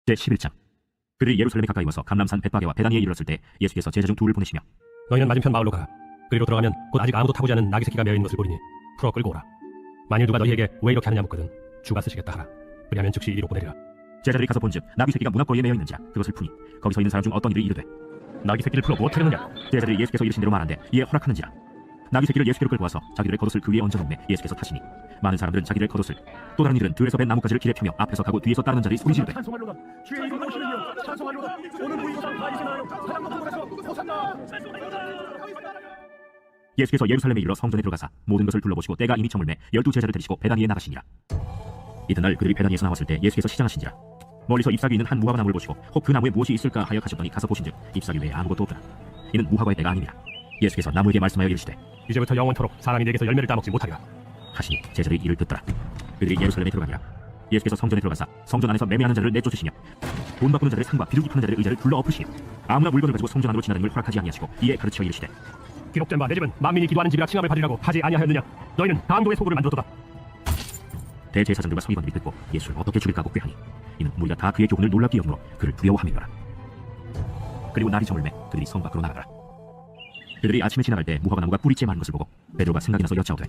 제11장. 그들이 예루살렘에 가까이 와서 감람산 벳바게와 베다니에 이르렀을 때 예수께서 제자 중 둘을 보내시며 너희는 맞은편 마을로 가라. 그리로 들어가면 곧 아직 아무도 타보지 않은 나귀 새끼가 메어 있는 것을 보리니 풀어 끌고 오라. 만일 누가 너희에게 왜 이렇게 하느냐 묻거든 주가 쓰시겠다 하라. 그리하면 즉시 이리로 보내리라. 제자들이 가서 본즉 나귀 새끼가 문 앞거리에 메어 있는지라 그것을 푸니 거기서 있는 사람 중 어떤 이들이 이르되 나귀 새끼를 풀어 무엇하려느냐. 제자들이 예수께서 이르신 대로 말한데 이에 허락하는지라. 나귀 새끼를 예수께로 끌고 와서 자기들의 겉옷을 그 위에 얹어놓음에 예수께서 타시니 많은 사람들은 자기들의 겉옷을 또 다른 이들은 들에서 벤 나뭇가지를 길에 펴며 앞에서 가고 뒤에서 따르는 자들이 소리 지르되 찬송하려다 주의 이름 오시느니여 찬송하려다 오늘 무이고상 다이시나요 사람 높은 곳에서 호산나. 예수께서 예루살렘에 이르러 성전에 들어가사 모든 것을 둘러보시고 때가 이미 저물매 12제자를 데리시고 베다니에 나가시니라. 이튿날 그들이 베다니에서 나왔을 때 예수께서 시장하신지라. 멀리서 잎사귀 있는 한 무화과 나무를 보시고 혹 그 나무에 무엇이 있을까 하여 가셨더니 가서 보신즉 잎사귀 외에 아무것도 없더라. 이는 무화과의 때가 아니니라. 예수께서 나무에게 말씀하여 이르시되 이제부터 영원토록 사람이 내게서 열매를 따먹지 못하리라 하시니 제자들이 이를 듣더라. 그들이 예루살렘에 들어가니라. 예수께서 성전에 들어가사 성전 안에서 매매하는 자들을 내쫓으시며 돈 바꾸는 자들의 상과 비둘기 파는 자들의 의자를 둘러 엎으시며 아무나 물건을 가지고 성전 안으로 지나다니는 걸 허락하지 아니하시고 이에 가르쳐 이르시되 기록된 바 내 집은 만민이 기도하는 집이라 칭함을 받으리라고 하지 아니하였느냐. 너희는 강도의 소굴을 만들었도다. 대제사장들과 서기관들이 듣고 예수를 어떻게 죽일까 하고 꾀하니 이는 무리가 다 그의 교훈을 놀랍게 여김으로 그를 두려워함이더라. 그리고 날이 저물매 그들이 성 밖으로 나가더라. 그들이 아침에 지나갈 때 무화과 나무가 뿌리째 마른 것을 보고 베드로가 생각이 나서 여짜오되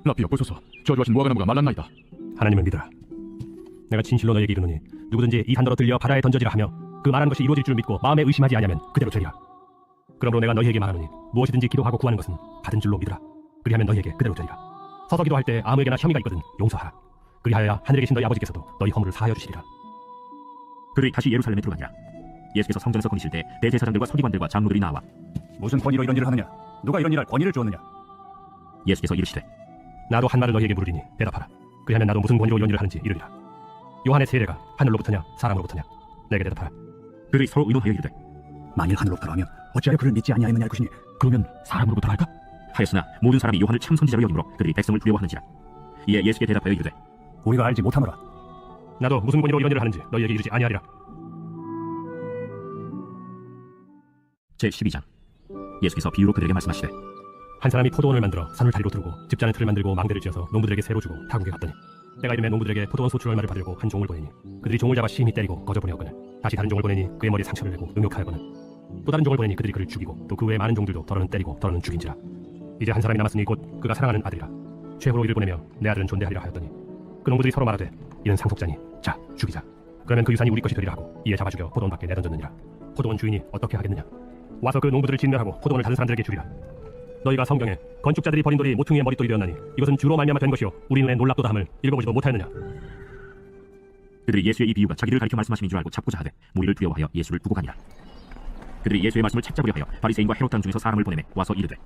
라피여 보소서 저주하신 무화과 나무가 말랐나이다. 하나님을 믿으라. 내가 진실로 너희에게 이르노니 누구든지 이 산더러 들려 바다에 던져지라 하며 그 말한 것이 이루어질 줄 믿고 마음에 의심하지 아니하면 그대로 되리라. 그러므로 내가 너희에게 말하노니 무엇이든지 기도하고 구하는 것은 받은 줄로 믿으라. 그리하면 너희에게 그대로 되리라. 서서 기도할 때 아무에게나 혐의가 있거든 용서하라. 그리하여야 하늘에 계신 너희 아버지께서도 너희 허물을 사하여 주시리라. 그들이 다시 예루살렘에 들어가니라. 예수께서 성전에서 거니실 때 대제사장들과 서기관들과 장로들이 나와 무슨 권위로 이런 일을 하느냐 누가 이런 일할 권위를 주었느냐. 예수께서 이르시되 나도 한 말을 너희에게 물으리니 대답하라. 그리하면 나도 무슨 권위로 이런 일을 하는지 이르리라. 요한의 세례가 하늘로부터냐 사람으로부터냐. 내게 대답하라. 그들이 서로 의논하여 이르되 만일 하늘로부터 하면 어찌하여 그를 믿지 아니하였느냐 할 것이니 그러면 사람으로부터 할까. 하였으나 모든 사람이 요한을 참 선지자로 여김으로 그들이 백성을 두려워하는지라. 이에 예수께 대답하여 이르되 우리가 알지 못하노라. 나도 무슨 권위로 이런 일을 하는지 너희에게 이르지 아니하리라. 제12장. 예수께서 비유로 그들에게 말씀하시되 한 사람이 포도원을 만들어 산을 다리로 두르고 집자는 틀을 만들고 망대를 지어서 농부들에게 새로 주고 타국에 갔더니 때가 이르매 농부들에게 포도원 소출 얼마를 받으려고 한 종을 보내니 그들이 종을 잡아 심히 때리고 거저 보내었거늘 다시 다른 종을 보내니 그의 머리에 상처를 내고 능욕하였거늘 또 다른 종을 보내니 그들이 그를 죽이고 또 그 외에 많은 종들도 더러는 때리고 더러는 죽인지라. 이제 한 사람이 남았으니 곧 그가 사랑하는 아들이라. 최후로 이를 보내며 내 아들은 존대하리라 하였더니 그 농부들이 서로 말하되 이는 상속자니 자 죽이자. 그러면 그 유산이 우리 것이 되리라 하고 이에 잡아 죽여 포도원 밖에 내던졌느니라. 포도원 주인이 어떻게 하겠느냐. 와서 그 농부들을 진멸하고 포도원을 다른 사람들에게 주리라. 너희가 성경에 건축자들이 버린 돌이 모퉁이의 머릿돌이 되었나니 이것은 주로 말미암아 된 것이요 우리 눈에 놀랍도다 함을 읽어보지도 못하였느냐. 그들이 예수의 이 비유가 자기를 가리켜 말씀하심인 줄 알고 잡고자 하되 무리를 두려워하여 예수를 두고 가니라. 그들이 예수의 말씀을 책잡으려 하여 바리새인과 헤롯 당 중에서 사람을 보내매 와서 이르되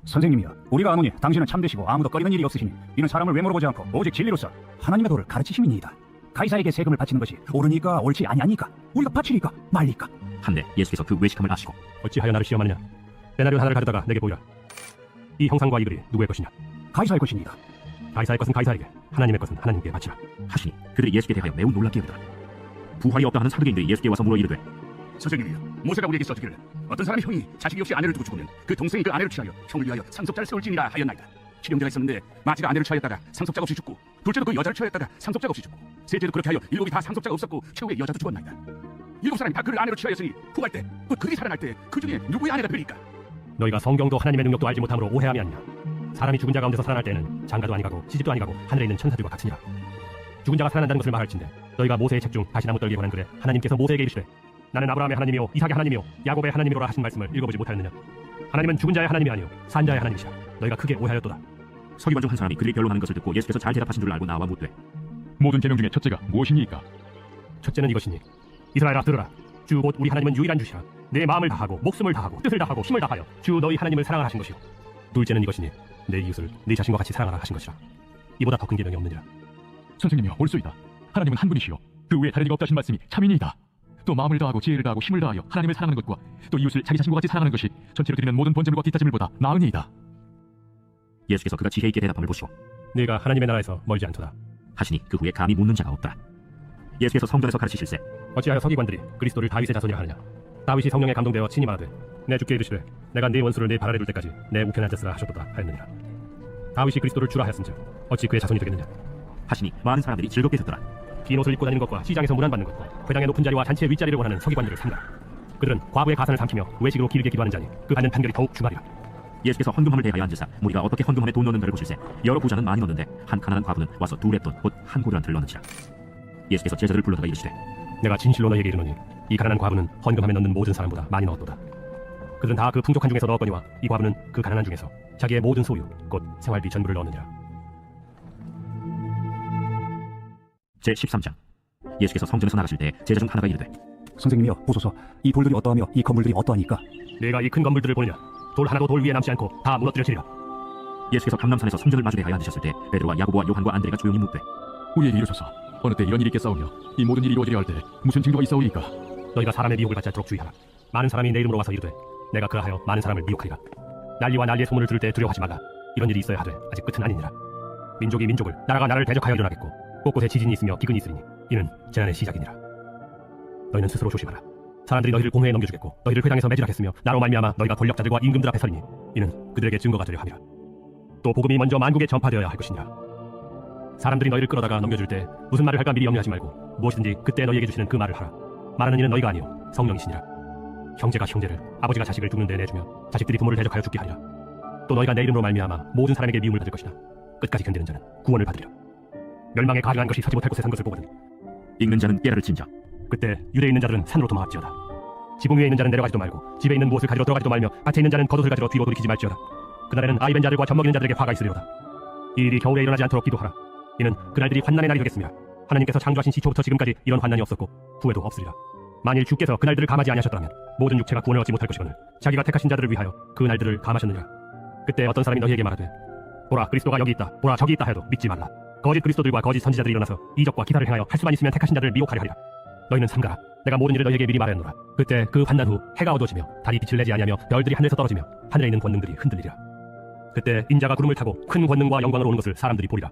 선생님이여 우리가 아노니 당신은 참되시고 아무도 꺼리는 일이 없으시니 이는 사람을 외모로보지 않고 오직 진리로서 하나님의 도를 가르치심이니이다. 가이사에게 세금을 바치는 것이 옳으니까 옳지 아니하니까 우리가 바치리까 말리까 한데 예수께서 그 외식함을 아시고 어찌하여 나를 시험하느냐. 데나리온 하나를 가져다가 내게 보이라. 이 형상과 이 글이 누구의 것이냐. 가이사의 것이니이다. 가이사의 것은 가이사에게 하나님의 것은 하나님께 바치라 하시니 그들이 예수께 대하여 매우 놀랍게 여기더라. 부활이 없다 하는 사두개인들이 예수께 와서 물어 이르되 선생님이여 모세가 우리에게 써주기를 어떤 사람이 형이 자식이 없이 아내를 두고 죽으면 그 동생이 그 아내를 취하여 형을 위하여 상속자를 세울지니라 하였나이다. 칠형제가 있었는데 마지가 아내를 취하였다가 상속자가 없이 죽고 둘째도 그 여자를 취하였다가 상속자가 없이 죽고 셋째도 그렇게 하여 일곱이 다 상속자가 없었고 최후에 여자도 죽었나이다. 일곱 사람이 다 그를 아내로 취하였으니 부활 때 곧 그들이 살아날 때 그 중에 누구의 아내가 되리까. 너희가 성경도 하나님의 능력도 알지 못함으로 오해함이 아니냐. 사람이 죽은 자 가운데서 살아날 때는 장가도 아니가고 시집도 아니가고 하늘에 있는 천사들과 같으니라. 죽은 자가 살아난다는 것을 말할진대 너희가 모세의 책 중 가시나무 떨기에 관한 글에 하나님께서 모세에게 이르시되 나는 아브라함의 하나님이요 이삭의 하나님이요 야곱의 하나님이로라 하신 말씀을 읽어보지 못하였느냐. 하나님은 죽은 자의 하나님이 아니요 산 자의 하나님이시라. 너희가 크게 오해하였도다. 서기관 중 한 사람이 그들이 변론하는 것을 듣고 예수께서 잘 대답하신 줄 알고 나와 묻되 모든 계명 중에 첫째가 무엇이니까. 첫째는 이것이니 이스라엘아 들으라. 주 곧 우리 하나님은 유일한 주시라. 내 마음을 다하고 목숨을 다하고 뜻을 다하고 힘을 다하여 주 너희 하나님을 사랑하라 하신 것이요 둘째는 이것이니 내 이웃을 네 자신과 같이 사랑하라 하신 것이라. 이보다 더 큰 계명이 없느니라. 선생님이여 옳소이다. 하나님은 한 분이시요 그 외에 다른 이가 없다 하신 말씀이 참이니이다. 또 마음을 다하고 지혜를 다하고 힘을 다하여 하나님을 사랑하는 것과 또 이웃을 자기 자신과 같이 사랑하는 것이 전체로 드리는 모든 번제물과 뒷다짐을보다 나으니이다. 예수께서 그가 지혜 있게 대답함을 보시고 네가 하나님의 나라에서 멀지 않도다 하시니 그 후에 감히 묻는 자가 없더라. 예수께서 성전에서 가르치실세 어찌하여 서기관들이 그리스도를 다윗의 자손이라 하느냐. 다윗이 성령에 감동되어 친히 말하되 내 주께 이르시되 내가 네 원수를 네 발 아래 둘 때까지 내 우편에 앉았으라 하셨도다 하였느니라. 다윗이 그리스도를 주라 하였은즉 어찌 그의 자손이 되겠느냐. 하시니 많은 사람들이 즐겁게 듣더라. 긴 옷을 입고 다니는 것과 시장에서 문안받는 것과 회당의 높은 자리와 잔치의 윗자리를 원하는 서기관들을 삼가. 그들은 과부의 가산을 삼키며 외식으로 길게 기도하는 자니 그 받는 판결이 더욱 중하리라. 예수께서 헌금함을 대하여 앉으사 무리가 어떻게 헌금함에 돈 넣는 자를 보실세 여러 부자는 많이 넣는데 한 가난한 과부는 와서 둘의 돈 곧 한 고르란트를 넣는지라. 예수께서 제자들을 불러다가 이르시되 내가 진실로 너희에게 이르노니 이 가난한 과부는 헌금함에 넣는 모든 사람보다 많이 넣었도다. 그들은 다 그 풍족한 중에서 넣었거니와 이 과부는 그 가난한 중에서 자기의 모든 소유 곧 생활비 전부를 넣느니라. 제13장. 예수께서 성전에서 나가실 때 제자 중 하나가 이르되 선생님이여 보소서, 이 돌들이 어떠하며 이 건물들이 어떠하니까? 내가 이 큰 건물들을 보느냐? 돌 하나도 돌 위에 남지 않고 다 무너뜨려지리라. 예수께서 감람산에서 성전을 마주 대하여 앉으셨을 때 베드로와 야고보와 요한과 안드레가 조용히 묻되 우리에게 이르소서 어느 때 이런 일이 있겠사오며 이 모든 일이 이루어지려 할 때 무슨 징조가 있사오리이까? 너희가 사람의 미혹을 받지 않도록 주의하라. 많은 사람이 내 이름으로 와서 이르되 내가 그하여 많은 사람을 미혹하리라. 난리와 난리의 소문을 들을 때 두려워하지 말라. 이런 일이 있어야 하되 아직 끝은 아니니라. 민족이 민족을, 나라가 나라를 대적하여 일어나겠고 곳곳에 지진이 있으며 기근이 있으리니 이는 재난의 시작이니라. 너희는 스스로 조심하라. 사람들이 너희를 공회에 넘겨주겠고 너희를 회당에서 매질하겠으며 나로 말미암아 너희가 권력자들과 임금들 앞에 서리니 이는 그들에게 증거가 되려 함이라. 또 복음이 먼저 만국에 전파되어야 할 것이니라. 사람들이 너희를 끌어다가 넘겨줄 때 무슨 말을 할까 미리 염려하지 말고 무엇이든지 그때 너희에게 주시는 그 말을 하라. 말하는 이는 너희가 아니요 성령이시니라. 형제가 형제를, 아버지가 자식을 죽는 데 내주며 자식들이 부모를 대적하여 죽게 하리라. 또 너희가 내 이름으로 말미암아 모든 사람에게 미움을 받을 것이나 끝까지 견디는 자는 구원을 받으리라. 멸망에 가증한 것이 서지 못할 곳에 산 것을 보거든. 읽는 자는 깨달을 진저. 그때 유대에 있는 자들은 산으로 도망할지어다. 지붕 위에 있는 자는 내려가지도 말고 집에 있는 무엇을 가지러 들어가지도 말며 밭에 있는 자는 겉옷을 가지러 뒤로 돌이키지 말지어다. 그날에는 아이 벤 자들과 젖먹이는 자들에게 화가 있으리로다. 이 일이 겨울에 일어나지 않도록 기도하라. 이는 그날들이 환난의 날이 되겠습니다. 하나님께서 창조하신 시초부터 지금까지 이런 환난이 없었고 후에도 없으리라. 만일 주께서 그날들을 감하지 아니하셨더라면 모든 육체가 구원을 얻지 못할 것이거늘 자기가 택하신 자들을 위하여 그 날들을 감하셨느니라. 그때 어떤 사람이 너희에게 말하되 보라 그리스도가 여기 있다, 보라 저기 있다 해도 믿지 말라. 거짓 그리스도들과 거짓 선지자들이 일어나서 이적과 기사를 행하여 할 수만 있으면 택하신 자들을 미혹하려 하리라. 너희는 삼가라. 내가 모든 일을 너희에게 미리 말하였노라. 그때 그 환난 후 해가 어두워지며 달이 빛을 내지 아니하며 별들이 하늘에서 떨어지며 하늘에 있는 권능들이 흔들리리라. 그때 인자가 구름을 타고 큰 권능과 영광으로 오는 것을 사람들이 보리라.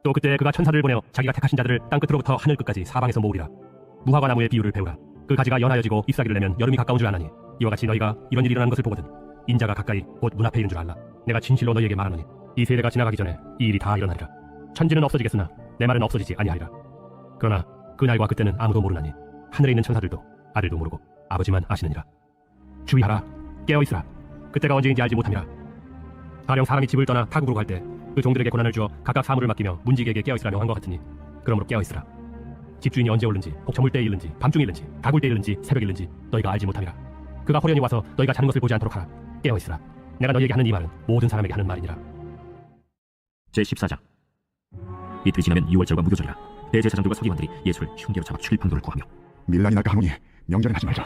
또 그때 그가 천사들을 보내어 자기가 택하신 자들을 땅 끝으로부터 하늘 끝까지 사방에서 모으리라. 무화과 나무의 비유를 배우라. 그 가지가 연하여지고 잎사귀를 내면 여름이 가까운 줄 아나니 이와 같이 너희가 이런 일이 일어나는 것을 보거든 인자가 가까이 곧 문 앞에 있는 줄 알라. 내가 진실로 너희에게 말하노니 이 세대가 지나가기 전에 이 일이 다 일어나리라. 천지는 없어지겠으나 내 말은 없어지지 아니하리라. 그러나 그 날과 그때는 아무도 모르나니 하늘에 있는 천사들도 아들도 모르고 아버지만 아시느니라. 주의하라. 깨어있으라. 그때가 언제인지 알지 못함이라. 가령 사람이 집을 떠나 타국으로 갈 때 그 종들에게 고난을 주어 각각 사물을 맡기며 문지기에게 깨어있으라 명한 것 같으니 그러므로 깨어있으라. 집주인이 언제 오는지 혹 저물 때에 일는지 밤중에 일는지 가굴 때에 일는지 새벽에 일는지 너희가 알지 못함이라. 그가 호련히 와서 너희가 자는 것을 보지 않도록 하라. 깨어있으라. 내가 너희에게 하는 이 말은 모든 사람에게 하는 말이니라. 제14장. 이틀이 지나면 유월절과 무교절이라. 대제사장들과 서기관들이 예수를 흉계로 잡아 죽일 방도를 구하며 밀란이 날까 하노니 명절에 하지 말자.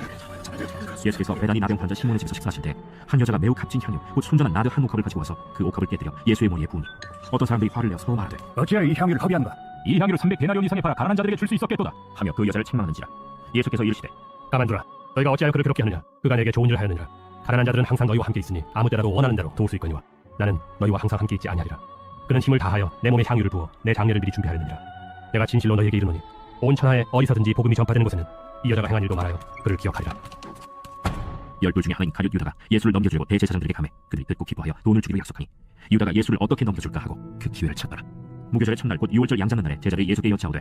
예수께서 베다니 나병 환자 시몬의 집에서 식사하실 때 한 여자가 매우 값진 향유 곧 순전한 나드 한 옥합을 가지고 와서 그 옥합을 깨뜨려 예수의 머리에 부으니 어떤 사람들이 화를 내어 서로 말하되 어찌하여 이 향유를 허비하는가? 이 향유를 300데나리온 이상에 팔아 가난한 자들에게 줄 수 있었겠도다. 하며 그 여자를 책망하는지라. 예수께서 이르시되 가만두라. 너희가 어찌하여 그를 괴롭게 하느냐. 그가 내게 좋은 일을 하였느니라. 가난한 자들은 항상 너희와 함께 있으니 아무 때라도 원하는 대로 도울 수 있거니와 나는 너희와 항상 함께 있지 아니하리라. 그는 힘을 다하여 내 몸에 향유를 부어 내 장례를 미리 준비하였느니라. 내가 진실로 너희에게 이르노니 온 천하에 어디서든지 복음이 전파되는 곳에는 이 여자가 행한 일도 말하여 그를 기억하리라. 열둘 중에 하나인 가룟 유다가 예수를 넘겨주려고 대제사장들에게 가매 그들이 듣고 기뻐하여 돈을 주기로 약속하니 유다가 예수를 어떻게 넘겨줄까 하고 그 기회를 찾더라. 무교절의 첫날 곧 유월절 양장난 날에 제자들이 예수께 여짜오되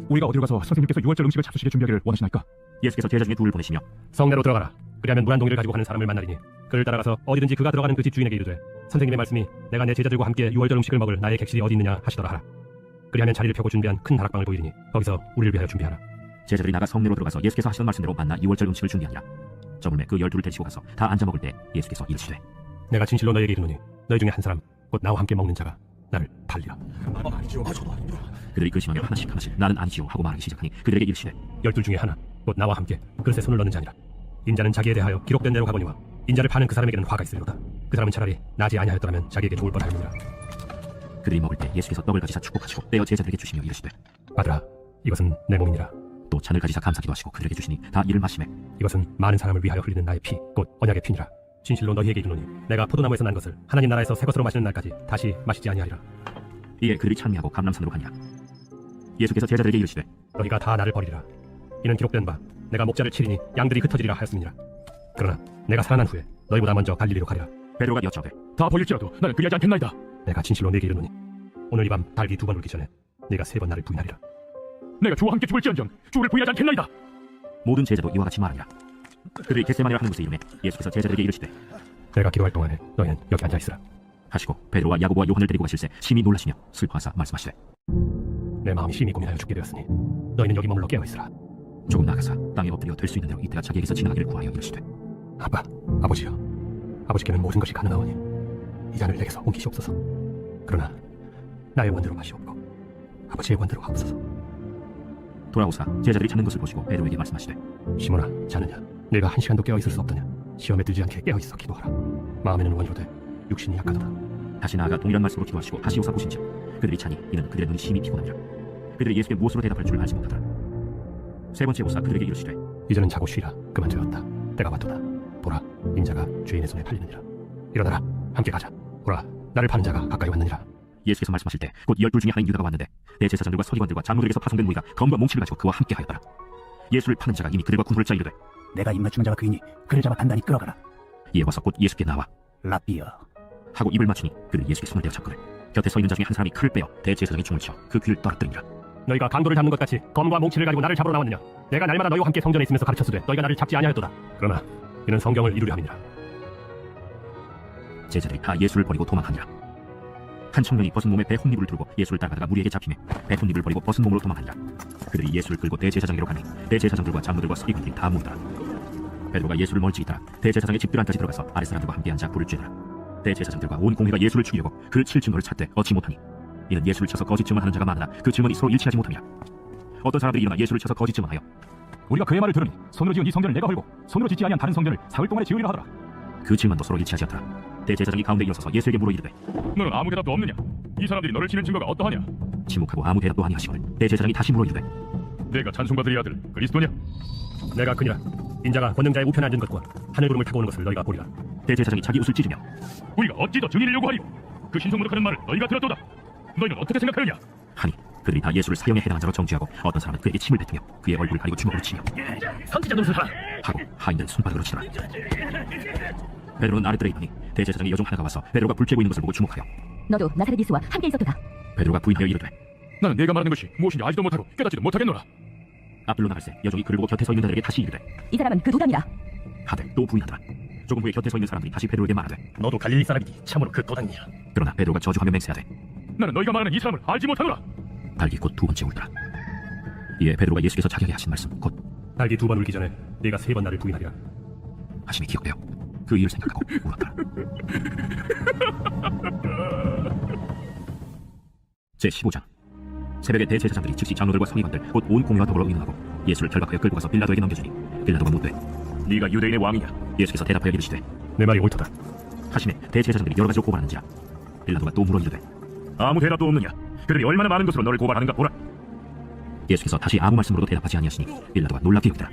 우리가 어디로 가서 선생님께서 유월절 음식을 잡수시게 준비하기를 원하시나이까? 예수께서 제자 중에 둘을 보내시며 성내로 들어가라. 그리하면 물 한 동이를 가지고 가는 사람을 만나리니 그를 따라가서 어디든지 그가 들어가는 그 집 주인에게 이르되 선생님의 말씀이 내가 내 제자들과 함께 유월절 음식을 먹을 나의 객실이 어디 있느냐 하시더라 하라. 그리하면 자리를 펴고 준비한 큰 다락방을 보이리니 거기서 우리를 위하여 준비하라. 제자들이 나가 성내로 들어가서 예수께서 하시던 말씀대로 만나 유월절 음식을 준비하니라. 저물매 그 12를 데리고 가서 다 앉아 먹을 때 예수께서 이르시되 내가 진실로 너희에게 이르노니 너희 중에 한 사람 곧 나와 함께 먹는 자가 나를 팔리라. 그들이 근심하며 하나씩 나는 아니지요 하고 말하기 시작하니 그들에게 이르시되 12 중에 하나 곧 나와 함께 그릇에 손을 넣는 자니라. 인자는 자기에 대하여 기록된 대로 가거니와 인자를 파는 그 사람에게는 화가 있으리로다. 그 사람은 차라리 나지 아니하였더라면 자기에게 좋을 뻔하였느니라. 그들이 먹을 때 예수께서 떡을 가지사 축복하시고 떼어 제자들에게 주시며 이르시되 아들아 이것은 내 몸이니라. 또 잔을 가지사 감사기도 하시고 그들에게 주시니 다 이를 마시매 이것은 많은 사람을 위하여 흘리는 나의 피 곧 언약의 피니라. 진실로 너희에게 이르노니 내가 포도나무에서 난 것을 하나님 나라에서 새 것으로 마시는 날까지 다시 마시지 아니하리라. 이에 그들이 찬미하고 감람산으로 가니라. 예수께서 제자들에게 이르시되 너희가 다 나를 버리리라. 이는 기록된 바 내가 목자를 치리니 양들이 흩어지리라 하였음이니라. 그러나 내가 살아난 후에 너희보다 먼저 갈릴리로 가리라. 베드로가 여짜오되 다 버릴지라도 나는 그리하지 않겠나이다. 내가 진실로 네게 이르노니 오늘 이 밤 달기 2번 울기 전에 네가 3번 나를 부인하리라. 내가 주와 함께 죽을지언정 주를 부인하지 않겠나이다. 모든 제자도 이와 같이 말하니라. 그들이 겟세마네라 하는 곳에 이르매 예수께서 제자들에게 이르시되 내가 기도할 동안에 너희는 여기 앉아 있으라. 하시고 베드로와 야고보와 요한을 데리고 가실새 심히 놀라시며 슬퍼하사 말씀하시되 내 마음이 심히 고민하여 죽게 되었으니 너희는 여기 머물러 깨어 있으라. 조금 나가사 땅에 엎드려 될 수 있는 대로 이때가 자기에게서 지나가기를 구하여 이르시되 아빠, 아버지여, 아버지께는 모든 것이 가능하오니 이 잔을 내게서 옮기시옵소서. 그러나 나의 원대로 마시옵고 아버지의 원대로 하옵소서. 돌아오사 제자들이 찾는 것을 보시고 베드로에게 말씀하시되 시몬아, 자느냐? 내가 한 시간도 깨어 있을 수 없더냐? 시험에 들지 않게 깨어 있어 기도하라. 마음에는 원이로되 육신이 약하도다. 다시 나아가 동일한 말씀으로 기도하시고 하시오사 보신즉 그들이 차니 이는 그들의 눈이 심히 피곤함이라. 그들이 예수께 무엇으로 대답할 줄 알지 못하더라. 세 번째 오사 그들에게 이르시되 이제는 자고 쉬라. 그만 되었다. 때가 왔도다. 보라, 인자가 죄인의 손에 팔리느니라. 일어나라, 함께 가자. 보라, 나를 파는 자가 가까이 왔느니라. 예수께서 말씀하실 때 곧 12 중에 하나인 유다가 왔는데 대제사장들과 서기관들과 장로들에게서 파송된 무리가 검과 몽치를 가지고 그와 함께 하였더라. 예수를 파는 자가 이미 그들과 군부를 짜 이르되 내가 입맞추는 자가 그이니 그를 잡아 단단히 끌어가라. 이에 와서 곧 예수께 나와 라비어. 하고 입을 맞추니 그를 예수께 손을 대어 잡거늘 곁에 서 있는 자 중에 한 사람이 칼을 빼어 대제사장의 총을 치어 그 귀를 떨어뜨리니라. 너희가 강도를 잡는 것 같이 검과 몽치를 가지고 나를 잡으러 나왔느냐? 내가 날마다 너희와 함께 성전에 있으면서 가르쳤으되 너희가 나를 잡지 아니하였도다. 그러나 이는 성경을 이루려 함이니라. 제자들이 다 예수를 버리고 도망하니라. 한 청년이 벗은 몸에 배 혼입을 두르고 예수를 따라가다가 무리에게 잡히매 배 혼입을 버리고 벗은 몸으로 도망하니라. 그들이 예수를 끌고 대제사장에게로 가니 대제사장들과 장로들과 서기관들이 다 모이더라. 베드로가 예수를 멀찍이 따라 대제사장의 집들 안까지 들어가서 아랫사람들과 함께 앉아 불을 쬐더라. 대제사장들과 온 공회가 예수를 죽이려고 그를 칠 증거를 찾되 얻지 못하니 이는 예수를 쳐서 거짓 증언하는 자가 많으나 그 증언이 서로 일치하지 못함이라. 어떤 사람들이 일어나 예수를 쳐서 거짓 증언하여 우리가 그의 말을 들으니 손으로 지은 이 성전을 내가 헐고 손으로 짓지 아니한 다른 성전을 사흘 동안에 지으리라 하더라. 그 증언도 서로 일치하지 않더라. 대제사장이 가운데 일어서서 예수에게 물어 이르되 너는 아무 대답도 없느냐? 이 사람들이 너를 치는 증거가 어떠하냐? 침묵하고 아무 대답도 아니하시거늘 대제사장이 다시 물어 이르되 내가 찬송받으리 아들 그리스도냐? 내가 그니라. 인자가 권능자의 우편에 앉은 것과 하늘 구름을 타고 오는 것을 너희가 보리라. 대제사장이 자기 옷을 찢으며 우리가 어찌 더 증인을 요구하리요? 그 신성모독하는 말을 너희가 들었도다. 너희는 어떻게 생각하느냐? 하니 그들이 다 예수를 사형에 해당한 자로 정죄하고 어떤 사람은 그에게 침을 뱉으며 그의 얼굴을 가리고 주먹으로 치며 선지자 노릇을 하라. 하고 하인들은 손바닥으로 치더라. 베드로는 아랫뜰에 있더니 대제사장의 여종 하나가 와서 베드로가 불 쬐고 있는 것을 보고 주목하여 너도 나사렛 예수와 함께 있었도다. 베드로가 부인하여 이르되 나는 내가 말하는 것이 무엇인지 알지도 못하고 깨닫지도 못하겠노라. 앞들로 나갈새 여종이 그를 보고 곁에 서 있는 자들에게 다시 이르되 이 사람은 그 도당이라. 하되 또 부인하더라. 조금 후에 곁에 서 있는 사람들이 다시 베드로에게 말하되 너도 갈릴리 사람이니 참으로 그 도당이니라. 그러나 베드로가 저주하며 맹세하되 나는 너희가 말하는 이 사람을 알지 못하노라. 달기 곧 두 번째 울더라. 이에 베드로가 예수께서 자기에게 하신 말씀 곧 달기 2번 울기 전에 네가 3번 나를 부인하리라. 하심이 기억되어 그 일을 생각하고 울었더라. 제15장 새벽에 대제사장들이 즉시 장로들과 서기관들 곧 온 공회와 더불어 의논하고 예수를 결박하여 끌고 가서 빌라도에게 넘겨주니 빌라도가 묻되 네가 유대인의 왕이냐? 예수께서 대답하여 이르시되 내 말이 옳도다. 하심에 대제사장들이 여러 가지로 고발하는지라 빌라도가 또 물어 이르되 아무 대답도 없느냐? 그들이 얼마나 많은 것으로 너를 고발하는가 보라. 예수께서 다시 아무 말씀으로도 대답하지 아니하시니 빌라도가 놀랍게 여기더라.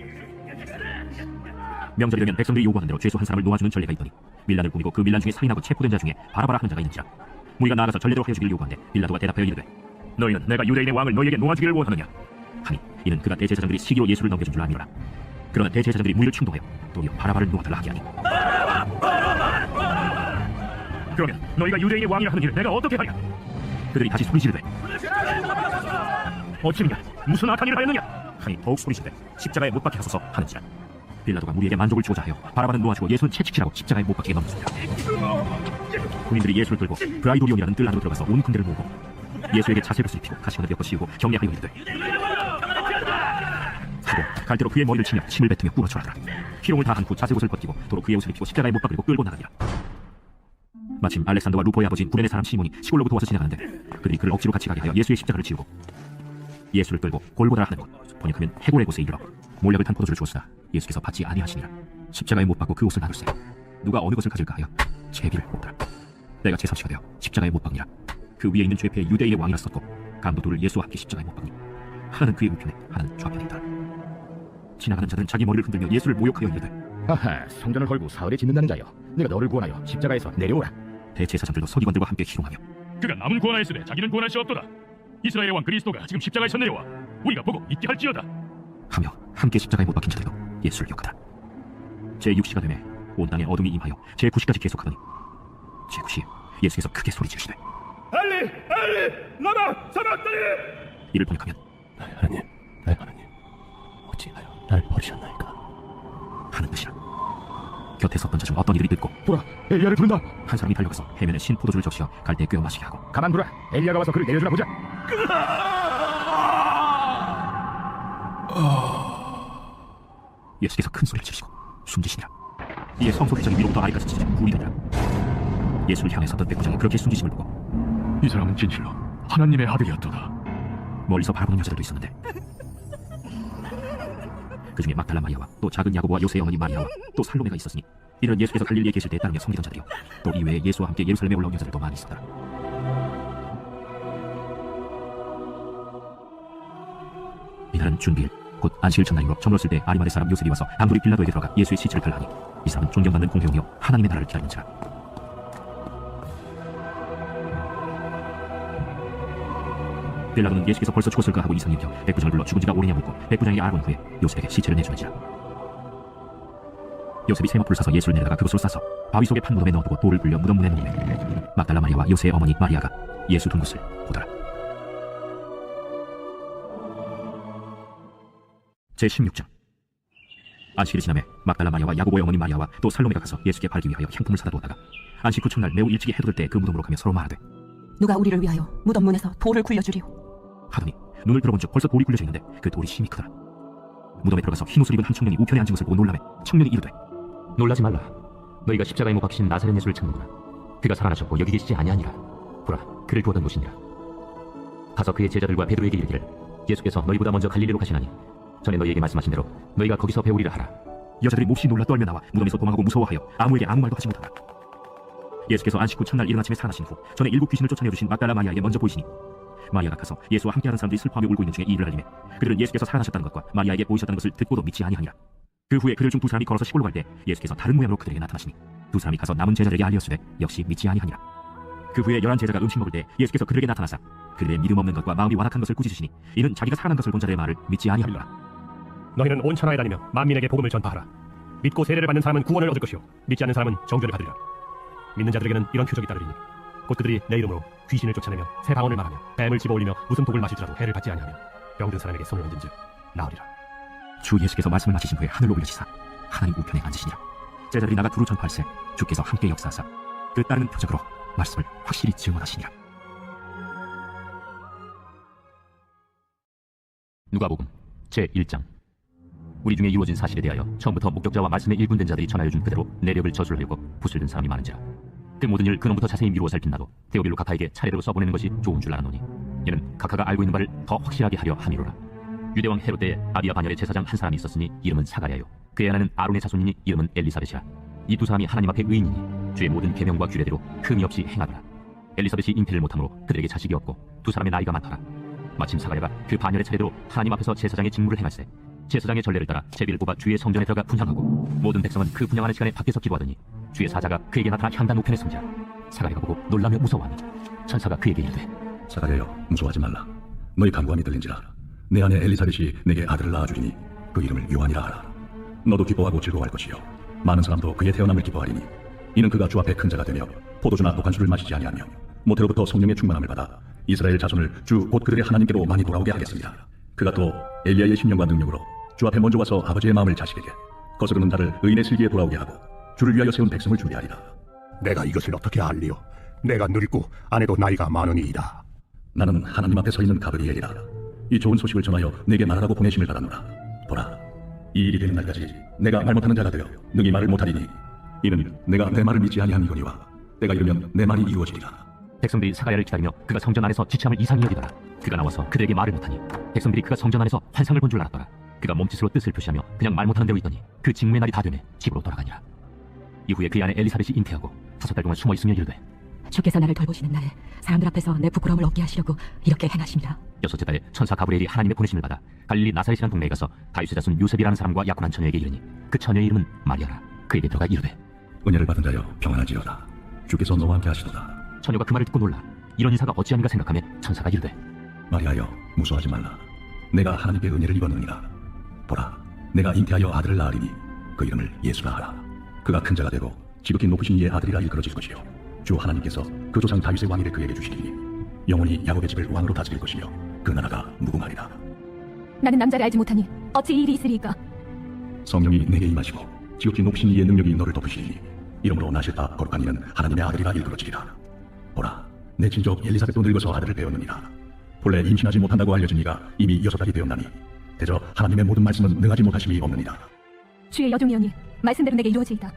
명절이 되면 백성들이 요구하는 대로 죄수 한 사람을 놓아주는 전례가 있더니 밀란을 꾸미고 그 밀란 중에 살인하고 체포된 자 중에 바라바라 하는 자가 있는지라 무리가 나아가서 전례대로 하여 주기를 요구하는데 빌라도가 대답하여 이르되 너희는 내가 유대인의 왕을 너희에게 놓아주기를 원하느냐? 하니 이는 그가 대제사장들이 시기로 예수를 넘겨준 줄 아니라 그러나 대제사장들이 무리를 충동하여 도리어 바라바를 놓아달라 하게 하니 그러면 너희가 유대인의 왕이라 하는 일을 내가 어떻게 하랴? 그들이 다시 소리 지르되 어찌느냐? 무슨 악한 일을 하였느냐? 하니 더욱 소리 지르되 십자가에 못 박게 하소서 하는지라 빌라도가 무리에게 만족을 주고자 하여 바라바는 놓아주고 예수는 채찍질하고 십자가에 못 박게 넘겼습니다. 군인들이 예수를 끌고 브라이도리온이라는 뜰 안으로 들어가서 온 군대를 모으고 예수에게 자색을 입히고 가시관을 엮어 씌우고 경례하여 이르되 하고 갈대로 그의 머리를 치며 침을 뱉으며 꿇어쳐라더라. 희롱을 다한 후 자색옷을 벗기고 도로 그의 옷을 입히고 십자가에 못 박으리고 끌고 나가니라. 마침 알렉산더와 루포의 아버지인 구레네 사람 시몬이 시골로부터 와서 지나가는데 그들이 그를 억지로 같이 가게 하여 예수의 십자가를 지우고 예수를 끌고 골고다라 하는 곳 번역하면 해골의 곳에 이르러 몰약을 탄 포도주를 주었으나 예수께서 받지 아니하시니라. 십자가에 못 박고 그 옷을 나눌세 누가 어느 것을 가질까 하여 제비를 뽑더라. 내가 제3시가 되어 십자가에 못 박니라. 그 위에 있는 죄패의 유대인의 왕이라 썼고 감도 둘을 예수와 함께 십자가에 못 박니 하나는 그의 우편에 하나는 좌편에 있더라. 지나가는 자들은 자기 머리를 흔들며 예수를 모욕하여 이르되 하하, 성전을 헐고 사흘에 짓는다는 자여, 내가 너를 구원하여 십자가에서 내려오라. 대제사장들도 서기관들과 함께 희롱하며 그가 남은 구원하였으되 자기는 구원할 수 없도다. 이스라엘의 왕 그리스도가 지금 십자가에서 내려와 우리가 보고 있게 할지어다. 하며 함께 십자가에 못 박힌 자들도 예수를 욕하더라. 제6시가 되매 온 땅에 어둠이 임하여 제9시까지 계속하더니 제9시에 예수께서 크게 소리 지르시되 엘리 엘리 라마 사박다니 이를 번역하면 하나님, 나의 하나님, 어찌하여 날 버리셨나이까? 하는 뜻이라. 곁에 섰던 자 중 어떤 이들이 듣고 보라, 엘리야를 부른다. 한 사람이 달려가서 해면에 신 포도주를 적시어 갈대에 꿰어 마시게 하고 가만 두라. 엘리야가 와서 그를 내려주나 보자. 예수께서 큰 소리를 지르시고 숨지시니라. 이에 성소 대장이 위로부터 아래까지 찢어져 불이 되니라. 예수를 향해 섰던 백부장이 그렇게 숨지심을 보고 이 사람은 진실로 하나님의 아들이었도다. 멀리서 바라보는 여자들도 있었는데 그 중에 막달라 마리아와 또 작은 야고보와 요새의 어머니 마리아와 또 살로메가 있었으니 이는 예수께서 갈릴리에 계실 때 따르며 섬기던 자들이요 또 이외에 예수와 함께 예루살렘에 올라온 여자들도 많이 있었더라. 이날은 준비일 곧 안식일 첫날이므로 저물었을 때 아리마대 사람 요셉이 와서 단둘이 빌라도에게 들어가 예수의 시체를 달라하니 이 사람은 존경받는 공회용이요 하나님의 나라를 기다리는지라. 빌라도는 예수께서 벌써 죽었을까 하고 이상히 여겨 백부장을 불러 죽은 지가 오래냐 묻고 백부장이 알아본 후에 요셉에게 시체를 내주는지라. 요셉이 세마포를 사서 예수를 내려다가 그것으로 싸서 바위 속에 판 무덤에 넣어두고 돌을 굴려 무덤 문에 놓으매 막달라 마리아와 요새의 어머니 마리아가 예수 둔 것을 보더라. 제16장. 안식일이 지나매 막달라 마리아와 야고보의 어머니 마리아와 또 살로메가 가서 예수께 발기 위하여 향품을 사다 두었다가 안식 후 첫날 매우 일찍이 해돋을 때 그 무덤으로 가며 서로 말하되 누가 우리를 위하여 무덤 문에서 돌을 굴려주리오? 하더니 눈을 들어본즉 벌써 돌이 굴려져 있는데 그 돌이 심히 크더라. 무덤에 들어가서 흰 옷을 입은 한 청년이 우편에 앉은 것을 보고 놀라매 청년이 이르되 놀라지 말라. 너희가 십자가에 못 박히신 나사렛 예수를 찾는구나. 그가 살아나셨고 여기 계시지 아니하니라. 보라, 그를 두었던 곳이니라. 가서 그의 제자들과 베드로에게 이르기를 예수께서 너희보다 먼저 갈릴리로 가시나니 전에 너희에게 말씀하신 대로 너희가 거기서 배우리라 하라. 여자들이 몹시 놀라 떨며 나와 무덤에서 도망하고 무서워하여 아무에게 아무 말도 하지 못하더라. 예수께서 안식 후 첫날 이른 아침에 살아나신 후 전에 7 귀신을 쫓아내주신 막달라 마리아에게 먼저 보이시니 마리아가 가서 예수와 함께하는 사람들이 슬퍼하며 울고 있는 중에 이 일을 알리매 그들은 예수께서 살아나셨다는 것과 마리아에게 보이셨다는 것을 듣고도 믿지 아니하니라. 그 후에 그들 중 2 사람이 걸어서 시골로 갈 때 예수께서 다른 모양으로 그들에게 나타나시니 2 사람이 가서 남은 제자들에게 알리었으되 역시 믿지 아니하니라. 그 후에 11 제자가 음식 먹을 때 예수께서 그들에게 나타나사 그들의 믿음 없는 것과 마음이 완악한 것을 꾸짖으시니 이는 자기가 살아난 것을 본 자들의 말을 믿지 아니하리라. 너희는 온 천하에 다니며 만민에게 복음을 전파하라. 믿고 세례를 받는 사람은 구원을 얻을 것이요 믿지 않는 사람은 정죄를 받으리라. 믿는 자들에게는 이런 표적이 따르리니 곧 그들이 내 이름으로 귀신을 쫓아내며 새 방언을 말하며 뱀을 집어올리며 무슨 독을 마실지라도 해를 받지 아니하며 병든 사람에게 손을 얹은즉 나으리라. 주 예수께서 말씀을 마치신 후에 하늘로 올려지사 하나님 우편에 앉으시니라. 제자들이 나가 두루 전파할세 주께서 함께 역사하사 그 따르는 표적으로 말씀을 확실히 증언하시니라. 누가복음 제1장. 우리 중에 이루어진 사실에 대하여 처음부터 목격자와 말씀에 일군된 자들이 전하여준 그대로 내력을 저술하려고 붓을 든 사람이 많은지라. 그 모든 일 근원부터 자세히 미루어 살핀 나도 데오빌로 각하에게 차례로 써보내는 것이 좋은 줄 알았노니 이는 각하가 알고 있는 바를 더 확실하게 하려 함이로라. 유대왕 헤롯 때에 아비야 반열의 제사장 한 사람이 있었으니 이름은 사가랴요 그의 아내는 아론의 자손이니 이름은 엘리사벳이라. 이 2 사람이 하나님 앞에 의인이니 주의 모든 계명과 규례대로 흠이 없이 행하더라. 엘리사벳이 잉태를 못하므로 그들에게 자식이 없고 2 사람의 나이가 많더라. 마침 사가랴가 그 반열의 차례대로 하나님 앞에서 제사장의 직무를 행할세 제사장의 전례를 따라 제비를 뽑아 주의 성전에 들어가 분향하고 모든 백성은 그 분향하는 시간에 밖에서 기도하더니 주의 사자가 그에게 나타나 향단 우편에 섬지라. 사가랴가 보고 놀라며 무서워하니 천사가 그에게 이르되 사가랴여 무서워하지 말라. 너희 간구함이 들린지라. 내 아내 엘리사벳이 내게 아들을 낳아주리니 그 이름을 요한이라 하라. 너도 기뻐하고 즐거워할 것이요 많은 사람도 그의 태어남을 기뻐하리니 이는 그가 주 앞에 큰 자가 되며 포도주나 독한 술을 마시지 아니하며 모태로부터 성령의 충만함을 받아 이스라엘 자손을 주 곧 그들의 하나님께로 많이 돌아오게 하겠습니다. 그가 또 엘리야의 심령과 능력으로 주 앞에 먼저 와서 아버지의 마음을 자식에게 거스르는 자를 의인의 슬기에 돌아오게 하고 주를 위하여 세운 백성을 준비하리라. 내가 이것을 어떻게 알리요? 내가 늙고 아내도 나이가 많으니이다. 나는 하나님 앞에 서 있는 가브리엘이라. 이 좋은 소식을 전하여 내게 말하라고 보내심을 받았노라. 보라, 이 일이 되는 날까지 내가 말 못하는 자가 되어 능히 말을 못하리니 이는 내가 내 말을 믿지 아니함이거니와 때가 이르면 내 말이 이루어지리라. 백성들이 사가랴를 기다리며 그가 성전 안에서 지참을 이상히 여기더라. 그가 나와서 그들에게 말을 못하니 백성들이 그가 성전 안에서 환상을 본 줄 알았더라. 그가 몸짓으로 뜻을 표시하며 그냥 말 못하는 대로 있더니 그 직무의 날이 다 되매 집으로 돌아가니라. 이후에 그의 아내 엘리사벳이 잉태하고 5달 동안 숨어 있으며 이르되 주께서 나를 돌보시는 날에 사람들 앞에서 내 부끄러움을 얻게 하시려고 이렇게 행하십니다. 6째 달에 천사 가브리엘이 하나님의 보내심을 받아 갈릴리 나사렛이라는 동네에 가서 다윗의 자손 요셉이라는 사람과 약혼한 처녀에게 이르니 그 처녀의 이름은 마리아라. 그에게 들어가 이르되 은혜를 받은 자여 평안하지어다. 주께서 너와 함께 하시도다. 처녀가 그 말을 듣고 놀라 이런 인사가 어찌함인가 생각하며 천사가 이르되 마리아여 무서워하지 말라. 내가 하나님께 은혜를 입었느니라. 보라, 내가 잉태하여 아들을 낳으리니 그 이름을 예수라 하라. 그가 큰 자가 되고 지극히 높으신 이의 아들이라 일컬어질 것이요 주 하나님께서 그 조상 다윗의 왕위를 그에게 주시리니 영원히 야곱의 집을 왕으로 다스릴 것이며 그 나라가 무궁하리라. 나는 남자를 알지 못하니 어찌 이 일이 있으리이까? 성령이 내게 임하시고 지극히 높으신 이의 능력이 너를 덮으시니 이러므로 나실다 거룩한 이는 하나님의 아들이라 일컬어지리라. 보라, 내 친족 엘리사벳도 늙어서 아들을 배웠느니라. 본래 임신하지 못한다고 알려진 이가 이미 6달이 되었나니 대저 하나님의 모든 말씀은 능하지 못하심이 없느니라. 주의 여종이오니 말씀대로 내게 이루어지이다.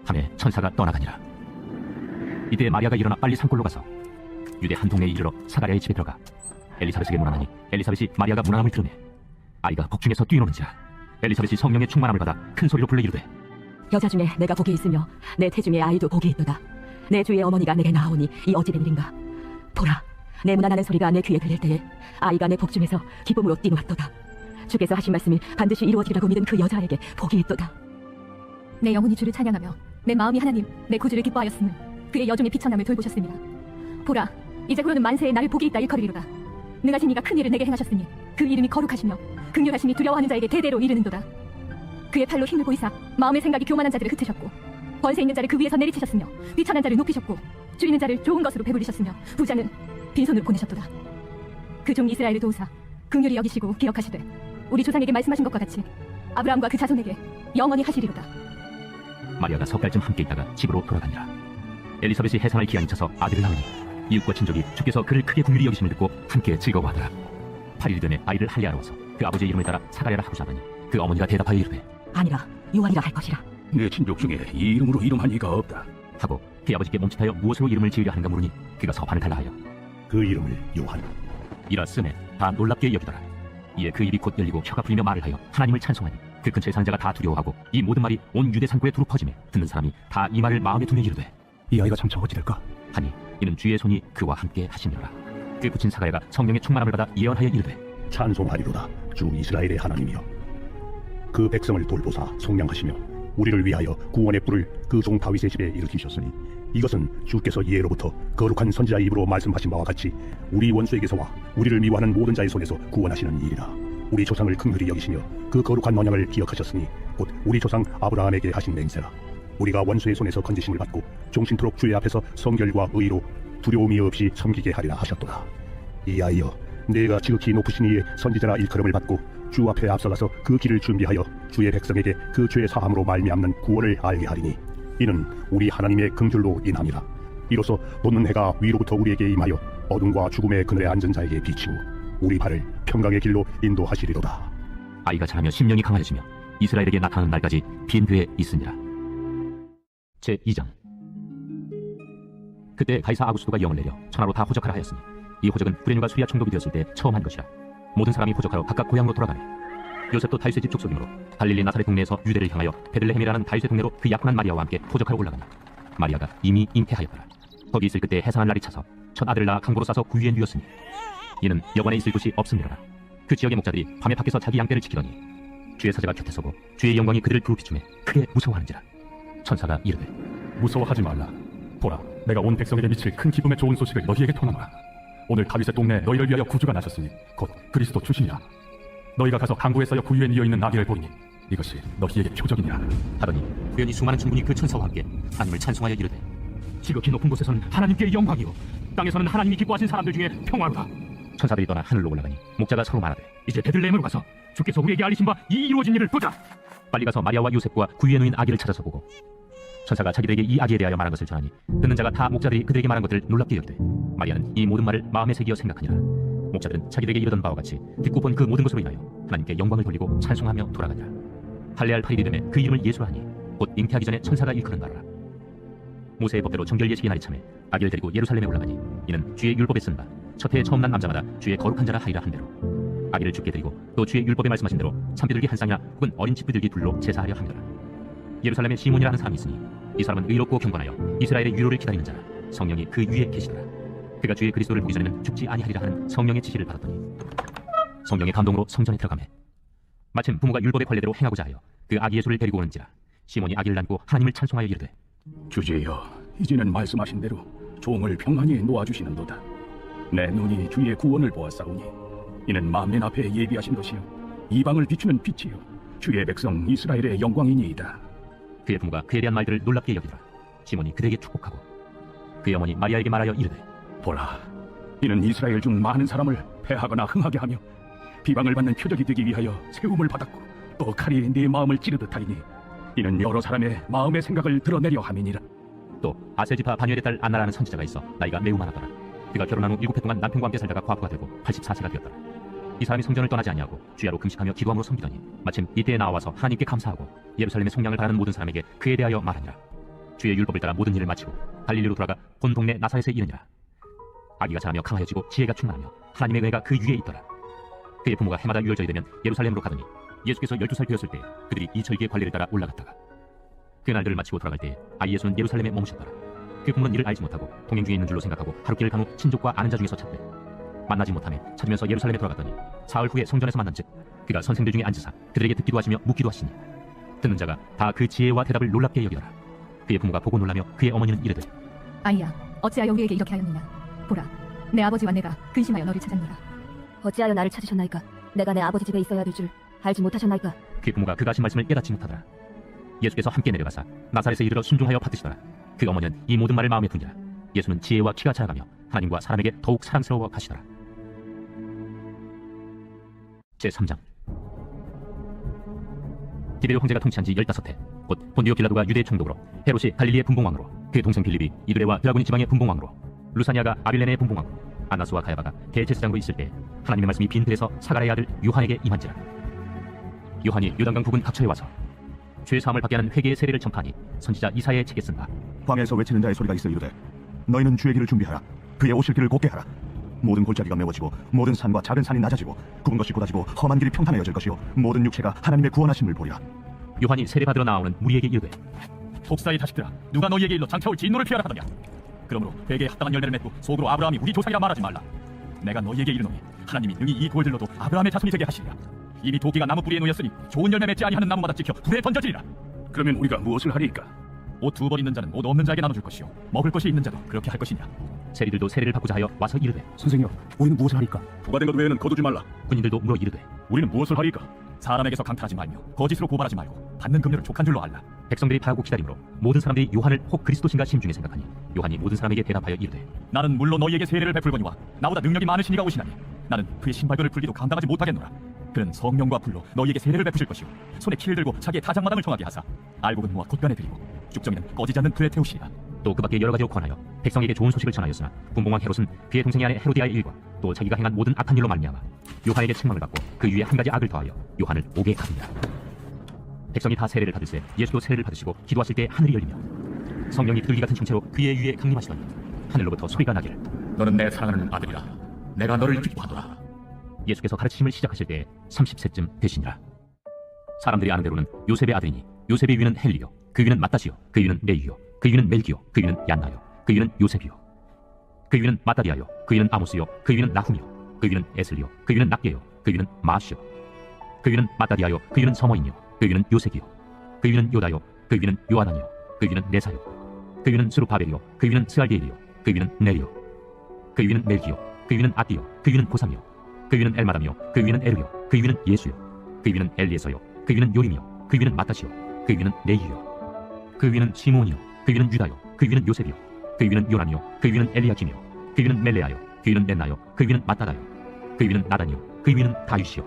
하매 천사가 떠나가니라. 이때 마리아가 일어나 빨리 산골로 가서 유대 한 동네에 이르러 사가랴의 집에 들어가 엘리사벳에게 문안하니 엘리사벳이 마리아가 문안함을 들으매 아이가 복중에서 뛰노는지라. 엘리사벳이 성령의 충만함을 받아 큰 소리로 불러 이르되 여자 중에 내가 복이 있으며 내 태중에 아이도 복이 있도다. 내 주의 어머니가 내게 나오니 이 어찌 된 일인가? 보라, 내 문안하는 소리가 내 귀에 들릴 때에 아이가 내 복중에서 기쁨으로 뛰노았도다. 주께서 하신 말씀이 반드시 이루어지리라고 믿은 그 여자에게 복이 있도다. 내 영혼이 주를 찬양하며 내 마음이 하나님 내 구주를 기뻐하였으니 그의 여종의 비천함을 돌보셨습니다. 보라, 이제후로는 만세에 나를 복이 있다 일컬으리로다. 능하신 이가 큰 일을 내게 행하셨으니 그 이름이 거룩하시며 긍휼하심이 두려워하는 자에게 대대로 이르는도다. 그의 팔로 힘을 보이사 마음의 생각이 교만한 자들을 흩으셨고 권세 있는 자를 그 위에서 내리치셨으며 비천한 자를 높이셨고 줄 있는 자를 좋은 것으로 배부르셨으며 부자는 빈손으로 보내셨도다. 그 종 이스라엘을 도우사 긍휼히 여기시고 기억하시되 우리 조상에게 말씀하신 것과 같이 아브라함과 그 자손에게 영원히 하시리로다. 마리아가 석 달쯤 함께 있다가 집으로 돌아가니라. 엘리사벳이 해산을 기한이 차서 아들을 낳으니 이웃과 친족이 주께서 그를 크게 긍휼히 여기심을 듣고 함께 즐거워하더라. 8일이 되매 아이를 할례하러 와서 그 아버지의 이름을 따라 사가랴라 하고자 하더니 그 어머니가 대답하여 이르되 아니라 요한이라 할 것이라. 내 친족 중에 이 이름으로 이름한 이가 없다. 하고 그 아버지께 몸짓하여 무엇으로 이름을 지으려 하는가 물으니 그가 서판을 달라 하여 그 이름을 요한. 이라 쓰매 다 놀랍게 여기더라. 이에 그 입이 곧 열리고 혀가 풀리며 말을 하여 하나님을 찬송하니 그 근처에 사는 자가 다 두려워하고 이 모든 말이 온 유대 산고에 두루 퍼지매 듣는 사람이 다 이 말을 마음에 두며 이르되 이 아이가 장차 어찌 될까? 하니 이는 주의 손이 그와 함께 하시니라. 그 붙인 사가랴가 성령의 충만함을 받아 예언하여 이르되 찬송하리로다 주 이스라엘의 하나님이여. 그 백성을 돌보사 속량하시며 우리를 위하여 구원의 뿔을 그 종 다윗의 집에 일으키셨으니 이것은 주께서 예로부터 거룩한 선지자 입으로 말씀하신 바와 같이 우리 원수에게서와 우리를 미워하는 모든 자의 손에서 구원하시는 일이라. 우리 조상을 긍휼히 여기시며 그 거룩한 언약을 기억하셨으니 곧 우리 조상 아브라함에게 하신 맹세라. 우리가 원수의 손에서 건지심을 받고 종신토록 주의 앞에서 성결과 의로 두려움이 없이 섬기게 하리라 하셨도다. 이 아이여, 내가 지극히 높으신 이의 선지자라 일컬음을 받고 주 앞에 앞서가서 그 길을 준비하여 주의 백성에게 그 죄 사함으로 말미암는 구원을 알게 하리니 이는 우리 하나님의 긍휼로 인함이라. 이로써 돋는 해가 위로부터 우리에게 임하여 어둠과 죽음의 그늘에 앉은 자에게 비치고 우리 발을 평강의 길로 인도하시리로다. 아이가 자라며 심령이 강하여지며 이스라엘에게 나타나는 날까지 빈되에 있으니라. 제2장. 그때 가이사 아구스도가 영을 내려 천하로 다 호적하라 하였으니 이 호적은 브레뉴가 수리아 총독이 되었을 때 처음 한 것이라. 모든 사람이 호적하러 각각 고향으로 돌아가네. 요셉도 다윗의 집 족속이므로 갈릴리 나사렛 동네에서 유대를 향하여 베들레헴이라는 다윗의 동네로 그 약혼한 마리아와 함께 호적하러 올라가니 마리아가 이미 잉태하였더라. 거기 있을 그때 해산한 날이 차서 첫 아들을 낳아 강보로 싸서 구유에 누였으니 이는 여관에 있을 곳이 없음이라. 그 지역의 목자들이 밤에 밖에서 자기 양떼를 지키더니 주의 사자가 곁에 서고 주의 영광이 그들을 두루비추매 크게 무서워하는지라. 천사가 이르되 무서워하지 말라. 보라, 내가 온 백성에게 미칠 큰 기쁨의 좋은 소식을 너희에게 통하노라. 오늘 다윗의 동네에 너희를 위하여 구주가 나셨으니 곧 그리스도 주시니라. 너희가 가서 강구에 쌓여 구유에 뉘어있는 아기를 보이니 이것이 너희에게 표적이니라 하더니 우연히 수많은 천군이 그 천사와 함께 하나님을 찬송하여 이르되 지극히 높은 곳에서는 하나님께 영광이요 땅에서는 하나님이 기뻐하신 사람들 중에 평화로다. 천사들이 떠나 하늘로 올라가니 목자가 서로 말하되 이제 베들레헴으로 가서 주께서 우리에게 알리신 바 이 이루어진 일을 보자. 빨리 가서 마리아와 요셉과 구유에 누인 아기를 찾아서 보고 천사가 자기들에게 이 아기에 대하여 말한 것을 전하니 듣는 자가 다 목자들이 그들에게 말한 것을 놀랍게 여기되 마리아는 이 모든 말을 마음에 새기어 생각하니라. 목자들은 자기들에게 이르던 바와 같이 듣고 본 그 모든 것으로 인하여 하나님께 영광을 돌리고 찬송하며 돌아가니라. 할례할 8일이 되매 그 이름을 예수라 하니 곧 잉태하기 전에 천사가 일컫는 바라. 모세의 법대로 정결 예식의 날이 참에 아기를 데리고 예루살렘에 올라가니 이는 주의 율법에 쓴 바 첫 해에 처음 난 남자마다 주의 거룩한 자라 하리라 한 대로 아기를 죽게 드리고 또 주의 율법에 말씀하신 대로 참비둘기 한 쌍이나 혹은 어린 집비둘기 둘로 제사하려 함이더라. 예루살렘에 시몬이라는 사람이 있으니 이 사람은 의롭고 경건하여 이스라엘의 유로를 기다리는 자라. 성령이 그 위에 계시더라. 그가 주의 그리스도를 보기 전에는 죽지 아니하리라 하는 성령의 지시를 받았더니 성령의 감동으로 성전에 들어가매 마침 부모가 율법의 관례대로 행하고자 하여 그 아기 예수를 데리고 오는지라. 시몬이 아기를 안고 하나님을 찬송하여 이르되 주제여, 이제는 말씀하신 대로 종을 평안히 놓아주시는도다. 내 눈이 주의 구원을 보았사오니 이는 만민 앞에 예비하신 것이요 이방을 비추는 빛이요 주의 백성 이스라엘의 영광이니이다. 그의 부모가 그에 대한 말들을 놀랍게 여기더라. 시몬이 그에게 축복하고 그의 어머니 마리아에게 말하여 이르되 보라, 이는 이스라엘 중 많은 사람을 패하거나 흥하게 하며 비방을 받는 표적이 되기 위하여 세움을 받았고 또 칼이 네 마음을 찌르듯 하리니 이는 여러 사람의 마음의 생각을 드러내려 함이니라. 또 아셀지파 바누엘의 딸 안나라는 선지자가 있어 나이가 매우 많았더라. 그가 결혼한 후 7해 동안 남편과 함께 살다가 과부가 되고 84세가 되었더라. 이 사람이 성전을 떠나지 아니하고 주야로 금식하며 기도함으로 섬기더니 마침 이때에 나와서 하나님께 감사하고 예루살렘의 속량을 바라는 모든 사람에게 그에 대하여 말하니라. 주의 율법을 따라 모든 일을 마치고 갈릴리로 돌아가 본 동네 나사렛에 이르니라. 아기가 자라며 강하여지고 지혜가 충만하며 하나님의 은혜가 그 위에 있더라. 그의 부모가 해마다 유월절이 되면 예루살렘으로 가더니 예수께서 12살 되었을 때 그들이 이 절기의 관례를 따라 올라갔다가 그 날들을 마치고 돌아갈 때 아이 예수는 예루살렘에 머무셨더라. 그 부모는 이를 알지 못하고 동행 중에 있는 줄로 생각하고 하루길을 간 후 친족과 아는 자 중에서 찾되 만나지 못하며 찾으면서 예루살렘에 돌아갔더니 사흘 후에 성전에서 만난즉 그가 선생들 중에 앉으사 그들에게 듣기도 하시며 묻기도 하시니 듣는 자가 다 그 지혜와 대답을 놀랍게 여기더라. 그의 부모가 보고 놀라며 그의 어머니는 이르되 아이야, 어찌하여 우리에게 이렇게 하였느냐? 보라, 내 아버지와 내가 근심하여 너를 찾았노라. 어찌하여 나를 찾으셨나이까? 내가 내 아버지 집에 있어야 될 줄 알지 못하셨나이까? 그의 부모가 그가 하신 말씀을 깨닫지 못하더라. 예수께서 함께 내려가사 나사렛에 이르러 순종하여 받으시더라. 그 어머니는 이 모든 말을 마음에 두니라. 예수는 지혜와 키가 자라가며 하나님과 사람에게 더욱 사랑스러워 가시더라. 제3장. 디베르 황제가 통치한 지 15해 곧 본디오 빌라도가 유대 총독으로 헤롯이 갈릴리의 분봉왕으로 그 동생 빌립이 이두레와 드라고니 지방의 분봉왕으로 루사니아가 아빌레네의 분봉왕으로 안나스와 가야바가 대제사장으로 있을 때 하나님의 말씀이 빈들에서 사가랴의 아들 요한에게 임한지라. 요한이 요단강 부근 각처에 와서 죄 사함을 받게 하는 회개의 세례를 전파하니 선지자 이사야의 책에 쓴바 광야에서 외치는 자의 소리가 있어 이르되 너희는 주의 길을 준비하라. 그의 오실 길을 곱게 하라. 모든 골짜기가 메워지고 모든 산과 작은 산이 낮아지고 굽은 것이 곧아지고 험한 길이 평탄해져질 것이요 모든 육체가 하나님의 구원하심을 보리라. 요한이 세례받으러 나오는 무리에게 이르되 독사의 자식들아, 누가 너희에게 일러 장차올 진노를 피하라 하더냐? 그러므로 회개에 합당한 열매를 맺고 속으로 아브라함이 우리 조상이라 말하지 말라. 내가 너희에게 이르노니 하나님이 능히 이 돌들로도 아브라함의 자손이 되게 하시리라. 이미 도끼가 나무 뿌리에 놓였으니 좋은 열매 맺지 아니하는 나무마다 찍혀 불에 던져지리라. 그러면 우리가 무엇을 하리이까? 옷 2벌 있는 자는 옷 없는 자에게 나눠줄 것이요 먹을 것이 있는 자도 그렇게 할 것이냐? 세리들도 세례를 받고자 하여 와서 이르되 선생님, 우리는 무엇을 하리까? 부과된 것 외에는 거두지 말라. 군인들도 물어 이르되 우리는 무엇을 하리이까? 사람에게서 강탈하지 말며 거짓으로 고발하지 말고 받는 금료를 족한 줄로 알라. 백성들이 바라고 기다림으로 모든 사람들이 요한을 혹 그리스도신가 심중에 생각하니 요한이 모든 사람에게 대답하여 이르되 나는 물론 너희에게 세례를 베풀거니와 나보다 능력이 많으신 이가 오시나니 나는 그의 신발끈을 풀기도 감당하지 못하겠노라. 그는 성령과 불로 너희에게 세례를 베푸실 것이요 손에 키를 들고 자기의 타작마당을 정하게 하사 알곡은 모아 겉간에 드리고 쭉정이는 꺼지지 않는 불에 태우시리라. 또 그 밖에 여러 가지로 권하여 백성에게 좋은 소식을 전하였으나 분봉왕 헤롯은 그의 동생이 아내 헤로디아의 일과 또 자기가 행한 모든 악한 일로 말미암아 요한에게 책망을 받고 그 위에 한 가지 악을 더하여 요한을 오게 하니라. 백성이 다 세례를 받을새 예수도 세례를 받으시고 기도하실 때 하늘이 열리며 성령이 비둘기 같은 형체로 그의 위에 강림하시더니 하늘로부터 소리가 나기를 너는 내 사랑하는 아들이라. 내가 너를 기뻐하노라. 예수께서 가르치심을 시작하실 때 30세쯤 되시니라. 사람들이 아는 대로는 요셉의 아들이니 요셉의 위는 헬리요 그 위는 마따시요 그 위는 레이요 그 위는 멜기요 그 위는 얀나요 그 위는 요셉이요 그 위는 마따디아요 그 위는 아모스요 그 위는 나훔이요 그 위는 에슬리요 그 위는 낫게요 그 위는 마시요 그 위는 마따디아요 그 위는 서머인이요 그 위는 요색이요 그 위는 요다요 그 위는 요하나니요 그 위는 네사요 그 위는 스루바벨이요 그 위는 스알디엘이요 그 위는 네리요 그 위는 멜기요 그 위는 아띠요 그 위는 고삼이요 그 위는 엘마담이요 그 위는 에르요 그 위는 예수요 그 위는 엘리에서요 그 위는 요림이요 그 위는 마따시요 그 위는 레이요 그 위는 시므온이요 그 위는 유다요 그 위는 요셉이요 그 위는 요람이요 그 위는 엘리야김이요 그 위는 멜레아요 그 위는 넷나요 그 위는 마따다요 그 위는 나단이요 그 위는 다윗이요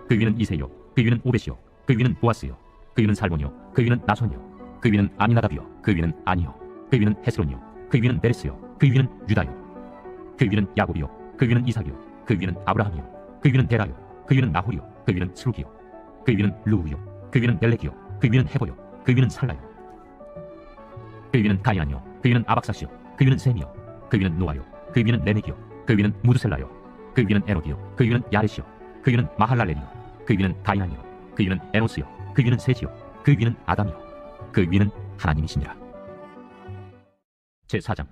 그 위는 이세요 그 위는 오벳이요 그 위는 보아스요 그 위는 살몬이요 그 위는 나손이요 그 위는 아미나답이요 그 위는 아니요 그 위는 헤스론이요 그 위는 메레스요 그 위는 유다요 그 위는 야곱이요 그 위는 이삭이요 그 위는 아브라함이요 그 위는 데라요 그 위는 나홀이요 그 위는 스루기요 그 위는 루우요 그 위는 멜렉이요 그 위는 헤보요 그 위는 살라요 그 위는 가이안이요 그 위는 아박사시요 그 위는 셈이요 그 위는 노아요 그 위는 레멕이요 그 위는 무드셀라요 그 위는 에노디요 그 위는 야레시요 그 위는 마할랄렐이요 그 위는 가이난이요 그 위는 에노스요 그 위는 셋이요 그 위는 아담이요 그 위는 하나님이시니라. 제4장.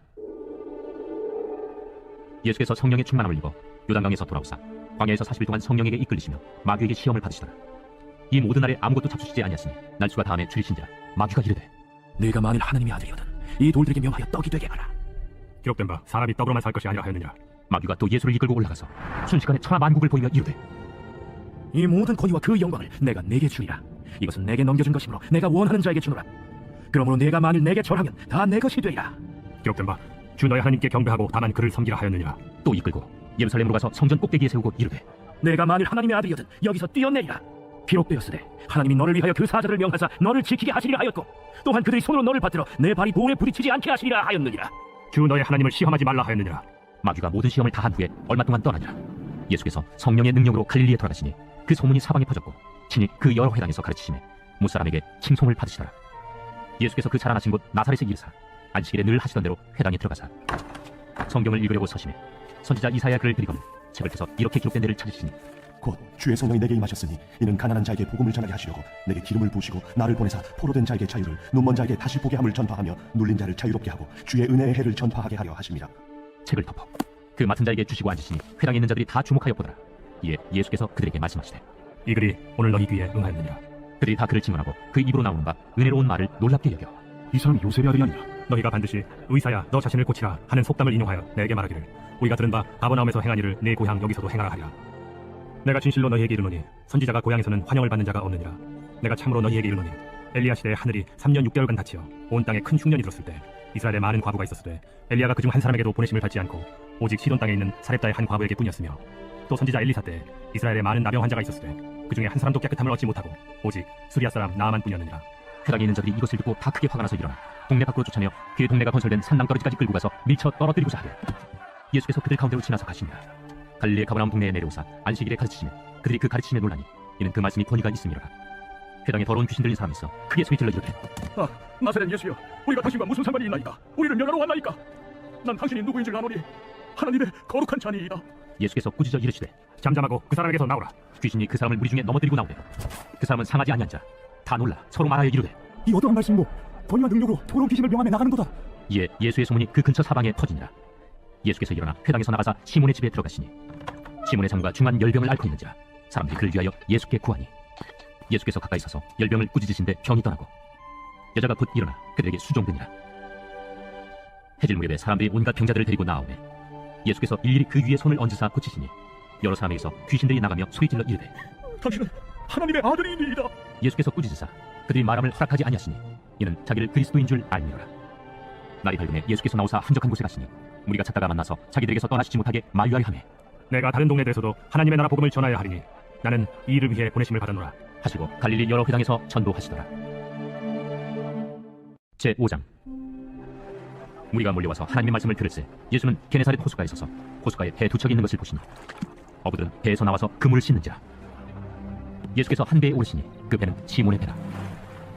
예수께서 성령의 충만함을 입어 요단강에서 돌아오사 광야에서 40일 동안 성령에게 이끌리시며 마귀에게 시험을 받으시더라. 이 모든 날에 아무것도 잡수시지 아니하시니 날수가 다음에 줄이신지라. 마귀가 이르되 네가 만일 하나님의 아들이거든 이 돌들에게 명하여 떡이 되게 하라. 기록된 바 사람이 떡으로만 살 것이 아니라 하였느냐. 마귀가 또 예수를 이끌고 올라가서 순식간에 천하 만국을 보이며 이르되 이 모든 권위와 그 영광을 내가 네게 주리라. 이것은 내게 넘겨준 것이므로 내가 원하는 자에게 주노라. 그러므로 네가 만일 내게 절하면 다 내 것이 되리라. 기록된 바 주 너의 하나님께 경배하고 다만 그를 섬기라 하였느니라. 또 이끌고 예루살렘으로 가서 성전 꼭대기에 세우고 이르되 내가 만일 하나님의 아들이거든 여기서 뛰어내리라. 기록되었으되 하나님이 너를 위하여 그 사자들을 명하사 너를 지키게 하시리라 하였고 또한 그들이 손으로 너를 받들어 내 발이 돌에 부딪히지 않게 하시리라 하였느니라. 주 너의 하나님을 시험하지 말라 하였느니라. 마귀가 모든 시험을 다한 후에 얼마 동안 떠나니라. 예수께서 성령의 능력으로 갈릴리에 돌아가시니 그 소문이 사방에 퍼졌고 친히 그 여러 회당에서 가르치심에 무사람에게 칭송을 받으시더라. 예수께서 그 자라나신 곳 나사렛에 이르사 안식일에 늘 하시던 대로 회당에 들어가사 성경을 읽으려고 서심해 선지자 이사야 글을 들이거늘 책을 펴서 이렇게 기록된 데를 찾으시니 곧 주의 성령이 내게 임하셨으니 이는 가난한 자에게 복음을 전하게 하시려고 내게 기름을 부으시고 나를 보내사 포로된 자에게 자유를 눈먼 자에게 다시 보게 함을 전파하며 눌린 자를 자유롭게 하고 주의 은혜의 해를 전파하게 하려 하심이라. 책을 덮어 그 맡은 자에게 주시고 앉으시니 회당에 있는 자들이 다 주목하여 보더라. 이에 예수께서 그들에게 말씀하시되 이 글이 오늘 너희 귀에 응하였느니라. 그들이 다 그를 증언하고 그 입으로 나오는 바 은혜로운 말을 놀랍게 여겨 이 사람이 요셉의 아들이 아니냐? 너희가 반드시 의사야 너 자신을 고치라 하는 속담을 인용하여 내게 말하기를 우리가 들은 바 가버나움에서 행한 일을 네 고향 여기서도 행하라 하리라. 내가 진실로 너희에게 이르노니 선지자가 고향에서는 환영을 받는 자가 없느니라. 내가 참으로 너희에게 이르노니 엘리야 시대에 하늘이 3년 6개월간 닫히어 온 땅에 큰 흉년이 들었을 때 이스라엘에 많은 과부가 있었으되 엘리야가 그중 한 사람에게도 보내심을 받지 않고 오직 시돈 땅에 있는 사렙다의 한 과부에게 뿐이었으며 또 선지자 엘리사 때 이스라엘에 많은 나병 환자가 있었으되 그중에 한 사람도 깨끗함을 얻지 못하고 오직 수리아 사람 나아만 뿐이었느니라. 회당에 있는 자들이 이것을 듣고 다 크게 화가 나서 일어나 동네 밖으로 쫓아내어 그 동네가 건설된 산낭떠러지까지 끌고 가서 밀쳐 떨어뜨리고자 하되 예수께서 그들 가운데로 지나서 가시니라. 갈릴리의 가버나움 동네에 내려오사 안식일에 가르치시며 그들이 그 가르치심에 놀라니 이는 그 말씀이 권위가 있음이로라. 회당에 더러운 귀신 들린 사람이 있어 크게 소리질러 이르되 나사렛 예수여, 우리가 당신과 무슨 상관이 있나이까? 우리를 멸하러 왔나이까? 난 당신이 누구인 줄 아노니 하나님의 거룩한 자니이다. 예수께서 꾸짖어 이르시되 잠잠하고 그 사람에게서 나오라. 귀신이 그 사람을 무리 중에 넘어뜨리고 나오되 그 사람은 상하지 아니한 자 다 놀라 서로 말하여 이르되 이 어떠한 말씀이고 권위와 능력으로 더러운 귀신을 명함에 나가는도다. 이에 예수의 소문이 그 근처 사방에 퍼지니라. 예수께서 일어나 회당에서 나가사 시몬의 집에 들어가시니 시몬의 장과 중한 열병을 앓고 있는지라 사람들이 그를 위하여 예수께 구하니 예수께서 가까이 서서 열병을 꾸짖으신데 병이 떠나고 여자가 곧 일어나 그들에게 수종되니라. 해질 무렵에 사람들이 온갖 병자들을 데리고 나오매 예수께서 일일이 그 위에 손을 얹으사 고치시니 여러 사람에게서 귀신들이 나가며 소리질러 이르되 당신은 하나님의 아들이니이다. 예수께서 꾸짖으사 그들이 말함을 허락하지 아니하시니 이는 자기를 그리스도인 줄 알미로라. 날이 밝음에 예수께서 나오사 한적한 곳에 가시니 무리가 찾다가 만나서 자기들에게서 떠나시지 못하게 마유하여 하매 내가 다른 동네들에서도 하나님의 나라 복음을 전하여 하리니 나는 이 일을 위해 보내심을 받았노라 하시고 갈릴리 여러 회당에서 전도하시더라. 제5장 무리가 몰려와서 하나님의 말씀을 들을새 예수는 게네사렛 호숫가에 서서 호숫가에 배 두 척이 있는 것을 보시니 어부들은 배에서 나와서 그물을 씻는지라. 예수께서 한 배에 오르시니 그 배는 시몬의 배라.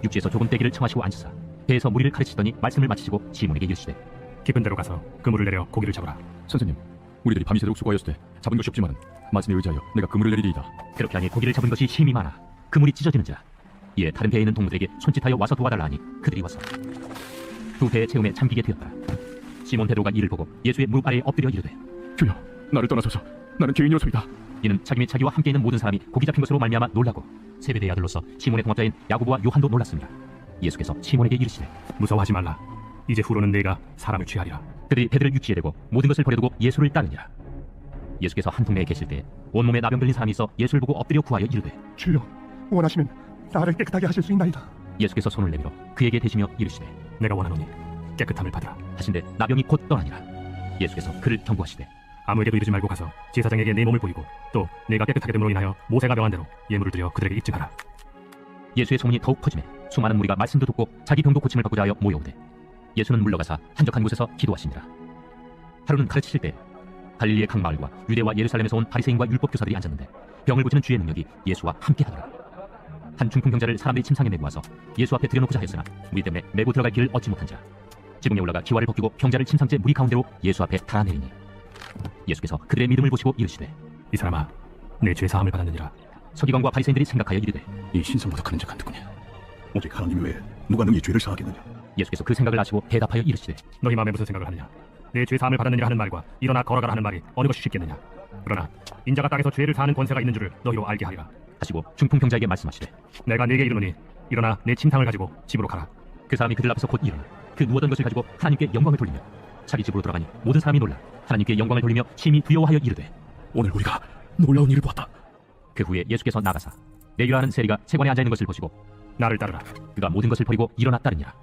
육지에서 조금 떼기를 청하시고 앉으사 배에서 무리를 가르치더니 말씀을 마치시고 시몬에게 이르시되 깊은 데로 가서 그물을 내려 고기를 잡으라. 선생님, 우리들이 밤이 새도록 수고하였으되 잡은 것이 없지만은 말씀에 의지하여 내가 그물을 내리리이다. 그렇게 하니 고기를 잡은 것이 힘이 많아 그물이 찢어지는지라. 이에 다른 배에 있는 동무들에게 손짓하여 와서 도와달라 하니 그들이 와서 두 배의 채움에 잠기게 되었더라. 시몬 베드로가 이를 보고 예수의 무릎 아래에 엎드려 이르되 주여, 나를 떠나소서. 나는 죄인이로소이다. 이는 자기 및 자기와 함께 있는 모든 사람이 고기 잡힌 것으로 말미암아 놀라고 세베대의 아들로서 시몬의 동업자인 야고보와 요한도 놀랐습니다. 예수께서 시몬에게 이르시되 무서워하지 말라. 이제 후로는 내가 사람을 취하리라. 그들이 배들을 육지에 대고 모든 것을 버려두고 예수를 따르니라. 예수께서 한 동네에 계실 때 온몸에 나병 들린 사람이 있어 예수를 보고 엎드려 구하여 이르되 주여, 원하시면 나를 깨끗하게 하실 수 있나이다. 예수께서 손을 내밀어 그에게 대시며 이르시되 내가 원하노니 깨끗함을 받으라 하신데 나병이 곧 떠나니라. 예수께서 그를 경고하시되 아무에게도 이르지 말고 가서 제사장에게 내 몸을 보이고 또 내가 깨끗하게 됨으로 인하여 모세가 명한 대로 예물을 드려 그들에게 입증하라. 예수의 소문이 더욱 퍼지매 수많은 무리가 말씀도 듣고 자기 병도 고침을 받고자 하여 모여오되 예수는 물러가사 한적한 곳에서 기도하시니라. 하루는 가르치실 때 갈릴리의 각 마을과 유대와 예루살렘에서 온 바리새인과 율법 교사들이 앉았는데 병을 고치는 주의 능력이 예수와 함께하더라. 한 중풍병자를 사람들이 침상에 메고 와서 예수 앞에 들여놓고자 하였으나 무리 때문에 메고 들어갈 길을 얻지 못한자 지붕에 올라가 기와를 벗기고 병자를 침상째 무리 가운데로 예수 앞에 달아내리니 예수께서 그들의 믿음을 보시고 이르시되 이 사람아, 내 죄 사함을 받았느니라. 서기관과 바리새인들이 생각하여 이르되 이 신성모독하는 자가 누구냐? 오직 하나님 외에 누가 능히 죄를 사하겠느냐? 예수께서 그 생각을 아시고 대답하여 이르시되 너희 마음에 무슨 생각을 하느냐? 내 죄 사함을 받았느냐 하는 말과 일어나 걸어가라 하는 말이 어느 것이 쉽겠느냐? 그러나 인자가 땅에서 죄를 사하는 권세가 있는 줄을 너희로 알게 하리라 하시고 중풍병자에게 말씀하시되 내가 네게 이르노니 일어나 내 침상을 가지고 집으로 가라. 그 사람이 그들 앞에서 곧 일어나 그 누웠던 것을 가지고 하나님께 영광을 돌리며 자기 집으로 들어가니 모든 사람이 놀라 하나님께 영광을 돌리며 심히 두려워하여 이르되 오늘 우리가 놀라운 일을 보았다. 그 후에 예수께서 나가사 레위라 하는 세리가 세관에 앉아 있는 것을 보시고 나를 따르라. 그가 모든 것을 버리고 일어나 따르니라.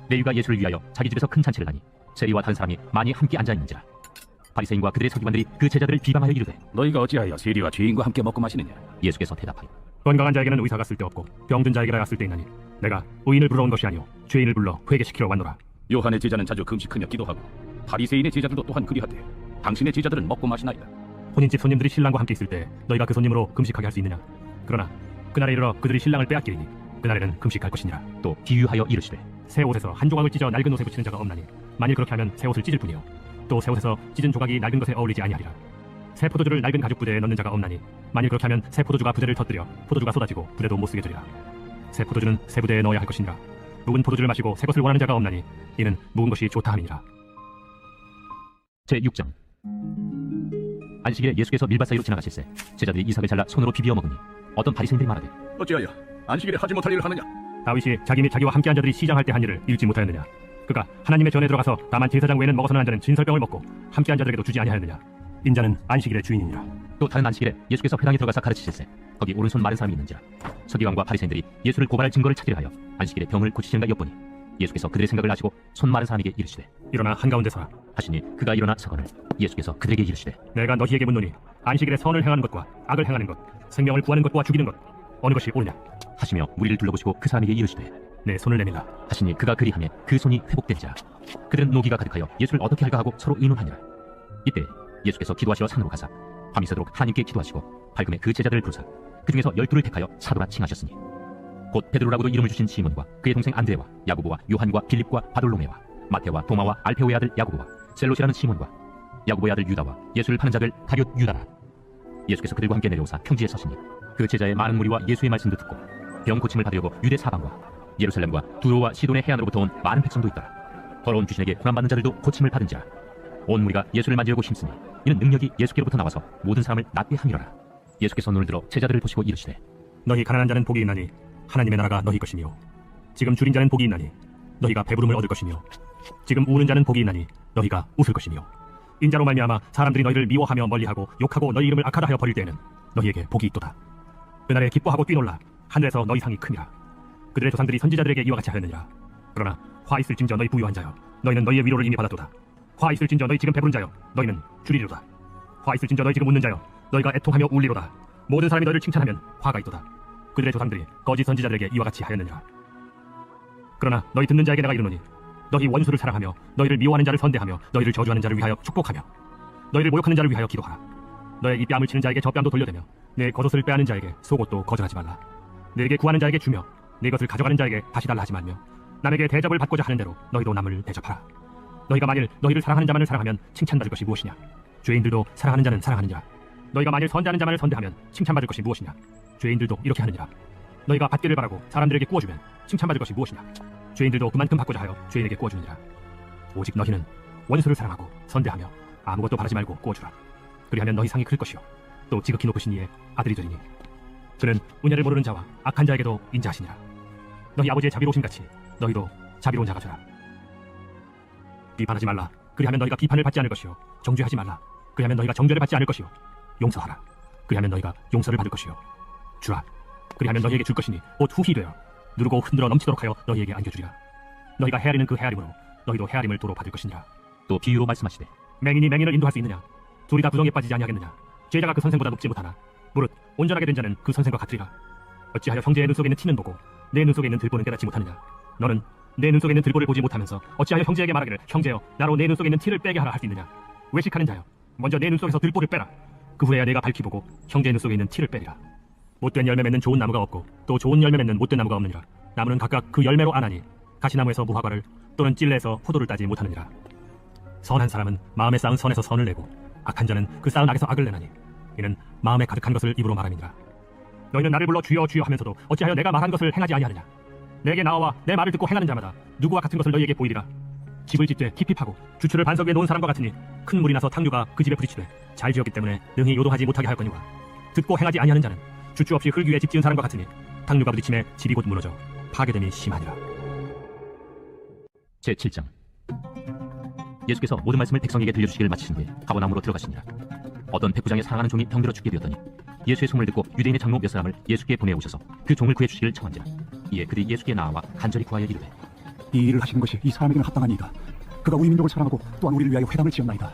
레위가 예수를 위하여 자기 집에서 큰 잔치를 하니 세리와 다른 사람이 많이 함께 앉아 있는지라. 바리새인과 그들의 서기관들이 그 제자들을 비방하여 이르되 너희가 어찌하여 세리와 죄인과 함께 먹고 마시느냐? 예수께서 대답하여 건강한 자에게는 의사가 쓸데없고 병든 자에게라 쓸데 있나니 내가 의인을 불러 온 것이 아니오 죄인을 불러 회개시키러 왔노라. 요한의 제자는 자주 금식하며 기도하고 바리새인의 제자들도 또한 그리하되 당신의 제자들은 먹고 마시나이다. 혼인집 손님들이 신랑과 함께 있을 때 너희가 그 손님으로 금식하게 할 수 있느냐? 그러나 그날에 이르러 그들이 신랑을 빼앗기리니 그날에는 금식할 것이니라. 또 비유하여 이르시되 새 옷에서 한 조각을 찢어 낡은 옷에 붙이는 자가 없나니 만일 그렇게 하면 새 옷을 찢을 뿐이요 또 새 옷에서 찢은 조각이 낡은 것에 어울리지 아니하리라. 새 포도주를 낡은 가죽 부대에 넣는 자가 없나니 만일 그렇게 하면 새 포도주가 부대를 터뜨려 포도주가 쏟아지고 부대도 못 쓰게 되리라. 새 포도주는 새 부대에 넣어야 할 것이니라. 묵은 포도주를 마시고 새 것을 원하는 자가 없나니 이는 묵은 것이 좋다 함이니라. 제6장. 안식일에 예수께서 밀밭 사이로 지나가실새 제자들이 이삭을 잘라 손으로 비비어 먹으니 어떤 바리새인들이 말하되 어찌하여 안식일에 하지 못할 일을 하느냐? 다윗이 자기 및 자기와 함께한 자들이 시장할 때 한 일을 읽지 못하였느냐? 그가 하나님의 전에 들어가서 다만 제사장 외에는 먹어서는 안 되는 진설병을 먹고 함께한 자들에게도 주지 아니하였느냐? 인자는 안식일의 주인이니라. 또 다른 안식일에 예수께서 회당에 들어가서 가르치실새 거기 오른손 마른 사람이 있는지라 서기관과 바리새인들이 예수를 고발할 증거를 찾기를 하여 안식일에 병을 고치시는가 엿보니 예수께서 그들의 생각을 아시고 손 마른 사람에게 이르시되 일어나 한가운데 서라 하시니 그가 일어나 서거늘 예수께서 그들에게 이르시되 내가 너희에게 묻노니 안식일에 선을 행하는 것과 악을 행하는 것 생명을 구하는 것과 죽이는 것 어느 것이 옳으냐 하시며 무리를 둘러보시고 그 사람에게 이르시되 내 손을 내밀라 하시니 그가 그리하며 그 손이 회복된지라 그들은 노기가 가득하여 예수를 어떻게 할까 하고 서로 의논하니라. 이때 예수께서 기도하시러 산으로 가사 밤이 새도록 하나님께 기도하시고 밝음에 그 제자들을 부르사 그 중에서 12를 택하여 사도라 칭하셨으니 곧 베드로라고도 이름을 주신 시몬과 그의 동생 안드레와 야고보와 요한과 빌립과 바돌로메와 마테와 도마와 알페오의 아들 야고보와 셀롯이라는 시몬과 야고보의 아들 유다와 예수를 파는 자들 가룟 유다라. 예수께서 그들과 함께 내려오사 평지에 서시니 그 제자의 많은 무리와 예수의 말씀도 듣고 병 고침을 받으려고 유대 사방과 예루살렘과 두로와 시돈의 해안으로부터 온 많은 백성도 있더라. 더러운 귀신에게 고난받는 자들도 고침을 받은지라. 온 무리가 예수를 맞으려고 힘쓰니 이는 능력이 예수께로부터 나와서 모든 사람을 낫게 함이로라. 예수께서 눈을 들어 제자들을 보시고 이르시되 너희 가난한 자는 복이 있나니 하나님의 나라가 너희 것이며 지금 줄인 자는 복이 있나니 너희가 배부름을 얻을 것이며 지금 우는 자는 복이 있나니 너희가 웃을 것이며 인자로 말미암아 사람들이 너희를 미워하며 멀리하고 욕하고 너희 이름을 악하다 하여 버릴 때에는 너희에게 복이 있도다. 그날에 기뻐하고 뛰놀라 하늘에서 너희 상이 크니라. 그들의 조상들이 선지자들에게 이와 같이 하였느니라. 그러나 화 있을진저 너희 부유한 자여 너희는 너희의 위로를 이미 받았도다. 화 있을진저 너희 지금 배부른 자여 너희는 줄이리로다. 화 있을진저 너희 지금 웃는 자여 너희가 애통하며 울리로다. 모든 사람이 너희를 칭찬하면 화가 있도다. 그들의 조상들이 거짓 선지자들에게 이와 같이 하였느니라. 그러나 너희 듣는 자에게 내가 이르노니 너희 원수를 사랑하며 너희를 미워하는 자를 선대하며 너희를 저주하는 자를 위하여 축복하며 너희를 모욕하는 자를 위하여 기도하라. 너의 이 뺨을 치는 자에게 저 뺨도 돌려대며 내 겉옷을 빼앗는 자에게 속옷도 거절하지 말라. 내게 구하는 자에게 주며 내 것을 가져가는 자에게 다시 달라 하지 말며 남에게 대접을 받고자 하는 대로 너희도 남을 대접하라. 너희가 만일 너희를 사랑하는 자만을 사랑하면 칭찬받을 것이 무엇이냐? 죄인들도 사랑하는 자는 사랑하느니라. 너희가 만일 선대하는 자만을 선대하면 칭찬받을 것이 무엇이냐? 죄인들도 이렇게 하느니라. 너희가 받기를 바라고 사람들에게 구워주면 칭찬받을 것이 무엇이냐? 죄인들도 그만큼 받고자 하여 죄인에게 구워주느니라. 오직 너희는 원수를 사랑하고 선대하며 아무것도 바라지 말고 구워주라. 그리하면 너희 상이 클 것이요 또 지극히 높으신 이의 아들이 되리니 그는 은혜를 모르는 자와 악한 자에게도 인자하시니라. 너희 아버지의 자비로우심 같이 너희도 자비로운 자가 되라. 비판하지 말라. 그리하면 너희가 비판을 받지 않을 것이요 정죄하지 말라. 그리하면 너희가 정죄를 받지 않을 것이요 용서하라. 그리하면 너희가 용서를 받을 것이요 주라. 그리하면 너희에게 줄 것이니 곧 후히 되어 누르고 흔들어 넘치도록 하여 너희에게 안겨주리라. 너희가 헤아리는 그 헤아림으로 너희도 헤아림을 도로 받을 것이니라. 또 비유로 말씀하시되 맹인이 맹인을 인도할 수 있느냐? 둘이 다 부정에 빠지지 아니하겠느냐? 제자가 그 선생보다 높지 못하나 무릇 온전하게 된 자는 그 선생과 같으리라. 어찌하여 형제의 눈 속에 있는 티는 보고 내 눈 속에 있는 들보는 깨닫지 못하느냐? 너는 내 눈 속에 있는 들보를 보지 못하면서 어찌하여 형제에게 말하기를 형제여 나로 내 눈 속에 있는 티를 빼게 하라 할 수 있느냐? 외식하는 자여 먼저 내 눈 속에서 들보를 빼라. 그 후에야 내가 밝히 보고 형제의 눈 속에 있는 티를 빼리라. 못된 열매 맺는 좋은 나무가 없고 또 좋은 열매 맺는 못된 나무가 없느니라. 나무는 각각 그 열매로 아나니 가시나무에서 무화과를 또는 찔레에서 포도를 따지 못하느니라. 선한 사람은 마음에 쌓은 선에서 선을 내고 악한 자는 그 쌓은 악에서 악을 내나니 이는 마음에 가득한 것을 입으로 말함이니라. 너희는 나를 불러 주여 주여 하면서도 어찌하여 내가 말한 것을 행하지 아니하느냐? 내게 나와 내 말을 듣고 행하는 자마다 누구와 같은 것을 너희에게 보이리라. 집을 짓되 깊이 파고 주추를 반석 위에 놓은 사람과 같으니 큰 물이 나서 탕류가 그 집에 부딪히되 잘 지었기 때문에 능히 요동하지 못하게 하였거니와 듣고 행하지 아니하는 자는 주추 없이 흙 위에 집 지은 사람과 같으니 탕류가 부딪힘에 집이 곧 무너져 파괴됨이 심하니라. 제7장. 예수께서 모든 말씀을 백성에게 들려주시기를 마치신 뒤에 가버나움으로 들어가시니라. 어떤 백부장의 사랑하는 종이 병들어 죽게 되었더니 예수의 소문을 듣고 유대인의 장로 몇 사람을 예수께 보내오셔서 그 종을 구해주시기를 청한지라. 이에 그들이 예수께 나와 간절히 구하여 이르되 이 일을 하시는 것이 이 사람에게는 합당하니이다. 그가 우리 민족을 사랑하고 또한 우리를 위하여 회당을 지었나이다.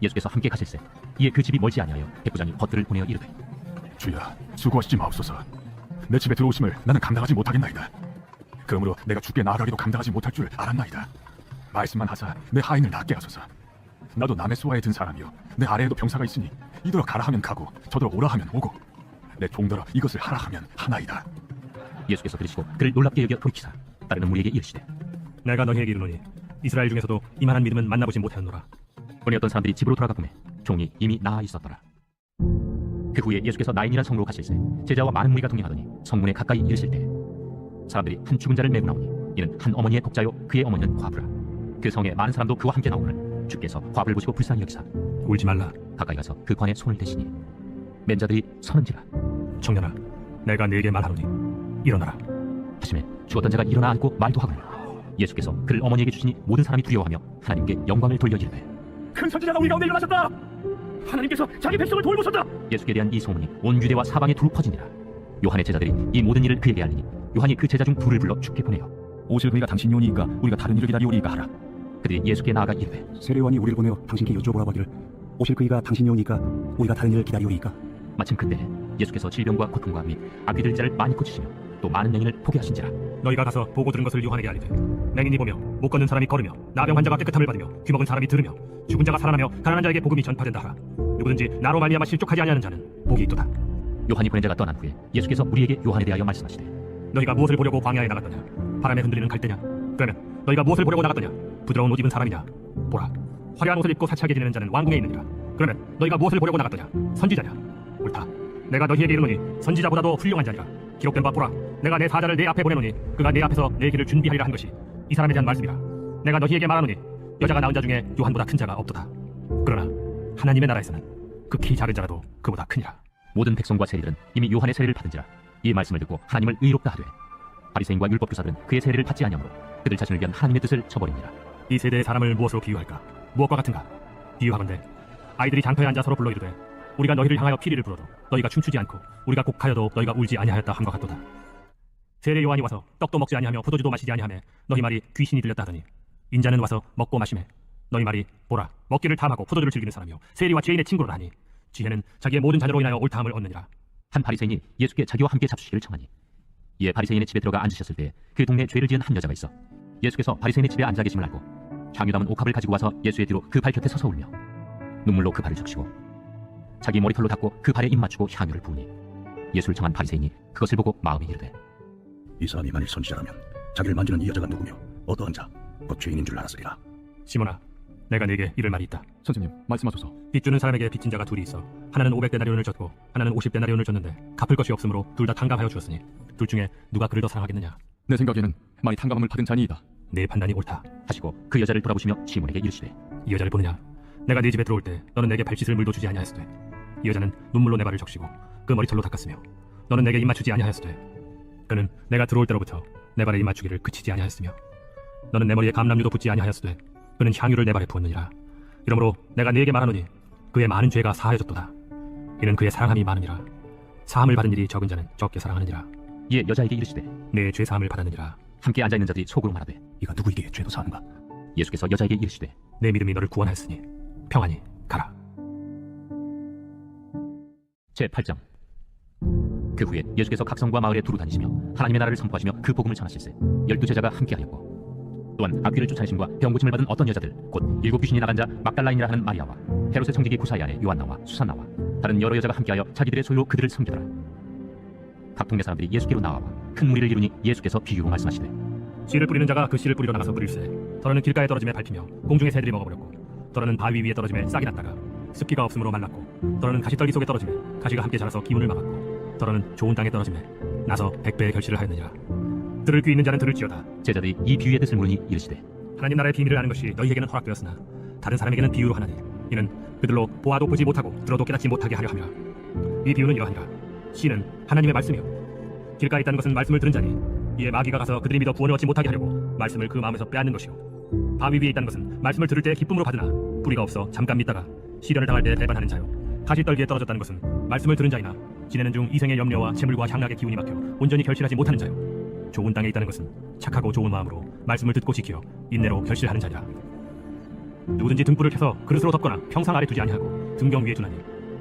예수께서 함께 가실세. 이에 그 집이 멀지 아니하여 백부장이 벗들을 보내어 이르되 주여, 수고하시지 마옵소서. 내 집에 들어오심을 나는 감당하지 못하겠나이다. 그러므로 내가 주께 나아가기도 감당하지 못할 줄 알았나이다. 말씀만 하사 내 하인을 낫게 하소서. 나도 남의 수하에 든 사람이요, 내 아래에도 병사가 있으니 이더러 가라 하면 가고 저더러 오라 하면 오고 내 종더러 이것을 하라 하면 하나이다. 예수께서 들으시고 그를 놀랍게 여겨 돌이키사 따르는 무리에게 이르시되 내가 너희에게 이르노니 이스라엘 중에서도 이만한 믿음은 만나보지 못하였노라. 보니 어떤 사람들이 집으로 돌아가보매 종이 이미 나아 있었더라. 그 후에 예수께서 나인이란 성으로 가실세 제자와 많은 무리가 동행하더니 성문에 가까이 이르실 때 사람들이 한 죽은 자를 메고 나오니 이는 한 어머니의 독자요 그의 어머니는 과부라. 그 성에 많은 사람도 그와 함께 나오는 주께서 과부를 보시고 불쌍히 여기사 울지 말라. 가까이 가서 그 관에 손을 대시니 맨 자들이 서는지라. 청년아, 내가 네게 말하노니 일어나라 하시매 죽었던 자가 일어나 앉고 말도 하거늘 예수께서 그를 어머니에게 주시니 모든 사람이 두려워하며 하나님께 영광을 돌려 이르되 큰 선지자가 우리 가운데 일어나셨다. 하나님께서 자기 백성을 돌보셨다. 예수께 대한 이 소문이 온 유대와 사방에 두루 퍼지니라. 요한의 제자들이 이 모든 일을 그에게 알리니 요한이 그 제자 중 둘을 불러 주께 보내어 오실 그이가 당신이 오니이까 우리가 다른 일을 기다리오리이까 하라. 그들이 예수께 나아가 이르되 세례요한이 우리를 보내어 당신께 여쭤보라 하기를 오실 그이가 당신이 오니까 우리가 다른 일을 기다리오리이까. 마침 그때 예수께서 질병과 고통과 및 악귀 들린 자를 많이 고치시며 또 많은 맹인을 보게 하신지라. 너희가 가서 보고 들은 것을 요한에게 알리되 맹인이 보며 못 걷는 사람이 걸으며 나병 환자가 깨끗함을 받으며 귀먹은 사람이 들으며 죽은 자가 살아나며 가난한 자에게 복음이 전파된다 하라. 누구든지 나로 말미암아 실족하지 아니하는 자는 복이 있도다. 요한이 보낸 자가 떠난 후에 예수께서 우리에게 요한에 대하여 말씀하시되 너희가 무엇을 보려고 광야에 나갔더냐? 바람에 흔들리는 갈대냐? 그러면 너희가 무엇을 보려고 나갔더냐? 부드러운 옷 입은 사람이냐? 보라, 화려한 옷을 입고 사치하게 지내는 자는 왕궁에 있느니라. 그러면 너희가 무엇을 보려고 나갔더냐? 선지자냐? 옳다. 내가 너희에게 이르노니 선지자보다도 훌륭한 자니라. 기록된 바 보라, 내가 내 사자를 내 앞에 보내노니 그가 내 앞에서 내 길을 준비하리라 한 것이 이 사람에 대한 말씀이라. 내가 너희에게 말하노니 여자가 낳은 자 중에 요한보다 큰 자가 없도다. 그러나 하나님의 나라에서는 극히 작은 자라도 그보다 크니라. 모든 백성과 세리들은 이미 요한의 세례를 받은지라. 이 말씀을 듣고 하나님을 의롭다 하되 바리새인과 율법교사들은 그의 세례를 받지 아니하므로 그들 자신을 위한 하나님의 뜻을 쳐버리니라. 이 세대의 사람을 무엇으로 비유할까? 무엇과 같은가? 비유하건대 아이들이 장터에 앉아 서로 불러 이르되 우리가 너희를 향하여 피리를 불어도 너희가 춤추지 않고 우리가 곡하여도 너희가 울지 아니하였다 한 것 같도다. 세례 요한이 와서 떡도 먹지 아니하며 포도주도 마시지 아니하며 너희 말이 귀신이 들렸다 하더니 인자는 와서 먹고 마시매 너희 말이 보라, 먹기를 탐하고 포도주를 즐기는 사람이요 세리와 죄인의 친구를 하니 지혜는 자기의 모든 자녀로 인하여 옳다함을 얻느니라. 한 바리새인이 예수께 자기와 함께 잡수시기를 청하니 이에 바리새인의 집에 들어가 앉으셨을 때 그 동네에 죄를 지은 한 여자가 있어 예수께서 바리새인의 집에 앉아 계심을 알고 향유 담은 옥합을 가지고 와서 예수의 뒤로 그 발 곁에 서서 울며 눈물로 그 발을 적시고 자기 머리털로 닦고 그 발에 입 맞추고 향유를 부으니 예수를 청한 바리새인이 그것을 보고 마음에 이르되 이 사람이 만일 선지자라면 자기를 만지는 이 여자가 누구며 어떠한 자, 곧 죄인인 줄 알았으리라. 시몬아, 내가 네게 이를 말이 있다. 선생님, 말씀하소서. 빚 주는 사람에게 빚진 자가 둘이 있어 하나는 500데나리온을 줬고 하나는 50데나리온을 줬는데 갚을 것이 없으므로 둘 다 탕감하여 주었으니 둘 중에 누가 그를 더 사랑하겠느냐? 내 생각에는 많이 탕감함을 받은 자니이다. 내 판단이 옳다 하시고 그 여자를 돌아보시며 시몬에게 이르시되 이 여자를 보느냐? 내가 네 집에 들어올 때 너는 내게 발짓을 물도 주지 아니하였으되 이 여자는 눈물로 내 발을 적시고 그 머리털로 닦았으며 너는 내게 입 맞추지 아니하였으되 그는 내가 들어올 때로부터 내 발에 입 맞추기를 그치지 아니하였으며 너는 내 머리에 감람류도 붓지 아니하였으되 그는 향유를 내 발에 부었느니라. 이러므로 내가 네게 말하노니 그의 많은 죄가 사하여졌도다. 이는 그의 사랑함이 많으니라. 사함을 받은 일이 적은 자는 적게 사랑하느니라. 이에 여자에게 이르시되 내 죄 사함을 받았느니라. 함께 앉아있는 자들이 속으로 말하되 이가 누구에게 죄도 사는가? 예수께서 여자에게 이르시되 내 믿음이 너를 구원하였으니 평안히 가라. 제8장. 그 후에 예수께서 각 성과 마을에 두루 다니시며 하나님의 나라를 선포하시며 그 복음을 전하실세 12제자가 함께하였고 또한 악귀를 쫓아내심과 병 고침을 받은 어떤 여자들 곧 7 귀신이 나간 자 막달라인이라 하는 마리아와 헤롯의 청지기 구사의 아내 요한나와 수산나와 다른 여러 여자가 함께하여 자기들의 소유로 그들을 섬기더라. 각 동네 사람들이 예수께로 나와 큰 무리를 이루니 예수께서 비유로 말씀하시되 씨를 뿌리는 자가 그 씨를 뿌리러 나가서 뿌릴세 더러는 길가에 떨어짐에 밟히며 공중의 새들이 먹어버렸고 더러는 바위 위에 떨어짐에 싹이 났다가 습기가 없으므로 말랐고 더러는 가시떨기 속에 떨어짐에 가시가 함께 자라서 기운을 막았고 더러는 좋은 땅에 떨어짐에 나서 100배의 결실을 하였느니라. 들을 귀 있는 자는 들을지어다. 제자들이 이 비유의 뜻을 물으니 이르시되 하나님 나라의 비밀을 아는 것이 너희에게는 허락되었으나 다른 사람에게는 비유로 하나니 이는 그들로 보아도 보지 못하고 들어도 깨닫지 못하게 하려 함이라. 이 비유는 이러하니라. 씨는 하나님의 말씀이요 길가에 있다는 것은 말씀을 들은 자니 이에 마귀가 가서 그들이 믿어 구원을 얻지 못하게 하려고 말씀을 그 마음에서 빼앗는 것이요 바위 위에 있다는 것은 말씀을 들을 때 기쁨으로 받으나 뿌리가 없어 잠깐 믿다가 시련을 당할 때 배반하는 자요 가시떨기에 떨어졌다는 것은 말씀을 들은 자이나 지내는 중 이생의 염려와 재물과 향락의 기운이 막혀 온전히 결실하지 못하는 자요 좋은 땅에 있다는 것은 착하고 좋은 마음으로 말씀을 듣고 지키어 인내로 결실하는 자니라. 누구든지 등불을 켜서 그릇으로 덮거나 평상 아래 두지 아니하고 등경 위에 두나니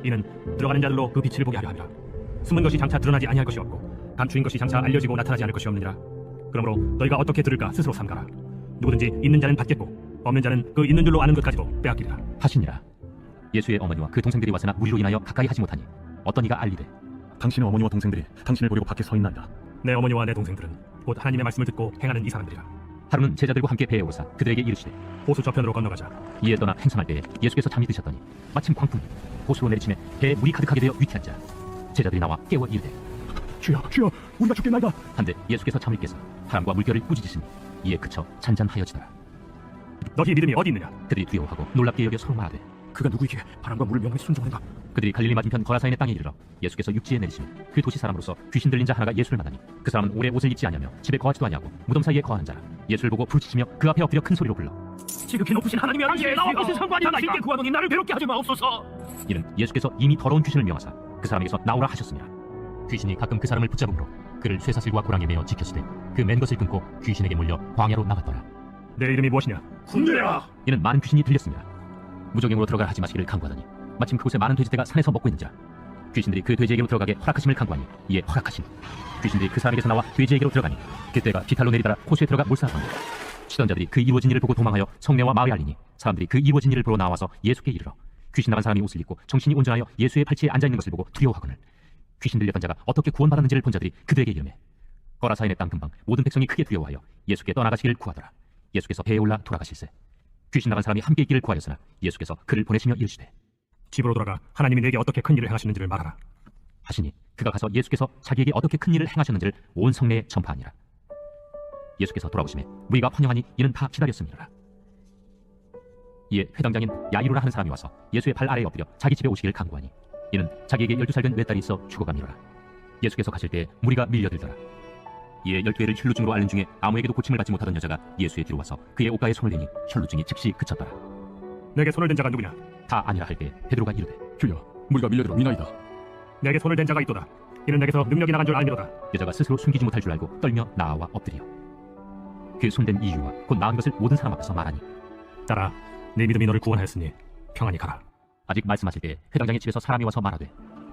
이는 들어가는 자들로 그 빛을 보게 하려 함이라. 숨은 것이 장차 드러나지 아니할 것이 없고 감추인 것이 장차 알려지고 나타나지 않을 것이 없느니라. 그러므로 너희가 어떻게 들을까 스스로 삼가라. 누구든지 있는 자는 받겠고 없는 자는 그 있는 줄로 아는 것까지도 빼앗기리라 하시니라. 예수의 어머니와 그 동생들이 와서나 무리로 인하여 가까이 하지 못하니 어떤 이가 알리되 당신의 어머니와 동생들이 당신을 보려고 밖에 서 있나이다. 내 어머니와 내 동생들은 곧 하나님의 말씀을 듣고 행하는 이 사람들이라. 하루는 제자들과 함께 배에 오르사 그들에게 이르시되 호수 저편으로 건너가자. 이에 떠나 행선할 때에 예수께서 잠이 드셨더니 마침 광풍이 호수로 내리침에 배에 물이 가득하게 되어 위태한자 제자들이 나와 깨워 이르되 주여, 주여, 우리가 죽겠나이다. 한데 예수께서 잠을 깨서 바람과 물결을 꾸짖으시니 이에 그쳐 잔잔하여지더라. 너희 믿음이 어디 있느냐? 그들이 두려워하고 놀랍게 여겨 서로 말하되 그가 누구이기에 바람과 물을 명하에 순종하는가? 그들이 갈릴리 맞은편 거라사인의 땅에 이르러 예수께서 육지에 내리시며 그 도시 사람으로서 귀신 들린 자 하나가 예수를 만나니 그 사람은 오래 옷을 입지 아니하며 집에 거하지도 아니하고 무덤 사이에 거하는 자라. 예수를 보고 부르짖으며 그 앞에 엎드려 큰 소리로 불러 지극히 높으신 하나님의 아들이여 나와 무슨 상관이오나이까. 당신께 구하노니 나를 괴롭게 하지 마옵소서. 이는 예수께서 이미 더러운 귀신을 명하사 그 사람에게서 나오라 하셨습니다. 귀신이 가끔 그 사람을 붙잡음으로 그를 쇠사슬과 고랑에 매어 지켰으되 그 맨 것을 끊고 귀신에게 몰려 광야로 나갔더라. 내 이름이 무엇이냐? 군대라. 이는 많은 귀신이 들렸습니다. 무적행으로 들어가라 하지 마시기를 강구하더니 마침 그곳에 많은 돼지떼가 산에서 먹고 있는지라 귀신들이 그 돼지에게로 들어가게 허락하심을 강구하니 이에 허락하시니 귀신들이 그 사람에게서 나와 돼지에게로 들어가니 그 떼가 비탈로 내리다가 호수에 들어가 몰살하더니 치던 자들이 그 이루어진 일을 보고 도망하여 성내와 마을에 알리니 사람들이 그 이루어진 일을 보러 나와서 예수께 이르러 귀신 나간 사람이 옷을 입고 정신이 온전하여 예수의 팔치에 앉아있는 것을 보고 두려워하거늘 귀신 들렸던 자가 어떻게 구원받았는지를 본 자들이 그들에게 이르매 거라사인의 땅 근방 모든 백성이 크게 두려워하여 예수께 떠나가시기를 구하더라. 예수께서 배에 올라 돌아가실세 귀신 나간 사람이 함께 있기를 구하였으나 예수께서 그를 보내시며 이르시되 집으로 돌아가 하나님이 내게 어떻게 큰 일을 행하시는지를 말하라 하시니 그가 가서 예수께서 자기에게 어떻게 큰 일을 행하셨는지를 온 성내에 전파하니라. 예수께서 돌아오심에 무리가 환영하니 이는 다 기다렸음이라. 이에 회당장인 야이로라 하는 사람이 와서 예수의 발 아래에 엎드려 자기 집에 오시기를 간구하니 이는 자기에게 12살 된 외딸이 있어 죽어가미로라. 예수께서 가실 때 무리가 밀려들더라. 이에 12회를 혈루증으로 앓는 중에 아무에게도 고침을 받지 못하던 여자가 예수의 뒤로 와서 그의 옷가에 손을 대니 혈루증이 즉시 그쳤더라. 내게 손을 댄 자가 누구냐? 다 아니라 할 때 베드로가 이르되 주여, 무리가 밀려들어 미나이다. 내게 손을 댄 자가 있도다. 이는 내게서 능력이 나간 줄 알미로다. 여자가 스스로 숨기지 못할 줄 알고 떨며 나와 엎드려 그 손댄 이유와 곧 나은 것을 모든 사람 앞에서 말하니 딸아, 네 믿음이 너를 구원하였으니 평안히 가라. 아직 말씀하실 때 회당장의 집에서 사람이 와서 말하되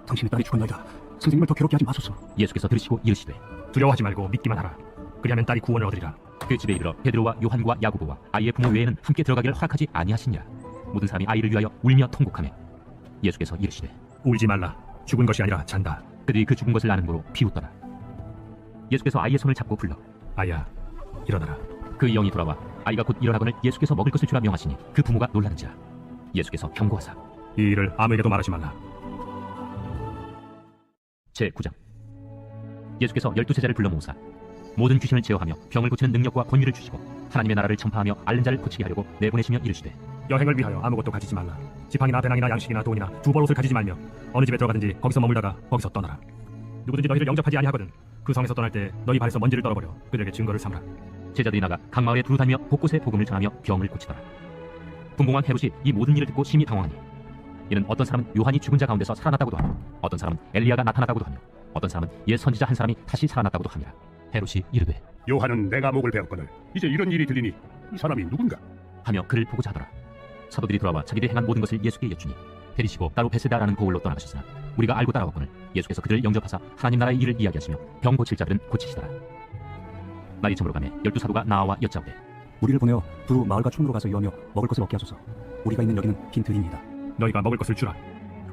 당신의 딸이 죽었나이다. 선생님을 더 괴롭게 하지 마소서. 예수께서 들으시고 이르시되 두려워하지 말고 믿기만 하라. 그리하면 딸이 구원을 얻으리라. 그 집에 이르러 베드로와 요한과 야고보와 아이의 부모 외에는 함께 들어가기를 허락하지 아니하시니라. 모든 사람이 아이를 위하여 울며 통곡하며 예수께서 이르시되 울지 말라. 죽은 것이 아니라 잔다. 그들이 그 죽은 것을 아는 고로 비웃더라. 예수께서 아이의 손을 잡고 불러 아이야, 일어나라. 그 영이 돌아와 아이가 곧 일어나거늘 예수께서 먹을 것을 주라 명하시니 그 부모가 놀라는지라. 예수께서 경고하사 이 일을 아무에게도 말하지 말라. 제9장 예수께서 12제자를 불러 모으사 모든 귀신을 제어하며 병을 고치는 능력과 권위를 주시고 하나님의 나라를 전파하며 앓는 자를 고치게 하려고 내보내시며 이르시되 여행을 위하여 아무것도 가지지 말라. 지팡이나 배낭이나 양식이나 돈이나 두 벌 옷을 가지지 말며 어느 집에 들어가든지 거기서 머물다가 거기서 떠나라. 누구든지 너희를 영접하지 아니하거든 그 성에서 떠날 때 너희 발에서 먼지를 떨어버려 그들에게 증거를 삼으라. 제자들이 나가 각 마을에 두루 다니며 곳곳에 복음을 전하며 병을 고치더라. 분봉왕 헤롯이 이 모든 일을 듣고 심히 당황하니 이는 어떤 사람은 요한이 죽은 자 가운데서 살아났다고도 하며 어떤 사람은 엘리야가 나타났다고도 하며 어떤 사람은 옛 선지자 한 사람이 다시 살아났다고도 하니라. 헤롯이 이르되 요한은 내가 목을 베었거늘 이제 이런 일이 들리니 이 사람이 누군가 하며 그를 보고자 하더라. 사도들이 돌아와 자기들이 행한 모든 것을 예수께 여쭈니 데리시고 따로 베세다라는 고을로 떠나가셨으나 우리가 알고 따라왔거늘 예수께서 그들을 영접하사 하나님 나라의 일을 이야기하시며 병 고칠 자들은 고치시더라. 날이 저물어 가매 12사도가 나와 여짜오되 우리를 보내어 두 마을과 촌으로 가서 유하며 먹을 것을 얻게 하소서. 우리가 있는 여기는 빈 들이니이다. 너희가 먹을 것을 주라.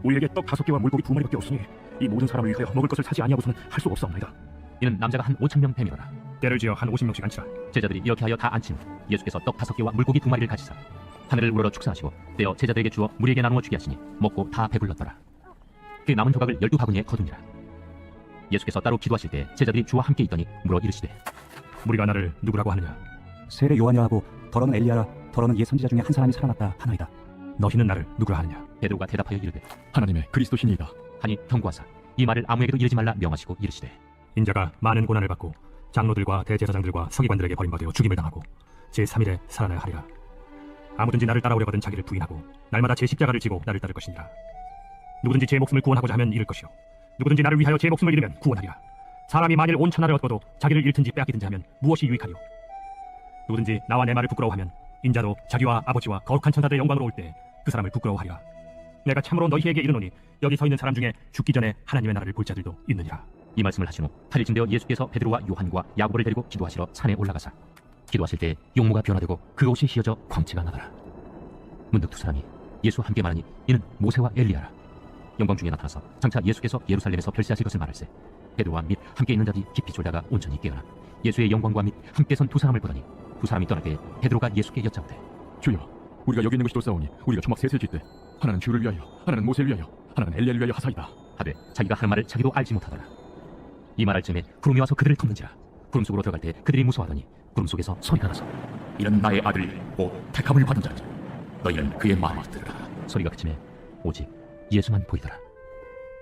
우리에게 떡 5개와 물고기 2마리밖에 없으니 이 모든 사람을 위하여 먹을 것을 사지 아니하고서는 할 수 없사옵나이다. 이는 남자가 한 5,000명 뱀이로라. 때를 지어 한 50명씩 앉히라. 제자들이 이렇게 하여 다 앉힌 후 예수께서 떡 5개와 물고기 2마리를 가지사 하늘을 우러러 축사하시고 떼어 제자들에게 주어 무리에게 나누어 주게 하시니 먹고 다 배불렀더라. 그 남은 조각을 12바구니에 거두니라. 예수께서 따로 기도하실 때 제자들이 주와 함께 있더니 물어 이르시되 무리가 나를 누구라고 하느냐? 세례 요한이라 하고 더러는 엘리야라 더러는 옛 선지자 중에 한 사람이 살아났다 하나이다. 너희는 나를 누구라 하느냐? 베드로가 대답하여 이르되 하나님의 그리스도시니이다 하니 경고하사 이 말을 아무에게도 이르지 말라 명하시고 이르시되 인자가 많은 고난을 받고 장로들과 대제사장들과 서기관들에게 버림받아 죽임을 당하고 제3일에 살아나야 하리라. 아무든지 나를 따라오려거든 자기를 부인하고 날마다 제 십자가를 지고 나를 따를 것이니라. 누구든지 제 목숨을 구원하고자 하면 잃을 것이요 누구든지 나를 위하여 제 목숨을 잃으면 구원하리라. 사람이 만일 온 천하를 얻고도 자기를 잃든지 빼앗기든지 하면 무엇이 유익하리요? 누구든지 나와 내 말을 부끄러워하면 인자도 자기와 아버지와 거룩한 천사들의 영광으로 올 때 그 사람을 부끄러워하리라. 내가 참으로 너희에게 이르노니 여기 서 있는 사람 중에 죽기 전에 하나님의 나라를 볼 자들도 있느니라. 이 말씀을 하신 후 8일쯤 되어 예수께서 베드로와 요한과 야고보를 데리고 기도하시러 산에 올라가사 기도하실 때 용모가 변화되고 그 옷이 휘어져 광채가 나더라. 문득 두 사람이 예수와 함께 말하니 이는 모세와 엘리야라. 영광 중에 나타나서 장차 예수께서 예루살렘에서 별세하실 것을 말할세 베드로와 및 함께 있는 자들이 깊이 졸다가 온전히 깨어나 예수의 영광과 및 함께 선 두 사람을 보더니 두 사람이 떠날 때 베드로가 예수께 여짜오되 주여, 우리가 여기 있는 것이 좋사오니 우리가 초막 셋을 짓되 하나는 주를 위하여, 하나는 모세를 위하여, 하나는 엘리야를 위하여 하사이다. 하되 자기가 하는 말을 자기도 알지 못하더라. 이 말할 즈음에 구름이 와서 그들을 덮는지라. 구름 속으로 들어갈 때 그들이 무서워하더니 구름 속에서 소리가 나서 이는 나의 아들 곧 택함을 받은 자니 너희는 그의 마음을 들으라. 소리가 그치매 오직 예수만 보이더라.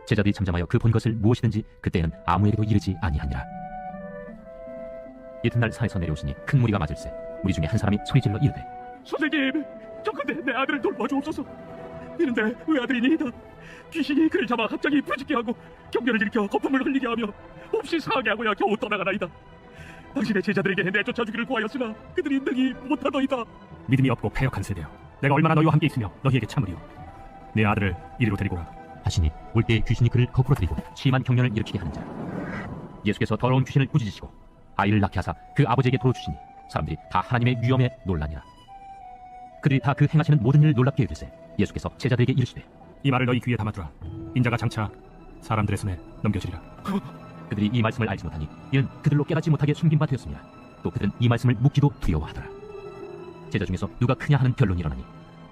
제자들이 잠잠하여 그 본 것을 무엇이든지 그때는 아무에게도 이르지 아니하니라. 이튿날 산에서 내려오시니 큰 무리가 맞을세 무리 중에 한 사람이 소리질러 이르되 선생님, 저컨대 내 아들을 돌봐주옵소서. 이런데 외아들이니이다. 귀신이 그를 잡아 갑자기 부르짖게 하고 경련을 일으켜 거품을 흘리게 하며 몹시 상하게 하고야 겨우 떠나가나이다. 당신의 제자들에게 내쫓아 주기를 구하였으나 그들이 능히 못하더이다. 믿음이 없고 패역한 세대여, 내가 얼마나 너희와 함께 있으며 너희에게 참으리요. 내 아들을 이리로 데리고 오라. 하시니 올 때 귀신이 그를 거꾸로 들이고 심한 경련을 일으키게 하는지라. 예수께서 더러운 귀신을 꾸짖으시고 아이를 낳게 하사 그 아버지에게 도로주시니 사람들이 다 하나님의 위엄에 놀라니라. 그들이 다 그 행하시는 모든 일을 놀랍게 여길세 예수께서 제자들에게 이르시되 이 말을 너희 귀에 담아두라. 인자가 장차 사람들의 손에 넘겨지리라. 그들이 이 말씀을 알지 못하니 이는 그들로 깨닫지 못하게 숨긴 바 되었습니다. 또 그들은 이 말씀을 묻기도 두려워하더라. 제자 중에서 누가 크냐 하는 변론이 일어나니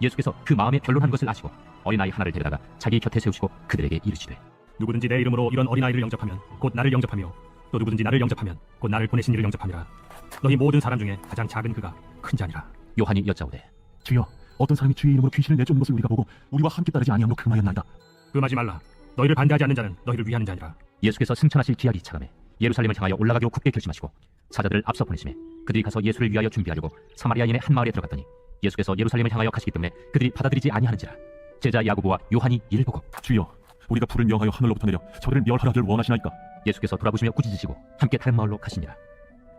예수께서 그 마음에 변론한 것을 아시고 어린아이 하나를 데려다가 자기 곁에 세우시고 그들에게 이르시되 누구든지 내 이름으로 이런 어린아이를 영접하면 곧 나를 영접하며 또 누구든지 나를 영접하면 곧 나를 보내신 이를 영접함이라. 너희 모든 사람 중에 가장 작은 그가 큰 자니라. 요한이 여짜오되 주여, 어떤 사람이 주의 이름으로 귀신을 내쫓는 것을 우리가 보고 우리와 함께 따르지 아니함으로 금하였나이다. 금하지 말라. 너희를 반대하지 않는 자는 너희를 위하는 자니라. 예수께서 승천하실 기약이 차감해 예루살렘을 향하여 올라가기로 굳게 결심하시고 사자들을 앞서 보내시매 그들이 가서 예수를 위하여 준비하려고 사마리아인의 한 마을에 들어갔더니 예수께서 예루살렘을 향하여 가시기 때문에 그들이 받아들이지 아니하는지라. 제자 야고보와 요한이 이를 보고 주여, 우리가 불을 명하여 하늘로부터 내려 저들을 멸하라를 원하시나이까? 예수께서 돌아보시며 꾸짖으시고 함께 다른 마을로 가시니라.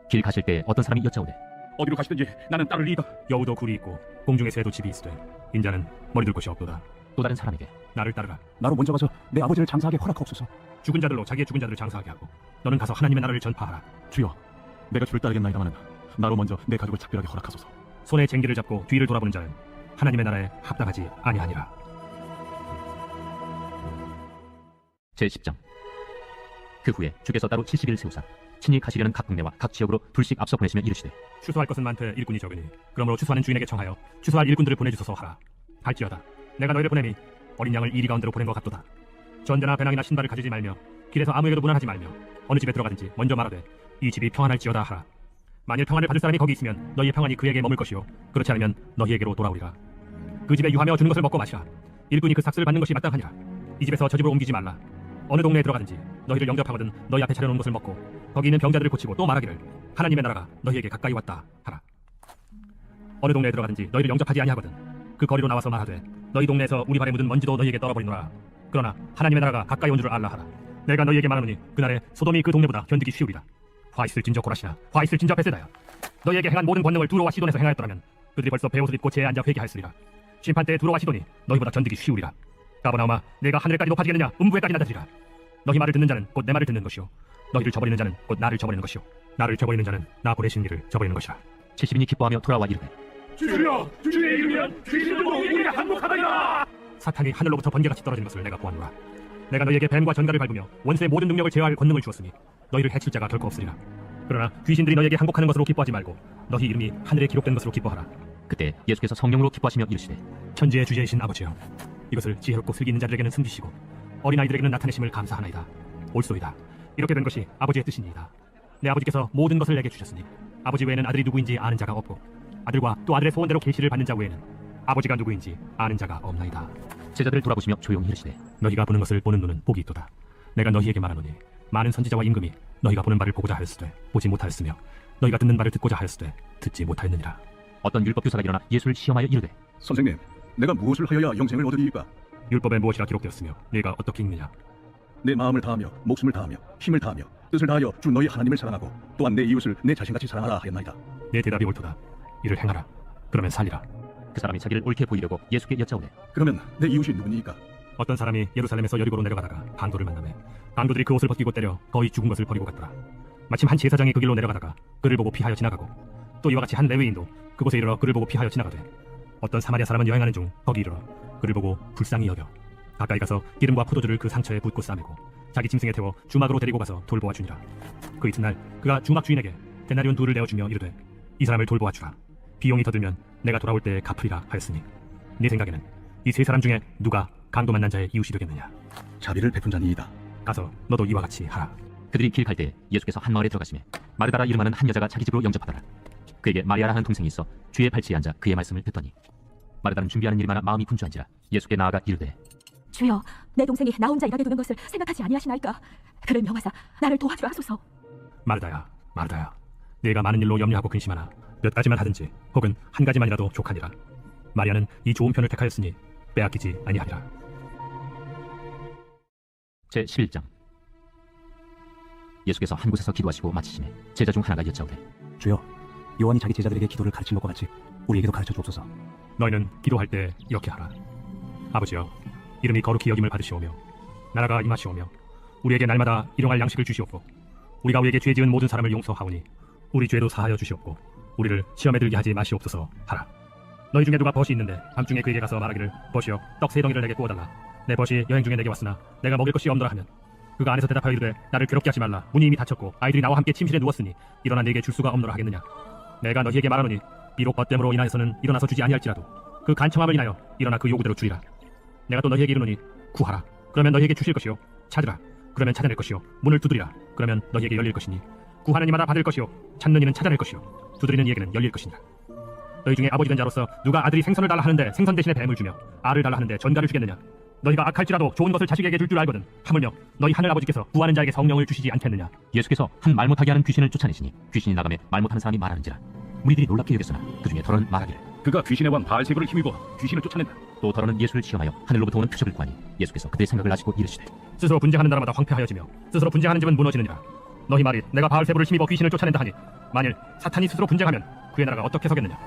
길 가실 때 어떤 사람이 여짜오되 어디로 가시든지 나는 따르리이다. 여우도 굴이 있고 공중의 새도 집이 있으되 인자는 머리둘 곳이 없도다. 또 다른 사람에게 나를 따르라. 나로 먼저 가서 내 아버지를 장사하게 허락하옵소서. 죽은 자들로 자기의 죽은 자들을 장사하게 하고 너는 가서 하나님의 나라를 전파하라. 주여, 내가 주를 따르겠나이다마는 나로 먼저 내 가족을 작별하게 허락하소서. 손에 쟁기를 잡고 뒤를 돌아보는 자는 하나님의 나라에 합당하지 아니하니라. 제10장. 그 후에 주께서 따로 70일 세우사 친히 가시려는 각 동네와 각 지역으로 둘씩 앞서 보내시며 이르시되 추수할 것은 많되 일꾼이 적으니 그러므로 추수하는 주인에게 청하여 추수할 일꾼들을 보내주소서 하라. 갈지어다 내가 너희를 보내니 어린 양을 이리 가운데로 보낸 것 같도다. 전대나 배낭이나 신발을 가지지 말며 길에서 아무에게도 문안하지 말며 어느 집에 들어가든지 먼저 말하되 이 집이 평안할지어다 하라. 만일 평안을 받을 사람이 거기 있으면 너희의 평안이 그에게 머물 것이요 그렇지 않으면 너희에게로 돌아오리라. 그 집에 유하며 주는 것을 먹고 마시라. 일꾼이 그 삭슬을 받는 것이 마땅하니라. 이 집에서 저 집으로 옮기지 말라. 어느 동네에 들어가든지 너희를 영접하거든 너희 앞에 차려놓은 것을 먹고 거기 있는 병자들을 고치고 또 말하기를 하나님의 나라가 너희에게 가까이 왔다 하라. 어느 동네에 들어가든지 너희를 영접하지 아니하거든 그 거리로 나와서 말하되 너희 동네에서 우리 발에 묻은 먼지도 너희에게 떨어버리노라. 그러나 하나님의 나라가 가까이 온 줄을 알라 하라. 내가 너희에게 말하노니 그날에 소돔이 그 동네보다 견디기 쉬우리라. 화 있을 진저 고라시나 화 있을 진저 베세다야. 너희에게 행한 모든 권능을 두로와 시돈에서 행하였더라면 그들이 벌써 베옷을 입고 제에 앉아 회개하였으리라. 심판 때에 두로와 시돈이 너희보다 견디기 쉬우리라. 가버나움아 내가 하늘까지 높아지겠느냐 음부에까지 낮아지리라. 너희 말을 듣는 자는 곧 내 말을 듣는 것이요 너희를 저버리는 자는 곧 나를 저버리는 것이요 나를 저버리는 자는 나 보내신 이를 저버리는 것이라. 70인이 기뻐하며 돌아와 이르되 주여, 주의 이름이면 귀신들도 우리가 항복하다니라. 사탄이 하늘로부터 번개같이 떨어진 것을 내가 보았노라. 내가 너희에게 뱀과 전갈을 밟으며 원수의 모든 능력을 제어할 권능을 주었으니 너희를 해칠 자가 결코 없으리라. 그러나 귀신들이 너희에게 항복하는 것으로 기뻐하지 말고 너희 이름이 하늘에 기록된 것으로 기뻐하라. 그때 예수께서 성령으로 기뻐하시며 이르시되 천지의 주제이신 아버지여 이것을 지혜롭고 슬기 있는 자들에게는 숨기시고 어린아이들에게는 나타내심을 감사하나이다. 옳소이다. 이렇게 된 것이 아버지의 뜻이니이다. 내 아버지께서 모든 것을 내게 주셨으니 아버지 외에는 아들이 누구인지 아는 자가 없고 아들과 또 아들의 소원대로 계시를 받는 자 외에는 아버지가 누구인지 아는 자가 없나이다. 제자들을 돌아보시며 조용히 이르시되 너희가 보는 것을 보는 눈은 복이 있도다. 내가 너희에게 말하노니 많은 선지자와 임금이 너희가 보는 바를 보고자 하였으되 보지 못하였으며 너희가 듣는 바를 듣고자 하였으되 듣지 못하였느니라. 어떤 율법 교사가 일어나 예수를 시험하여 이르되 선생님, 내가 무엇을 하여야 영생을 얻으리이까? 율법에 무엇이라 기록되었으며 네가 어떻게 읽느냐? 내 마음을 다하며 목숨을 다하며 힘을 다하며 뜻을 다하여 주 너희 하나님을 사랑하고 또한 내 이웃을 내 자신같이 사랑하라 하였나이다. 내 대답이 옳도다. 이를 행하라. 그러면 살리라. 그 사람이 자기를 옳게 보이려고 예수께 여짜오되 그러면 내 이웃이 누구니까? 어떤 사람이 예루살렘에서 여리고로 내려가다가 강도를 만나매 강도들이 그 옷을 벗기고 때려 거의 죽은 것을 버리고 갔더라. 마침 한 제사장이 그 길로 내려가다가 그를 보고 피하여 지나가고 또 이와 같이 한 레위인도 그곳에 이르러 그를 보고 피하여 지나가되 어떤 사마리아 사람은 여행하는 중 거기 이르러 그를 보고 불쌍히 여겨 가까이 가서 기름과 포도주를 그 상처에 붓고 싸매고 자기 짐승에 태워 주막으로 데리고 가서 돌보아 주니라. 그 이튿날 그가 주막 주인에게 데나리온 2를 내어주며 이르되 이 사람을 돌보아 주라. 비용이 더 들면 내가 돌아올 때에 갚으리라 하였으니 네 생각에는 이 세 사람 중에 누가 강도 만난 자의 이웃이 되겠느냐? 자비를 베푼 자니이다. 가서 너도 이와 같이 하라. 그들이 길 갈 때 예수께서 한 마을에 들어가시매 마르다라 이름하는 한 여자가 자기 집으로 영접하더라. 그에게 마리아라 하는 동생이 있어 주의 발치에 앉아 그의 말씀을 듣더니 마르다는 준비하는 일이 많아 마음이 분주한지라 예수께 나아가 이르되 주여, 내 동생이 나 혼자 일하게 두는 것을 생각하지 아니하시나이까? 그를 명하사 나를 도와주라 하소서. 마르다야, 마르다야, 네가 많은 일로 염려하고 근심하나 몇 가지만 하든지 혹은 한 가지만이라도 족하니라. 마리아는 이 좋은 편을 택하였으니 빼앗기지 아니하리라. 제11장. 예수께서 한 곳에서 기도하시고 마치시매 제자 중 하나가 여짜오되 주여, 요한이 자기 제자들에게 기도를 가르친 것과 같이 우리에게도 가르쳐 주옵소서. 너희는 기도할 때 이렇게 하라. 아버지여, 이름이 거룩히 여김을 받으시오며 나라가 임하시오며 우리에게 날마다 일용할 양식을 주시옵고 우리가 우리에게 죄 지은 모든 사람을 용서하오니 우리 죄도 사하여 주시옵고 우리를 시험에 들게 하지 마시옵소서 하라. 너희 중에 누가 벗이 있는데 밤중에 그에게 가서 말하기를 벗이여 떡 3덩이를 내게 구워달라. 내 벗이 여행 중에 내게 왔으나 내가 먹일 것이 없노라 하면 그가 안에서 대답하여 이르되 나를 괴롭게 하지 말라. 문이 이미 닫혔고 아이들이 나와 함께 침실에 누웠으니 일어나 네게 줄 수가 없노라 하겠느냐. 내가 너희에게 말하노니 비록 벗됨으로 인하여서는 일어나서 주지 아니할지라도 그 간청함을 인하여 일어나 그 요구대로 주리라. 내가 또 너희에게 이르노니 구하라. 그러면 너희에게 주실 것이요. 찾으라. 그러면 찾아낼 것이요. 문을 두드리라. 그러면 너희에게 열릴 것이니 구하는 이마다 받을 것이요. 찾는 이는 찾아낼 것이요. 두드리는 이에게는 열릴 것이니라. 너희 중에 아버지 된 자로서 누가 아들이 생선을 달라 하는데 생선 대신에 뱀을 주며 알을 달라 하는데 전갈을 주겠느냐. 너희가 악할지라도 좋은 것을 자식에게 줄 줄 알거든 하물며 너희 하늘 아버지께서 구하는 자에게 성령을 주시지 않겠느냐. 예수께서 한 말 못하게 하는 귀신을 쫓아내시니 귀신이 나가매 말 못하는 사람이 말하는지라. 무리들이 놀랍게 여겼으나 그 중에 더러는 말하기를 그가 귀신의 왕 바알세불을 힘입어 귀신을 쫓아낸다. 또 더러는 예수를 시험하여 하늘로부터 오는 표적을 구하니 예수께서 그들의 생각을 아시고 이르시되 스스로 분쟁하는 나라마다 황폐하여지며 스스로 분쟁하는 집은 무너지느니라. 너희 말이 내가 바알세불을 힘입어 귀신을 쫓아낸다 하니 만일 사탄이 스스로 분쟁하면 그의 나라가 어떻게 서겠느냐.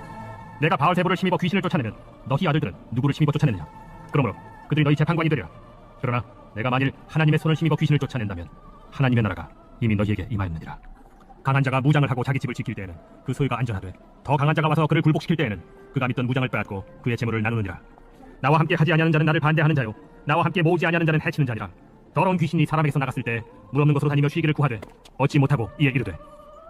내가 바알세불을 힘입어 귀신을 쫓아내면 너희 아들들은 누구를 힘입어 쫓아내느냐. 그러므로 그들이 너희 재판관이 되리라. 그러나 내가 만일 하나님의 손을 힘입어 귀신을 쫓아낸다면 하나님의 나라가 이미 너희에게 임하였느니라. 강한 자가 무장을 하고 자기 집을 지킬 때에는 그 소유가 안전하되 더 강한 자가 와서 그를 굴복시킬 때에는 그가 믿던 무장을 빼앗고 그의 재물을 나누느니라. 나와 함께 하지 아니하는 자는 나를 반대하는 자요 나와 함께 모으지 아니하는 자는 해치는 자니라. 더러운 귀신이 사람에게서 나갔을 때 물 없는 곳으로 다니며 쉬기를 구하되 얻지 못하고 이에 이르되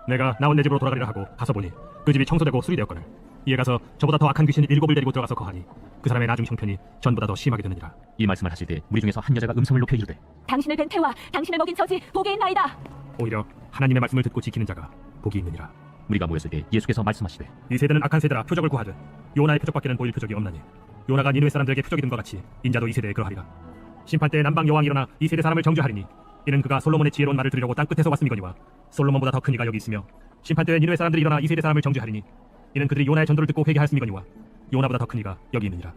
내가 나온 내 집으로 돌아가리라 하고 가서 보니 그 집이 청소되고 수리되었거늘 이에 가서 저보다 더 악한 귀신이 7을 데리고 들어가서 거하니 그 사람의 나중 형편이 전보다 더 심하게 되느니라. 이 말씀을 하실 때 무리 중에서 한 여자가 음성을 높여 이르되 당신을 뵌 태와 당신을 먹인 처지 복이 있나이다. 오히려 하나님의 말씀을 듣고 지키는 자가 복이 있느니라. 무리가 모였을 때 예수께서 말씀하시되 이 세대는 악한 세대라 표적을 구하되 요나의 표적밖에는 보일 표적이 없나니 요나가 니느웨 사람들에게 표적이 된 것 같이 인자도 이 세대에 그러하리라. 심판때에 남방 여왕이 일어나 이 세대 사람을 정죄하리니 이는 그가 솔로몬의 지혜로운 말을 들으려고 땅끝에서 왔음이거니와 솔로몬보다 더 큰 이가 여기 있으며 심판때에 니느웨 사람들이 일어나 이 세대 사람을 정죄하리니 이는 그들이 요나의 전도를 듣고 회개하였음이거니와 요나보다 더 큰 이가 여기 있느니라.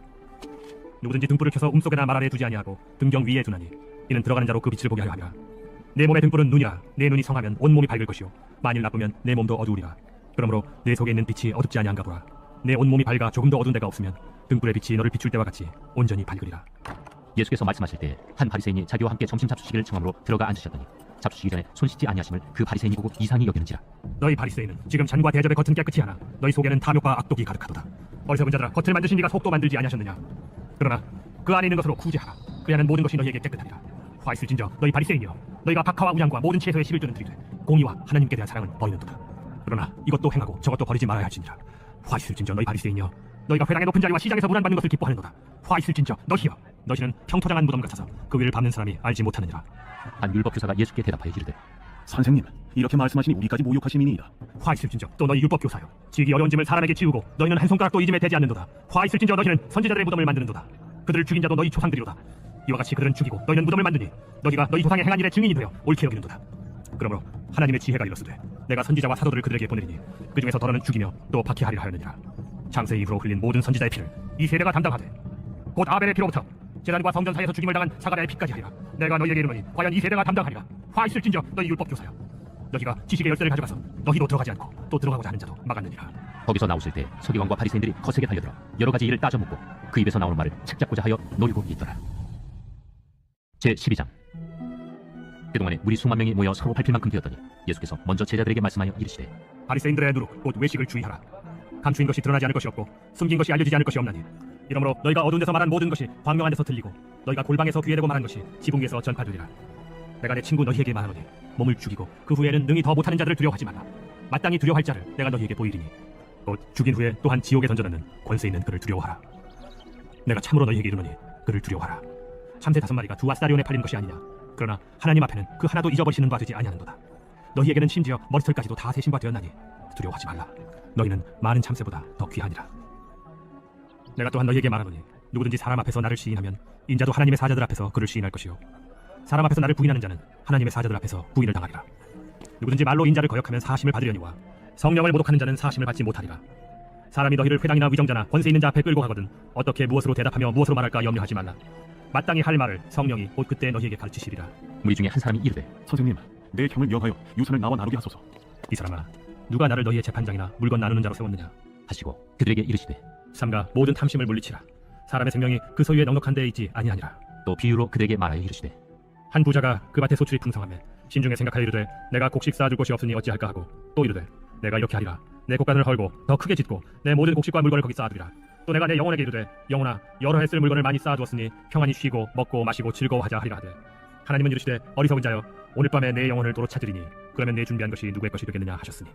누구든지 등불을 켜서 움속에나 말 아래에 두지 아니하고 등경 위에 두나니 이는 들어가는 자로 그 빛을 보게 하려 함이라. 내 몸의 등불은 눈이라. 내 눈이 성하면 온 몸이 밝을 것이요 만일 나쁘면 내 몸도 어두우리라. 그러므로 내 속에 있는 빛이 어둡지 아니한가 보라. 내 온 몸이 밝아 조금도 어두운 데가 없으면 등불의 빛이 너를 비출 때와 같이 온전히 밝으리라. 예수께서 말씀하실 때 한 바리새인이 자기와 함께 점심 잡수시기를 청함으로 들어가 앉으셨더니 잡수시기 전에 손 씻지 아니하심을 그 바리새인이 보고 이상히 여기는지라. 너희 바리새인은 지금 잔과 대접의 겉은 깨끗이 하나 너희 속에는 탐욕과 악독이 가득하도다. 어리석은 자들아, 겉을 만드신 이가 속도 만들지 아니하셨느냐. 그러나 그 안에 있는 것으로 구제하라. 그리하면 모든 것이 너희에게 깨끗하리라. 화 있을진저 너희 바리새인이여, 너희가 박하와 우양과 모든 채소의 11조는 드리되 공의와 하나님께 대한 사랑은 버리는도다. 그러나 이것도 행하고 저것도 버리지 말아야 할지니라. 화 있을진저 너희 바리새인이여, 너희가 회당의 높은 자리와 시장에서 문안받는 것을 기뻐하는도다. 화 있을진저 너희여, 너희는 평토장한 무덤 같아서 그 위를 밟는 사람이 알지 못하느니라. 한 율법교사가 예수께 대답하여 이르되 선생님, 이렇게 말씀하시니 우리까지 모욕하심이니이다. 화 있을진저 또 너희 율법교사여, 지기 어려운 짐을 사람에게 지우고 너희는 한 손가락도 이 짐에 대지 않는도다. 화 있을진저 너희는 선지자들의 무덤을 만드는도다. 그들을 죽인 자도 너희 조상들이로다. 이와 같이 그들은 죽이고 너희는 무덤을 만드니 너희가 너희 조상의 행한 일의 증인이 되어 옳게 여기는도다. 그러므로 하나님의 지혜가 이르시되 내가 선지자와 사도들을 그들에게 보내리니 그 중에서 더러는 죽이며 또 박해하리라 하였느니라. 장세 이후로 흘린 모든 선지자의 피를 이 세대가 담당하되 곧 아벨의 피로부터 제단과 성전 사이에서 죽임을 당한 사가랴의 피까지 하리라. 내가 너희에게 이르노니 과연 이 세대가 담당하리라. 화 있을진저 너희 율법교사여, 너희가 지식의 열쇠를 가져가서 너희도 들어가지 않고 또 들어가고자 하는 자도 막았느니라. 거기서 나오실 때 서기관과 바리새인들이 거세게 달려들어 여러 가지 일을 따져묻고 그 입에서 나오는 말을 책잡고자 하여 놀고 있더라. 제12장. 그동안에 무리 수만 명이 모여 서로 밟힐 만큼 되었더니 예수께서 먼저 제자들에게 말씀하여 이르시되 바리새인들의 누룩 곧 외식을 주의하라. 감추인 것이 드러나지 않을 것이 없고 숨긴 것이 알려지지 않을 것이 없나니 이러므로 너희가 어두운 데서 말한 모든 것이 광명한 데서 들리고 너희가 골방에서 귀에 대고 말한 것이 지붕 위에서 전파되리라. 내가 내 친구 너희에게 말하노니 몸을 죽이고 그 후에는 능히 더 못하는 자들을 두려워하지 말라. 마땅히 두려워할 자를 내가 너희에게 보이리니 곧 죽인 후에 또한 지옥에 던져넣는 권세 있는 그를 두려워하라. 내가 참으로 너희에게 이르노니 그를 두려워하라. 참새 5마리가 두 아스타리온에 팔린 것이 아니냐. 그러나 하나님 앞에는 그 하나도 잊어버리시는 바 되지 아니하는도다. 너희에게는 심지어 머리털까지도 다 세신 바 되었나니 두려워하지 말라. 너희는 많은 참새보다 더 귀하니라. 내가 또한 너희에게 말하노니 누구든지 사람 앞에서 나를 시인하면 인자도 하나님의 사자들 앞에서 그를 시인할 것이요 사람 앞에서 나를 부인하는 자는 하나님의 사자들 앞에서 부인을 당하리라. 누구든지 말로 인자를 거역하면 사심을 받으려니와 성령을 모독하는 자는 사심을 받지 못하리라. 사람이 너희를 회당이나 위정자나 권세 있는 자 앞에 끌고 가거든 어떻게 무엇으로 대답하며 무엇으로 말할까 염려하지 말라. 마땅히 할 말을 성령이 곧 그때 너희에게 가르치시리라. 무리 중에 한 사람이 이르되 선생님, 내 형을 명하여 유산을 나와 나누게 하소서. 이 사람아, 누가 나를 너희의 재판장이나 물건 나누는 자로 세웠느냐 하시고 그들에게 이르시되 삼가 모든 탐심을 물리치라. 사람의 생명이 그 소유에 넉넉한 데에 있지 아니하니라. 또 비유로 그들에게 말하여 이르시되 한 부자가 그 밭에 소출이 풍성하며 심중에 생각하여 이르되 내가 곡식 쌓아줄 곳이 없으니 어찌할까 하고 또 이르되 내가 이렇게 하리라. 내 곡간을 헐고 더 크게 짓고 내 모든 곡식과 물건을 거기 쌓아두리라. 또 내가 내 영혼에게 이르되 영혼아, 여러 해 쓸 물건을 많이 쌓아두었으니 평안히 쉬고 먹고 마시고 즐거워하자 하리라 하되 하나님은 이르시되 어리석은 자여, 오늘 밤에 내 영혼을 도로 찾으리니 그러면 내 준비한 것이 누구의 것이 되겠느냐 하셨으니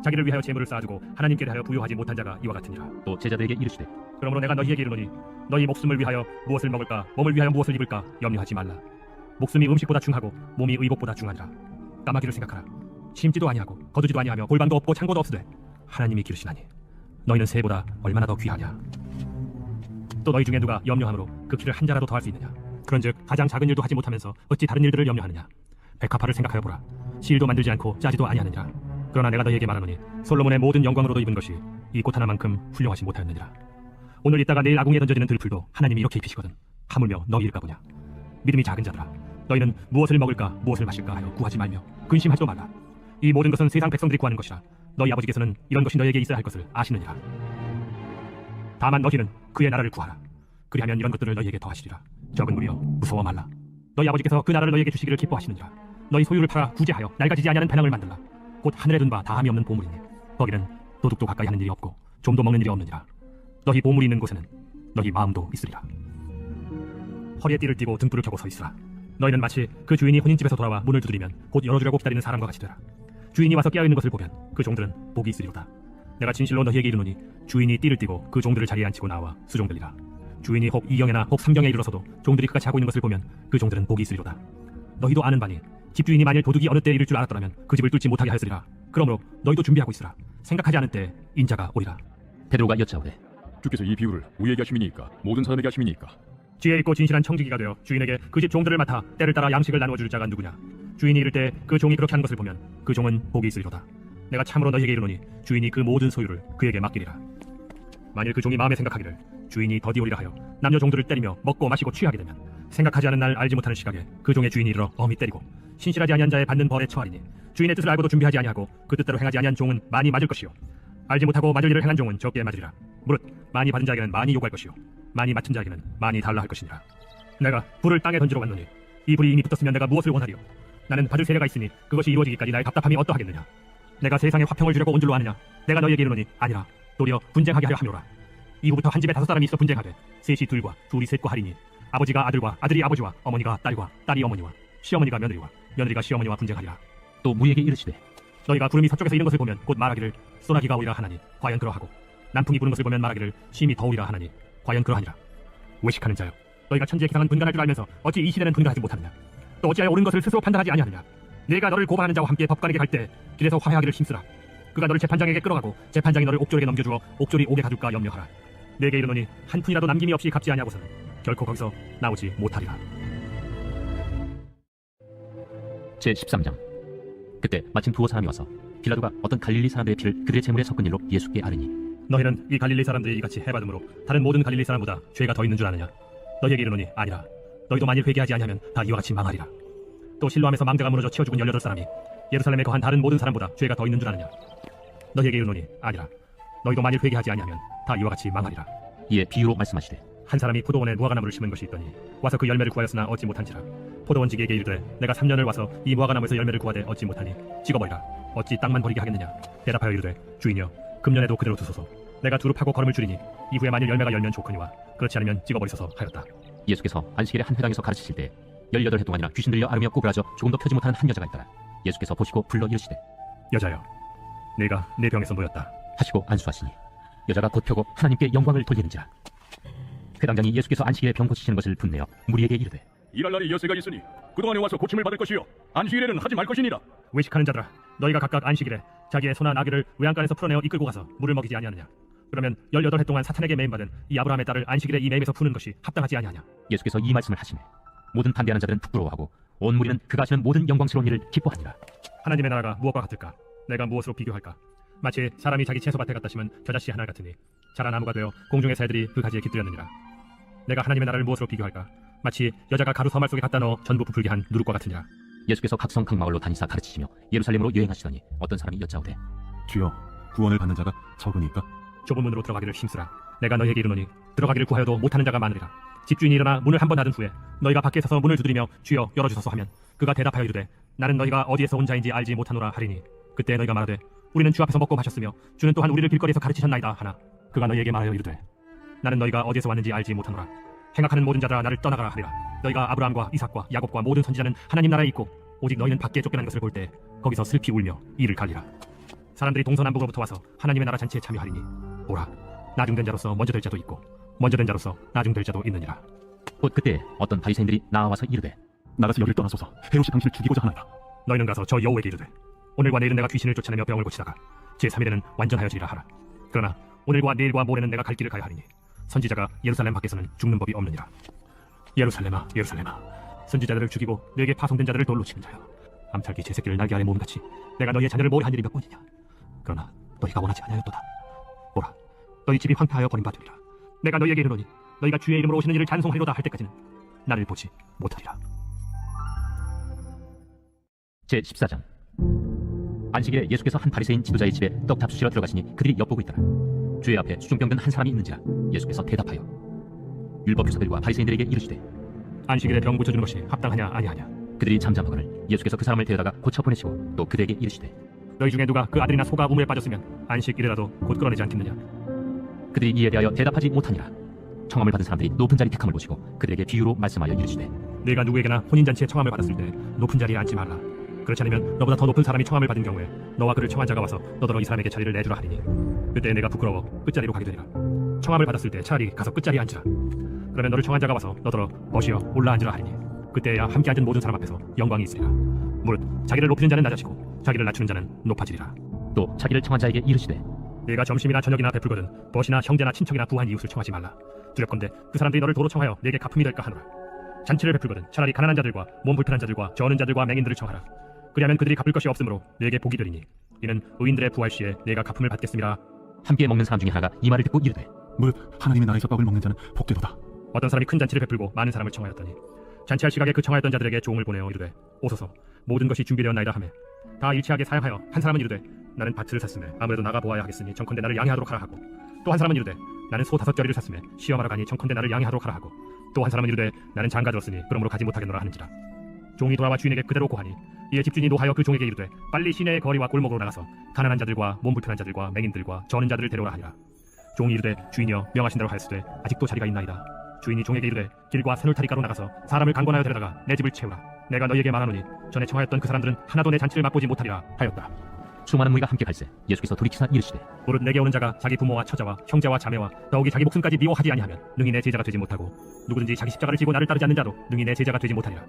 자기를 위하여 재물을 쌓아두고 하나님께 대하여 부요하지 못한 자가 이와 같으니라. 또 제자들에게 이르시되 그러므로 내가 너희에게 이르노니 너희 목숨을 위하여 무엇을 먹을까 몸을 위하여 무엇을 입을까 염려하지 말라. 목숨이 음식보다 중하고 몸이 의복보다 중하니라. 까마귀를 생각하라. 심지도 아니하고 거두지도 아니하며 골방도 없고 창고도 없으되 하나님이 기르시나니 너희는 새보다 얼마나 더 귀하냐. 또 너희 중에 누가 염려함으로 그 길을 한 자라도 더할 수 있느냐. 그런즉 가장 작은 일도 하지 못하면서 어찌 다른 일들을 염려하느냐. 백합화를 생각하여 보라. 실도 만들지 않고 짜지도 아니하느니라. 그러나 내가 너희에게 말하노니 솔로몬의 모든 영광으로도 입은 것이 이 꽃 하나만큼 훌륭하지 못하였느니라. 오늘 있다가 내일 아궁이에 던져지는 들풀도 하나님이 이렇게 입히시거든 하물며 너희일까 보냐. 믿음이 작은 자들아, 너희는 무엇을 먹을까 무엇을 마실까 하여 구하지 말며 근심하지도 말라. 이 모든 것은 세상 백성들이 구하는 것이라. 너희 아버지께서는 이런 것이 너희에게 있어야 할 것을 아시느니라. 다만 너희는 그의 나라를 구하라. 그리하면 이런 것들을 너희에게 더하시리라. 적은 무리여, 무서워 말라. 너희 아버지께서 그 나라를 너희에게 주시기를 기뻐하시느니라. 너희 소유를 팔아 구제하여 낡아지지 아니하는 배낭을 만들라. 곧 하늘에 둔 바 다함이 없는 보물이니 거기는 도둑도 가까이 하는 일이 없고 좀도 먹는 일이 없느니라. 너희 보물이 있는 곳에는 너희 마음도 있으리라. 허리에 띠를 띠고 등불을 켜고 서 있으라. 너희는 마치 그 주인이 혼인집에서 돌아와 문을 두드리면 곧 열어주려고 기다리는 사람과 같이 되라. 주인이 와서 깨어있는 것을 보면 그 종들은 복이 있으리로다. 내가 진실로 너희에게 이르노니 주인이 띠를 띠고 그 종들을 자리에 앉히고 나와 수종들리라. 주인이 혹 2경에나 혹 3경에 이르러서도 종들이 그같이 하고 있는 것을 보면 그 종들은 복이 있으리로다. 너희도 아는 바니 집주인이 만일 도둑이 어느 때에 이를 줄 알았더라면 그 집을 뚫지 못하게 하였으리라. 그러므로 너희도 준비하고 있으라. 생각하지 않은 때 인자가 오리라. 베드로가 여짜오되 주께서 이 비유를 우리에게 하심이니까 모든 사람에게 하심이니까 지혜 있고 진실한 청지기가 되어 주인에게 그 집 종들을 맡아 때를 따라 양식을 나누어 줄 자가 누구냐. 주인이 이를 때 그 종이 그렇게 하는 것을 보면 그 종은 복이 있으리로다. 내가 참으로 너희에게 이르노니 주인이 그 모든 소유를 그에게 맡기리라. 만일 그 종이 마음에 생각하기를 주인이 더디 오리라 하여 남녀 종들을 때리며 먹고 마시고 취하게 되면 생각하지 않은 날 알지 못하는 시각에 그 종의 주인이 이르러 엄히 때리고 신실하지 아니한 자의 받는 벌에 처하리니 주인의 뜻을 알고도 준비하지 아니하고 그 뜻대로 행하지 아니한 종은 많이 맞을 것이요 알지 못하고 맞을 일을 행한 종은 적게 맞으리라. 무릇 많이 받은 자에게는 많이 요구할 것이요 많이 맡은 자에게는 많이 달라 할 것이니라. 내가 불을 땅에 던지러 왔노니 이 불이 이미 붙었으면 내가 무엇을 원하리요. 나는 받을 세례가 있으니 그것이 이루어지기까지 나의 답답함이 어떠하겠느냐. 내가 세상에 화평을 주려고 온 줄로 아느냐. 내가 너희에게 이르노니 아니라 도리어 분쟁하게 하려 함이로라. 이후부터 한 집에 5사람이 있어 분쟁하되 셋이 둘과 둘이 셋과 하리니 아버지가 아들과 아들이 아버지와 어머니가 딸과 딸이 어머니와 시어머니가 며느리와 며느리가 시어머니와 분쟁하리라. 또 무리에게 이르시되 너희가 구름이 서쪽에서 이는 것을 보면 곧 말하기를 소나기가 오리라 하나니 과연 그러하고 남풍이 부는 것을 보면 말하기를 심히 더우리라 하나니 과연 그러하니라. 외식하는 자여, 너희가 천지의 기상은 분간할 줄 알면서 어찌 이 시대는 분간하지 못하느냐. 또 어찌하여 옳은 것을 스스로 판단하지 아니하느냐. 내가 너를 고발하는 자와 함께 법관에게 갈 때 길에서 화해하기를 힘쓰라. 그가 너를 재판장에게 끌어가고 재판장이 너를 옥졸에게 넘겨주어 옥졸이 옥에 가둘까 염려하라. 내게 이르노니 한 푼이라도 남김이 없이 갚지 아니하고서는 결코 거기서 나오지 못하리라. 제13장. 그때 마침 두어 사람이 와서 빌라도가 어떤 갈릴리 사람들의 피를 그들의 제물에 섞은 일로 예수께 아뢰니 너희는 이 갈릴리 사람들이 이같이 해받음으로 다른 모든 갈릴리 사람보다 죄가 더 있는 줄 아느냐. 너희에게 이르노니 아니라. 너희도 만일 회개하지 아니하면 다 이와 같이 망하리라. 또 실로암에서 망대가 무너져 치어 죽은 18사람이 예루살렘에 거한 다른 모든 사람보다 죄가 더 있는 줄 아느냐. 너희에게 이르노니 아니라. 너희도 만일 회개하지 아니하면 다 이와 같이 망하리라. 이에 비유로 말씀하시되 한 사람이 포도원에 무화과나무를 심은 것이 있더니 와서 그 열매를 구하였으나 얻지 못한지라. 포도원지기에게 이르되 내가 3년을 와서 이 무화과나무에서 열매를 구하되 얻지 못하니 찍어버리라. 어찌 땅만 버리게 하겠느냐. 대답하여 이르되 주인이여 금년에도 그대로 두소서. 내가 두루 파고 걸음을 줄이니 이후에 만일 열매가 열면 좋거니와 그렇지 않으면 찍어버리소서 하였다. 예수께서 안식일에 한 회당에서 가르치실 때 18해 동안이나 귀신 들려 앓으며 꼬부라져 조금도 펴지 못하는 한 여자가 있더라. 예수께서 보시고 불러 이르시되 여자여 내가 내 병에서 놓였다 하시고 안수하시니 여자가 곧 펴고 하나님께 영광을 돌리는지라. 회당장이 예수께서 안식일에 병 고치시는 것을 분내어 무리에게 이르되 일할 날이 여세가 있으니 그동안에 와서 고침을 받을 것이요 안식일에는 하지 말 것이니라. 외식하는 자들아 너희가 각각 안식일에 자기의 소나 나귀를 외양간에서 풀어내어 이끌고 가서 물을 먹이지 아니하느냐. 그러면 18해 동안 사탄에게 매임받은 이 아브라함의 딸을 안식일에 이 매임에서 푸는 것이 합당하지 아니하냐. 예수께서 이 말씀을 하시매 모든 반대하는 자들은 부끄러워하고 온 무리는 그가 하시는 모든 영광스러운 일을 기뻐하니라. 하나님의 나라가 무엇과 같을까. 내가 무엇으로 비교할까. 마치 사람이 자기 채소밭에 갖다 심은 겨자씨 하나 같으니 자란 나무가 되어 공중의 새들이 그 가지에 깃들였느니라. 내가 하나님의 나라를 무엇으로 비교할까. 마치 여자가 가루 서말 속에 갖다 넣어 전부 부풀게 한 누룩과 같으니라. 예수께서 각성 각 마을로 다니사 가르치시며 예루살렘으로 여행하시더니 어떤 사람이 여짜오되 주여 구원을 받는 자가 적으니까 좁은 문으로 들어가기를 힘쓰라. 내가 너희에게 이르노니 들어가기를 구하여도 못하는 자가 많으리라. 집주인이 일어나 문을 한 번 닫은 후에 너희가 밖에 서서 문을 두드리며 주여 열어주소서 하면 그가 대답하여 이르되 나는 너희가 어디에서 온 자인지 알지 못하노라 하리니 그때 너희가 말하되 우리는 주 앞에서 먹고 마셨으며 주는 또한 우리를 길거리에서 가르치셨나이다 하나 그가 너희에게 말하여 이르되 나는 너희가 어디에서 왔는지 알지 못하노라. 행악하는 모든 자들아 나를 떠나가라 하리라. 너희가 아브라함과 이삭과 야곱과 모든 선지자는 하나님 나라에 있고 오직 너희는 밖에 쫓겨난 것을 볼 때 거기서 슬피 울며 이를 갈리라. 사람들이 동서남북으로부터 와서 하나님의 나라 잔치에 참여하리니 보라 나중된 자로서 먼저 될 자도 있고 먼저 된 자로서 나중될 자도 있느니라. 곧 그때 어떤 바리새인들이 나와서 이르되 나가서 여길 떠나소서 헤롯이 당신을 죽이고자 하나이다. 너희는 가서 저 여호에게 이르되 오늘과 내일은 내가 귀신을 쫓아내며 병을 고치다가 제3일에는 완전하여지리라 하라. 그러나 오늘과 내일과 모레는 내가 갈 길을 가야 하리니 선지자가 예루살렘 밖에서는 죽는 법이 없느니라. 예루살렘아 예루살렘아 선지자들을 죽이고 너에게 파송된 자들을 돌로 치는 자여 암살기 제 새끼를 날개 아래 모음같이 내가 너희의 자녀를 모래 한 일이 몇 번이냐. 그러나 너희가 원하지 아니하였도다. 보라 너희 집이 황폐하여 버림받으리라. 내가 너희에게 이르노니 너희가 주의 이름으로 오시는 일을 찬송하리로다 할 때까지는 나를 보지 못하리라. 제14장 안식일에 예수께서 한 바리새인 지도자의 집에 떡 잡수시러 들어가시니 그들이 엿보고 있더라. 주의 앞에 수종병 든 한 사람이 있는지라. 예수께서 대답하여 율법교사들과 바리새인들에게 이르시되 안식일에 병 고쳐주는 것이 합당하냐 아니하냐. 그들이 잠잠하거늘 예수께서 그 사람을 데려다가 고쳐 보내시고 또 그들에게 이르시되 너희 중에 누가 그 아들이나 소가 우물에 빠졌으면 안식일이라도 곧 끌어내지 않겠느냐. 그들이 이에 대하여 대답하지 못하니라. 청함을 받은 사람들이 높은 자리 택함을 보시고 그들에게 비유로 말씀하여 이르시되 네가 누구에게나 혼인잔치에 청함을 받았을 때 높은 자리에 앉지 말라. 그렇지 않으면 너보다 더 높은 사람이 청함을 받은 경우에 너와 그를 청한 자가 와서 너더러 이 사람에게 자리를 내주라 하리니 그때 내가 부끄러워 끝자리로 가게 되리라. 청함을 받았을 때 차라리 가서 끝자리에 앉으라. 그러면 너를 청한 자가 와서 너더러 벗이여 올라 앉으라 하리니 그때야 함께 앉은 모든 사람 앞에서 영광이 있으리라. 무릇 자기를 높이는 자는 낮아지고 자기를 낮추는 자는 높아지리라. 또 자기를 청한 자에게 이르시되 네가 점심이나 저녁이나 베풀거든 벗이나 형제나 친척이나 부한 이웃을 청하지 말라. 두렵건대 그 사람들이 너를 도로 청하여 네게 가품이 될까 하노라. 잔치를 베풀거든 차라리 가난한 자들과 몸 불편한 자들과 저는 자들과 맹인들을 청하라. 그리하면 그들이 갚을 것이 없으므로 네게 복이 되리니 이는 의인들의 부활 시에 네가 가품을 받겠음이라. 함께 먹는 사람 중에 하나가 이 말을 듣고 이르되 무릇 하나님의 나라에서 떡을 먹는 자는 복되도다. 어떤 사람이 큰 잔치를 베풀고 많은 사람을 청하였더니 잔치할 시각에 그 청하였던 자들에게 종을 보내어 이르되 오소서 모든 것이 준비되었나이다 하매 다 일치하게 사양하여 한 사람은 이르되 나는 밭을 샀으며 아무래도 나가 보아야 하겠으니 청컨대 나를 양해하도록 하라 하고 또 한 사람은 이르되 나는 소 5저리를 샀으며 시험하러 가니 청컨대 나를 양해하도록 하라 하고 또 한 사람은 이르되 나는 장가 들었으니 그러므로 가지 못하겠노라 하는지라. 종이 돌아와 주인에게 그대로 고하니 이에 집주인이 노하여 그 종에게 이르되 빨리 시내의 거리와 골목으로 나가서 가난한 자들과 몸 불편한 자들과 맹인들과 저는 자들을 데려오라 하니라. 종이 이르되 주인이여 명하신 대로 하였으되 아직도 자리가 있나이다. 주인이 종에게 이르되 길과 산울타리가로 나가서 사람을 강권하여 데려다가 내 집을 채우라. 내가 너희에게 말하노니 전에 청하였던 그 사람들은 하나도 내 잔치를 맛보지 못하리라 하였다. 수많은 무리가 함께 갈새 예수께서 돌이키사 이르시되 무릇 내게 오는 자가 자기 부모와 처자와 형제와 자매와 더욱이 자기 목숨까지 미워하지 아니하면 능히 내 제자가 되지 못하고 누구든지 자기 십자가를 지고 나를 따르지 않는 자도 능히 내 제자가 되지 못하리라.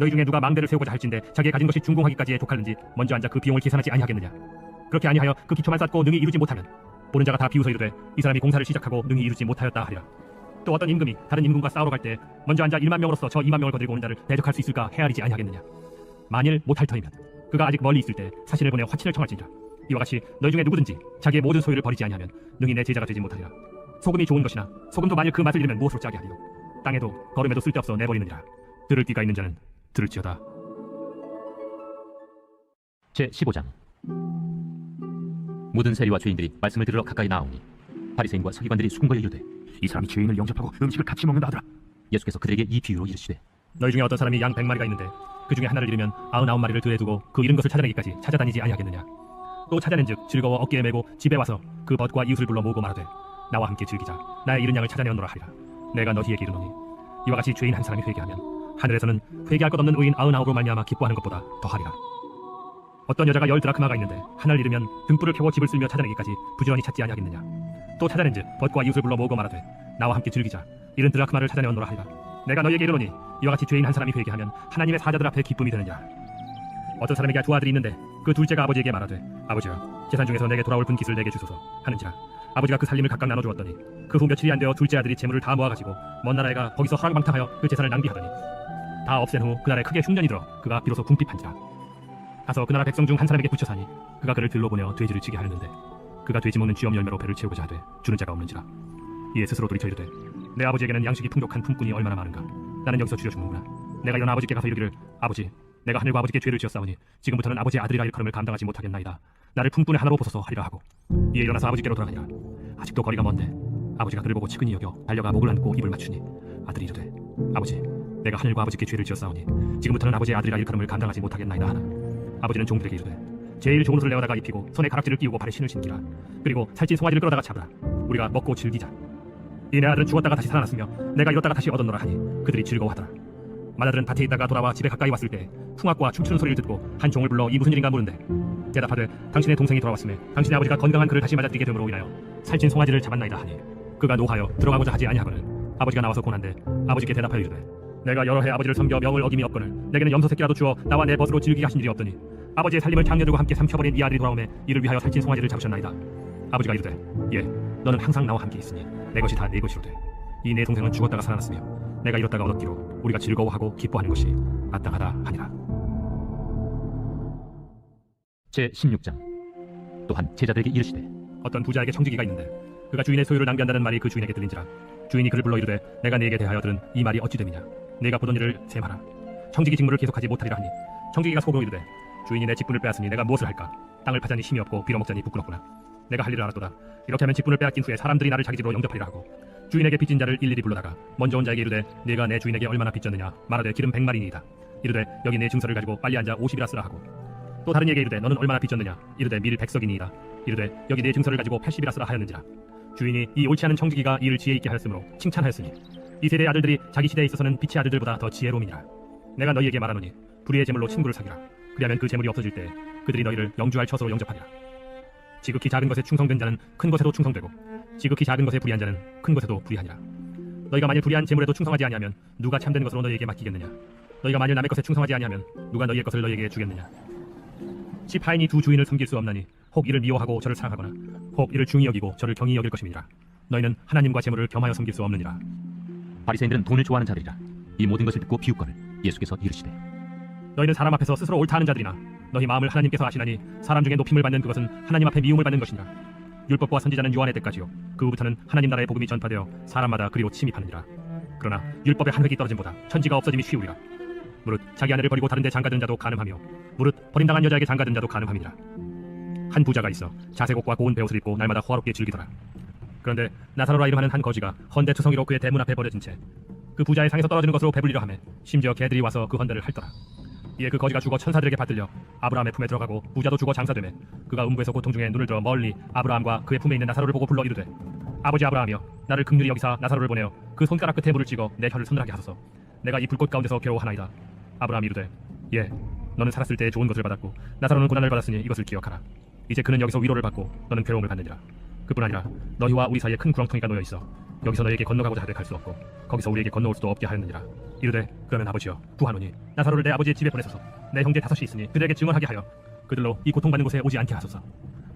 너희 중에 누가 망대를 세우고자 할진대 자기의 가진 것이 중공하기까지에 족하는지 먼저 앉아 그 비용을 계산하지 아니하겠느냐. 그렇게 아니하여 그 기초만 쌓고 능히 이루지 못하면 보는 자가 다 비웃어 이르되 이 사람이 공사를 시작하고 능히 이루지 못하였다 하리라. 또 어떤 임금이 다른 임금과 싸우러 갈 때 먼저 앉아 1만 명으로서 저 2만 명을 거들고 오는 자를 대적할 수 있을까 헤아리지 아니하겠느냐. 만일 못할 터이면 그가 아직 멀리 있을 때 사신을 보내 화친을 청할지니라. 이와 같이 너희 중에 누구든지 자기의 모든 소유를 버리지 아니하면 능히 내 제자가 되지 못하리라. 소금이 좋은 것이나 소금도 만일 그 맛을 잃으면 무엇으로 짜게 하리요. 땅에도 거름에도 쓸데없어 내버리느니라. 들을 귀가 있는 자는 들을지어다. 제15장 모든 세리와 죄인들이 말씀을 들으러 가까이 나아오니 바리새인과 서기관들이 수군거려 이르되 이 사람이 죄인을 영접하고 음식을 같이 먹는다 하더라. 예수께서 그들에게 이 비유로 이르시되 너희 중에 어떤 사람이 양 100마리가 있는데 그 중에 하나를 잃으면 99마리를 들에 두고 그 잃은 것을 찾아내기까지 찾아다니지 아니하겠느냐. 또 찾아낸즉 즐거워 어깨에 메고 집에 와서 그 벗과 이웃을 불러 모으고 말하되 나와 함께 즐기자. 나의 잃은 양을 찾아내었노라 하리라. 내가 너희에게 이르노니 이와 같이 죄인 한 사람이 회개하면 하늘에서는 회개할 것 없는 의인 99으로 말미암아 기뻐하는 것보다 더하리라. 어떤 여자가 10드라크마가 있는데 하나를 잃으면 등불을 켜고 집을 쓸며 찾아내기까지 부지런히 찾지 아니하겠느냐. 또 찾아낸즉 벗과 이웃을 불러 모으고 말하되 나와 함께 즐기자. 70드라크마를 찾아내었노라 하리라. 내가 너희에게 이르노니 이와 같이 죄인 한 사람이 회개하면 하나님의 사자들 앞에 기쁨이 되느냐. 어떤 사람에게 두 아들이 있는데 그 둘째가 아버지에게 말하되 아버지여 재산 중에서 내게 돌아올 분깃을 내게 주소서 하는지라. 아버지가 그 살림을 각각 나눠주었더니 그 후 며칠이 안 되어 둘째 아들이 재물을 다 모아가지고 먼 나라에 가 거기서 허랑방탕하여 그 재산을 낭비하더니 다 없앤 후 그날에 크게 흉년이 들어 그가 비로소 궁핍한지라. 가서 그 나라 백성 중 한 사람에게 붙여 사니 그가 그를 들로 보내어 돼지를 치게 하였는데 그가 돼지 먹는 쥐엄 열매로 배를 채우고자 하되 주는 자가 없는지라. 이에 스스로 돌이켜 이르되 내 아버지에게는 양식이 풍족한 품꾼이 얼마나 많은가. 나는 여기서 줄여 죽는구나. 내가 일어나 아버지께 가서 이르기를 아버지 내가 하늘과 아버지께 죄를 지었사오니 지금부터는 아버지의 아들이라 일컬음을 감당하지 못하겠나이다. 나를 품꾼의 하나로 보소서 하리라 하고 이에 일어나서 아버지께로 돌아가니라. 아직도 거리가 먼데 아버지가 그를 보고 측은히 여겨 달려가 목을 안고 입을 맞추니 아들이 이르되 아버지 내가 하늘과 아버지께 죄를 지었사오니 지금부터는 아버지의 아들이라 일컬음을 감당하지 못하겠나이다 하나. 아버지는 종들에게 이르되 제일 좋은 옷을 내어다가 입히고 손에 가락지를 끼우고 발에 신을 신기라. 그리고 살찐 송아지를 끌어다가 잡으라. 우리가 먹고 즐기자. 이 내 아들은 죽었다가 다시 살아났으며 내가 잃었다가 다시 얻었노라 하니 그들이 즐거워하더라. 맏아들은 밭에 있다가 돌아와 집에 가까이 왔을 때 풍악과 춤추는 소리를 듣고 한 종을 불러 이 무슨 일인가 물은데 대답하되 당신의 동생이 돌아왔음에 당신의 아버지가 건강한 그를 다시 맞아들이게 됨으로 인하여 살찐 송아지를 잡았나이다 하니 그가 노하여 들어가고자 하지 아니하거늘 아버지가 나와서 고난데 아버지께 대답하여 이르되 내가 여러 해 아버지를 섬겨 명을 어김이 없거늘 내게는 염소 새끼라도 주어 나와 내 벗으로 즐기게 하신 일이 없더니 아버지의 살림을 장려두고 함께 삼켜버린 이 아들이 돌아오매 이를 위하여 살찐 송아지를 잡으셨나이다. 아버지가 이르되 예 너는 항상 나와 함께 있으니 내 것이 다 네 것이로되 이 내 동생은 죽었다가 살아났으며 내가 잃었다가 얻었기로 우리가 즐거워하고 기뻐하는 것이 마땅하다 하니라. 제16장. 또한 제자들에게 이르시되 어떤 부자에게 청지기가 있는데 그가 주인의 소유를 낭비한다는 말이 그 주인에게 들린지라. 주인이 그를 불러 이르되 내가 네게 대하여 들은 이 말이 어찌 됨이냐. 네가 보던 일을 셈하라. 청지기 직무를 계속하지 못하리라 하니 청지기가 속으로 이르되 주인이 내 직분을 빼앗으니 내가 무엇을 할까. 땅을 파자니 힘이 없고 빌어먹자니 부끄럽구나. 내가 할 일을 알았도다. 이렇게 하면 직분을 빼앗긴 후에 사람들이 나를 자기 집으로 영접하리라 하고 주인에게 빚진 자를 일일이 불러다가 먼저 온 자에게 이르되 네가 내 주인에게 얼마나 빚졌느냐. 말하되 기름 100마리니이다. 이르되 여기 내 증서를 가지고 빨리 앉아 50이라 쓰라 하고 또 다른 이에게 이르되 너는 얼마나 빚졌느냐. 이르되 밀 100석이니이다. 이르되 여기 내 증서를 가지고 80이라 쓰라 하였는지라. 주인이 이 옳지 않은 청지기가 이를 지혜 있게 하였으므로 칭찬하였으니 이 세대의 아들들이 자기 시대에 있어서는 빛의 아들들보다 더 지혜로움이니라. 내가 너희에게 말하노니 불의의 재물로 친구를 사귀라. 그리하면 그 재물이 없어질 때 그들이 너희를 영주할 처소로 영접하리라. 지극히 작은 것에 충성된 자는 큰 것에도 충성되고 지극히 작은 것에 불의한 자는 큰 것에도 불의하니라. 너희가 만일 불의한 재물에도 충성하지 아니하면 누가 참된 것으로 너희에게 맡기겠느냐. 너희가 만일 남의 것에 충성하지 아니하면 누가 너희의 것을 너희에게 주겠느냐. 집 하인이 두 주인을 섬길 수 없나니 혹 이를 미워하고 저를 사랑하거나 혹 이를 중히 여기고 저를 경히 여길 것임이니라. 너희는 하나님과 재물을 겸하여 섬길 수 없느니라. 바리새인들은 돈을 좋아하는 자들이라. 이 모든 것을 듣고 비웃거늘 예수께서 이르시되 너희는 사람 앞에서 스스로 옳다 하는 자들이나 너희 마음을 하나님께서 아시나니 사람 중에 높임을 받는 그것은 하나님 앞에 미움을 받는 것이니라. 율법과 선지자는 요한의 때까지요 그 후부터는 하나님 나라의 복음이 전파되어 사람마다 그리로 침입하느니라. 그러나 율법의 한 획이 떨어짐보다 천지가 없어짐이 쉬우리라. 무릇 자기 아내를 버리고 다른 데 장가든 자도 가늠하며 무릇 버림당한 여자에게 장가든 자도 가늠함이니라. 한 부자가 있어 자색옷과 고운 베옷을 입고 날마다 호화롭게 즐기더라. 그런데 나사로라 이름하는 한 거지가 헌데 투성이로 그의 대문 앞에 버려진 채 그 부자의 상에서 떨어지는 것으로 배불리려 하매 심지어 개들이 와서 그 헌데를 핥더라. 이에 그 거지가 죽어 천사들에게 받들려 아브라함의 품에 들어가고 부자도 죽어 장사되매 그가 음부에서 고통 중에 눈을 들어 멀리 아브라함과 그의 품에 있는 나사로를 보고 불러 이르되 아버지 아브라함이여 나를 긍휼히 여기사 나사로를 보내어 그 손가락 끝에 물을 찍어 내 혀를 서늘하게 하소서. 내가 이 불꽃 가운데서 괴로워하나이다. 아브라함이 이르되 예 너는 살았을 때 좋은 것을 받았고 나사로는 고난을 받았으니 이것을 기억하라. 이제 그는 여기서 위로를 받고 너는 괴로움을 받느니라. 그뿐 아니라 너희와 우리 사이에 큰 구렁텅이가 놓여 있어 여기서 너희에게 건너가고자 하되 갈 수 없고 거기서 우리에게 건너올 수도 없게 하였느니라. 이르되 그러면 아버지여 구하노니 나사로를 내 아버지의 집에 보내소서. 내 형제 5이 있으니 그들에게 증언하게 하여 그들로 이 고통받는 곳에 오지 않게 하소서.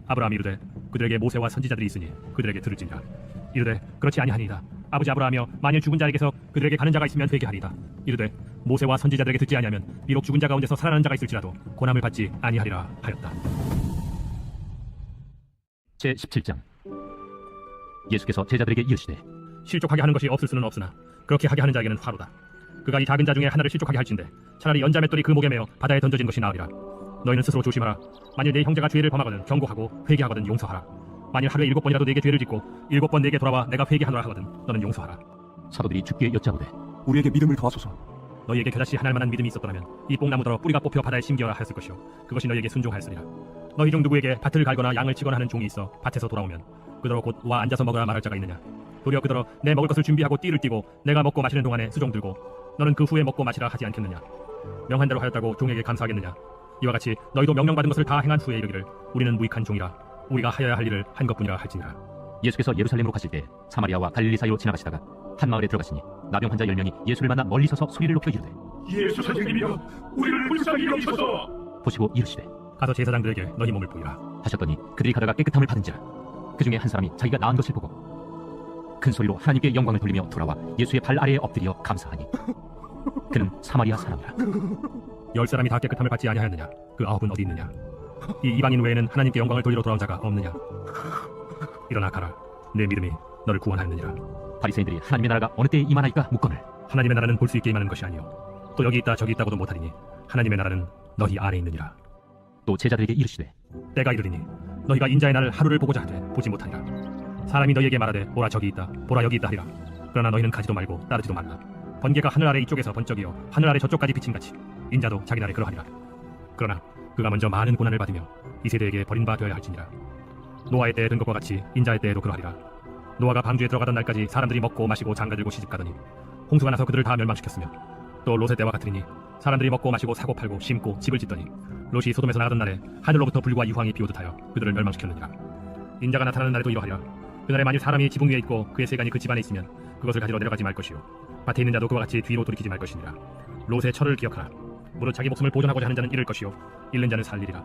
아브라함이 이르되 그들에게 모세와 선지자들이 있으니 그들에게 들을지니라. 이르되 그렇지 아니하니이다. 아버지 아브라함이여 만일 죽은 자에게서 그들에게 가는 자가 있으면 회개하리이다. 이르되 모세와 선지자들에게 듣지 아니하면 비록 죽은 자 가운데서 살아나는 자가 있을지라도 고난을 받지 아니하리라 하였다. 제17장. 예수께서 제자들에게 이르시되 실족하게 하는 것이 없을 수는 없으나 그렇게 하게 하는 자에게는 화로다. 그가 이 작은 자 중에 하나를 실족하게 할진대 차라리 연자맷돌이 그 목에 매어 바다에 던져진 것이 나으리라. 너희는 스스로 조심하라. 만일 내 형제가 죄를 범하거든 경고하고 회개하거든 용서하라. 만일 하루에 7번이라도 내게 죄를 짓고 7번 내게 돌아와 내가 회개하노라 하거든 너는 용서하라. 사도들이 주께 여짜오되 우리에게 믿음을 더하소서. 너희에게 겨자씨 하나할 만한 믿음이 있었더라면 이 뽕나무더러 뿌리가 뽑혀 바다에 심기어라 하였을 것이요 그것이 너희에게 순종하였으리라. 너희 중 누구에게 밭을 갈거나 양을 치거나 하는 종이 있어 밭에서 돌아오면 그더러 곧 와 앉아서 먹으라 말할 자가 있느냐. 도리어 그더러 내 먹을 것을 준비하고 띠를 띠고 내가 먹고 마시는 동안에 수종 들고 너는 그 후에 먹고 마시라 하지 않겠느냐. 명한 대로 하였다고 종에게 감사하겠느냐. 이와 같이 너희도 명령받은 것을 다 행한 후에 이르기를 우리는 무익한 종이라 우리가 하여야 할 일을 한 것뿐이라 할지니라. 예수께서 예루살렘으로 가실 때 사마리아와 갈릴리 사이로 지나가시다가 한 마을에 들어가시니 나병 환자 10명이 예수를 만나 멀리 서서 소리를 높여 이르되 예수 선생님이여 우리를 불쌍히 여기소서. 보시고 이르시되 가서 제사장들에게 너희 몸을 보이라 하셨더니 그들이 가다가 깨끗함을 받은지라. 그 중에 한 사람이 자기가 나은 것을 보고 큰 소리로 하나님께 영광을 돌리며 돌아와 예수의 발 아래에 엎드려 감사하니 그는 사마리아 사람이라. 10사람이 다 깨끗함을 받지 아니하였느냐. 그 9은 어디 있느냐. 이 이방인 외에는 하나님께 영광을 돌리러 돌아온 자가 없느냐. 일어나 가라. 내 믿음이 너를 구원하였느니라. 바리새인들이 하나님의 나라가 어느 때에 임하나이까 묻거늘 하나님의 나라는 볼 수 있게 임하는 것이 아니요 또 여기 있다 저기 있다고도 못하리니 하나님의 나라는 너희 안에 있느니라. 또 제자들에게 이르시되 때가 이르리니 너희가 인자의 날을 하루를 보고자 하되 보지 못하리라. 사람이 너희에게 말하되 보라 저기 있다 보라 여기 있다 하리라. 그러나 너희는 가지도 말고 따르지도 말라. 번개가 하늘 아래 이쪽에서 번쩍이어 하늘 아래 저쪽까지 비침같이 인자도 자기 날에 그러하리라. 그러나 그가 먼저 많은 고난을 받으며 이 세대에게 버림바 되어야 할지니라. 노아의 때에 든 것과 같이 인자의 때에도 그러하리라. 노아가 방주에 들어가던 날까지 사람들이 먹고 마시고 장가들고 시집가더니 홍수가 나서 그들을 다 멸망시켰으며 또 롯의 때와 같으리니 사람들이 먹고 마시고 사고 팔고 심고 집을 짓더니 롯이 소돔에서 나가던 날에 하늘로부터 불과 유황이 비오듯 하여 그들을 멸망시켰느니라. 인자가 나타나는 날에도 이러하리라. 그날에 만일 사람이 지붕 위에 있고 그의 세간이 그 집안에 있으면 그것을 가지러 내려가지 말 것이요 밭에 있는 자도 그와 같이 뒤로 돌이키지 말 것이니라. 롯의 철을 기억하라. 무릇 자기 목숨을 보존하고자 하는 자는 잃을 것이요 잃는 자는 살리리라.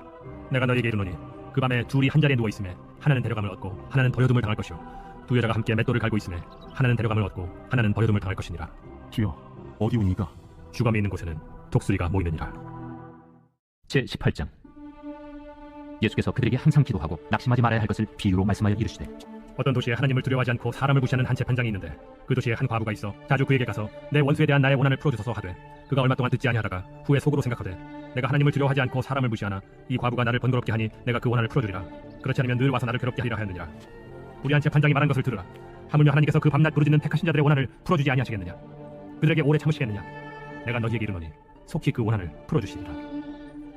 내가 너희에게 이르노니 그 밤에 둘이 한 자리에 누워 있음에 하나는 데려감을 얻고 하나는 버려둠을 당할 것이요 두 여자가 함께 맷돌을 갈고 있음에 하나는 데려감을 얻고 하나는 버려둠을 당할 것이니라. 주여 어디오니까? 주검이 있는 곳에는 독수리가 모이느니라. 제18장. 예수께서 그들에게 항상 기도하고 낙심하지 말아야 할 것을 비유로 말씀하여 이르시되 어떤 도시에 하나님을 두려워하지 않고 사람을 무시하는 한 재판장이 있는데 그 도시에 한 과부가 있어 자주 그에게 가서 내 원수에 대한 나의 원한을 풀어주소서 하되 그가 얼마 동안 듣지 아니하다가 후에 속으로 생각하되 내가 하나님을 두려워하지 않고 사람을 무시하나 이 과부가 나를 번거롭게 하니 내가 그 원한을 풀어주리라. 그렇지 않으면 늘 와서 나를 괴롭게 하리라 하였느니라. 불의한 재판장이 말한 것을 들으라. 하물며 하나님께서 그 밤낮 부르짖는 택하신 자들의 원한을 풀어주지 아니하시겠느냐. 그들에게 오래 참으시겠느냐. 내가 너희에게 이르노니 속히 그 원한을 풀어주시리라.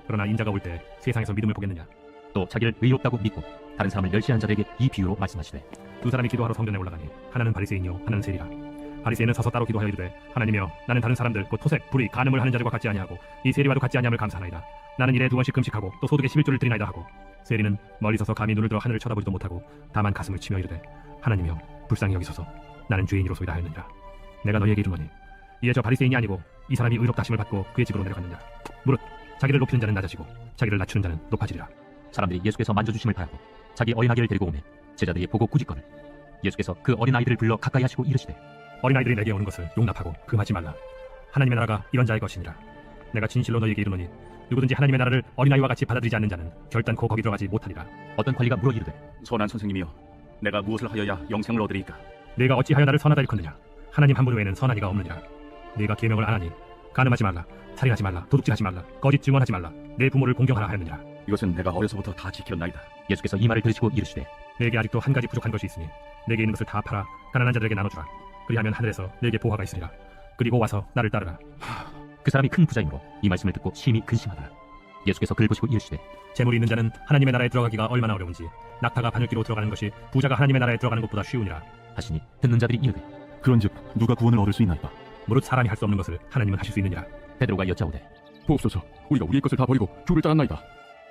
그러나 인자가 올 때 세상에서 믿음을 보겠느냐. 또 자기를 의롭다고 믿고 다른 사람을 멸시하는 자들에게 이 비유로 말씀하시되 두 사람이 기도하러 성전에 올라가니 하나는 바리새인이요 하나는 세리라. 바리새인은 서서 따로 기도하여 이르되 하나님이여 나는 다른 사람들 곧 토색 불의 간음을 하는 자들과 같지 아니하고 이 세리와도 같지 아니함을 감사하나이다. 나는 일에 2번씩 금식하고 또 소득의 11조를 드리나이다 하고 세리는 멀리 서서 감히 눈을 들어 하늘을 쳐다보지도 못하고 다만 가슴을 치며 이르되 하나님이여 불쌍히 여기소서 나는 죄인이로소이다 하였느니라. 내가 너희에게 이르노니 이에 저 바리새인이 아니고 이 사람이 의롭다 하심을 받고 그의 집으로 내려갔느냐. 무릇 자기를 높이는 자는 낮아지고 자기를 낮추는 자는 높아지리라. 사람들이 예수께서 만져주심을 바라고 자기 어린아기를 데리고 오매 제자들이 보고 꾸짖거늘 예수께서 그 어린아이들을 불러 가까이 하시고 이르시되 어린아이들이 내게 오는 것을 용납하고 금하지 말라. 하나님의 나라가 이런 자의 것이니라. 내가 진실로 너희에게 이르노니 누구든지 하나님의 나라를 어린아이와 같이 받아들이지 않는 자는 결단코 거기 들어가지 못하리라. 어떤 관리가 물어 이르되 선한 선생님이여 내가 무엇을 하여야 영생을 얻으리이까. 네가 어찌하여 나를 선하다 일컫느냐. 하나님 한 분 외에는 선한 이가 없느니라. 네가 계명을 안 하니 간음하지 말라 살인하지 말라 도둑질하지 말라 거짓 증언하지 말라 내 부모를 공경하라 하였느니라. 이것은 내가 어려서부터 다 지켰나이다. 예수께서 이 말을 들으시고 이르시되 내게 아직도 한 가지 부족한 것이 있으니 내게 있는 것을 다 팔아 가난한 자들에게 나눠주라. 그리하면 하늘에서 내게 보화가 있으리라. 그리고 와서 나를 따르라. 그 사람이 큰 부자이므로 이 말씀을 듣고 심히 근심하더라. 예수께서 그를 보시고 이르시되 재물이 있는 자는 하나님의 나라에 들어가기가 얼마나 어려운지 낙타가 바늘기로 들어가는 것이 부자가 하나님의 나라에 들어가는 것보다 쉬우니라 하시니 듣는 자들이 이르되 그런즉 누가 구원을 얻을 수 있나이까? 무릇 사람이 할 수 없는 것을 하나님은 하실 수 있느니라. 베드로가 여짜오되 보옵소서 우리가 우리의 것을 다 버리고 주를 따랐나이다.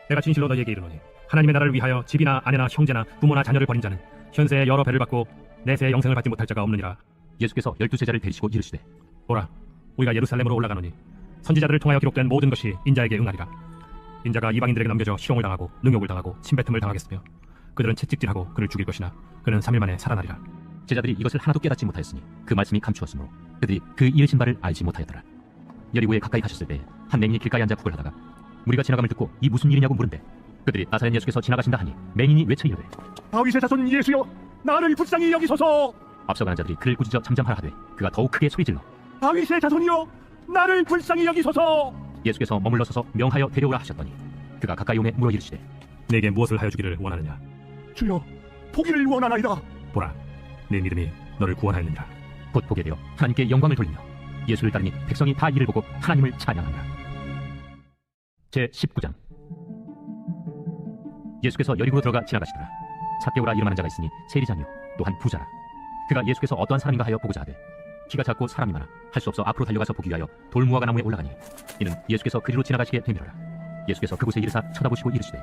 내가 진실로 너희에게 이르노니 하나님의 나라를 위하여 집이나 아내나 형제나 부모나 자녀를 버린 자는 현세에 여러 배를 받고 내세에 영생을 받지 못할 자가 없느니라. 예수께서 12제자를 데리시고 이르시되 보라 우리가 예루살렘으로 올라가노니 선지자들을 통하여 기록된 모든 것이 인자에게 응하리라. 인자가 이방인들에게 넘겨져 실형을 당하고 능욕을 당하고 침뱉음을 당하겠으며 그들은 채찍질하고 그를 죽일 것이나 그는 3일 만에 살아나리라. 제자들이 이것을 하나도 깨닫지 못하였으니 그 말씀이 감추었으므로 그들이 그 이르신 바를 알지 못하였더라. 여리고에 가까이 가셨을 때 한 맹인이 길가에 앉아 북을 하다가 무리가 지나감을 듣고 이 무슨 일이냐고 물은데 그들이 나사렛 예수께서 지나가신다 하니 맹인이 외쳐 이르되 다윗의 자손 예수여 나를 불쌍히 여기소서. 앞서가는 자들이 그를 꾸짖어 잠잠하라 하되 그가 더욱 크게 소리질러 다윗의 자손이여 나를 불쌍히 여기소서. 예수께서 머물러 서서 명하여 데려오라 하셨더니 그가 가까이 오매 물어 이르시되 내게 무엇을 하여 주기를 원하느냐? 주여, 보기를 원하나이다. 보라, 내 믿음이 너를 구원하였느니라. 곧 보게 되어 하나님께 영광을 돌리며 예수를 따르니 백성이 다 이를 보고 하나님을 찬양하니라. 제 19장. 예수께서 여리고로 들어가 지나가시더라. 삭개오라 이름하는 자가 있으니 세리장이요 또한 부자라. 그가 예수께서 어떠한 사람인가 하여 보고자 하되 키가 작고 사람이 많아 할 수 없어 앞으로 달려가서 보기 위하여 돌무화과 나무에 올라가니 이는 예수께서 그리로 지나가시게 되밀어라. 예수께서 그곳에 이르사 쳐다보시고 이르시되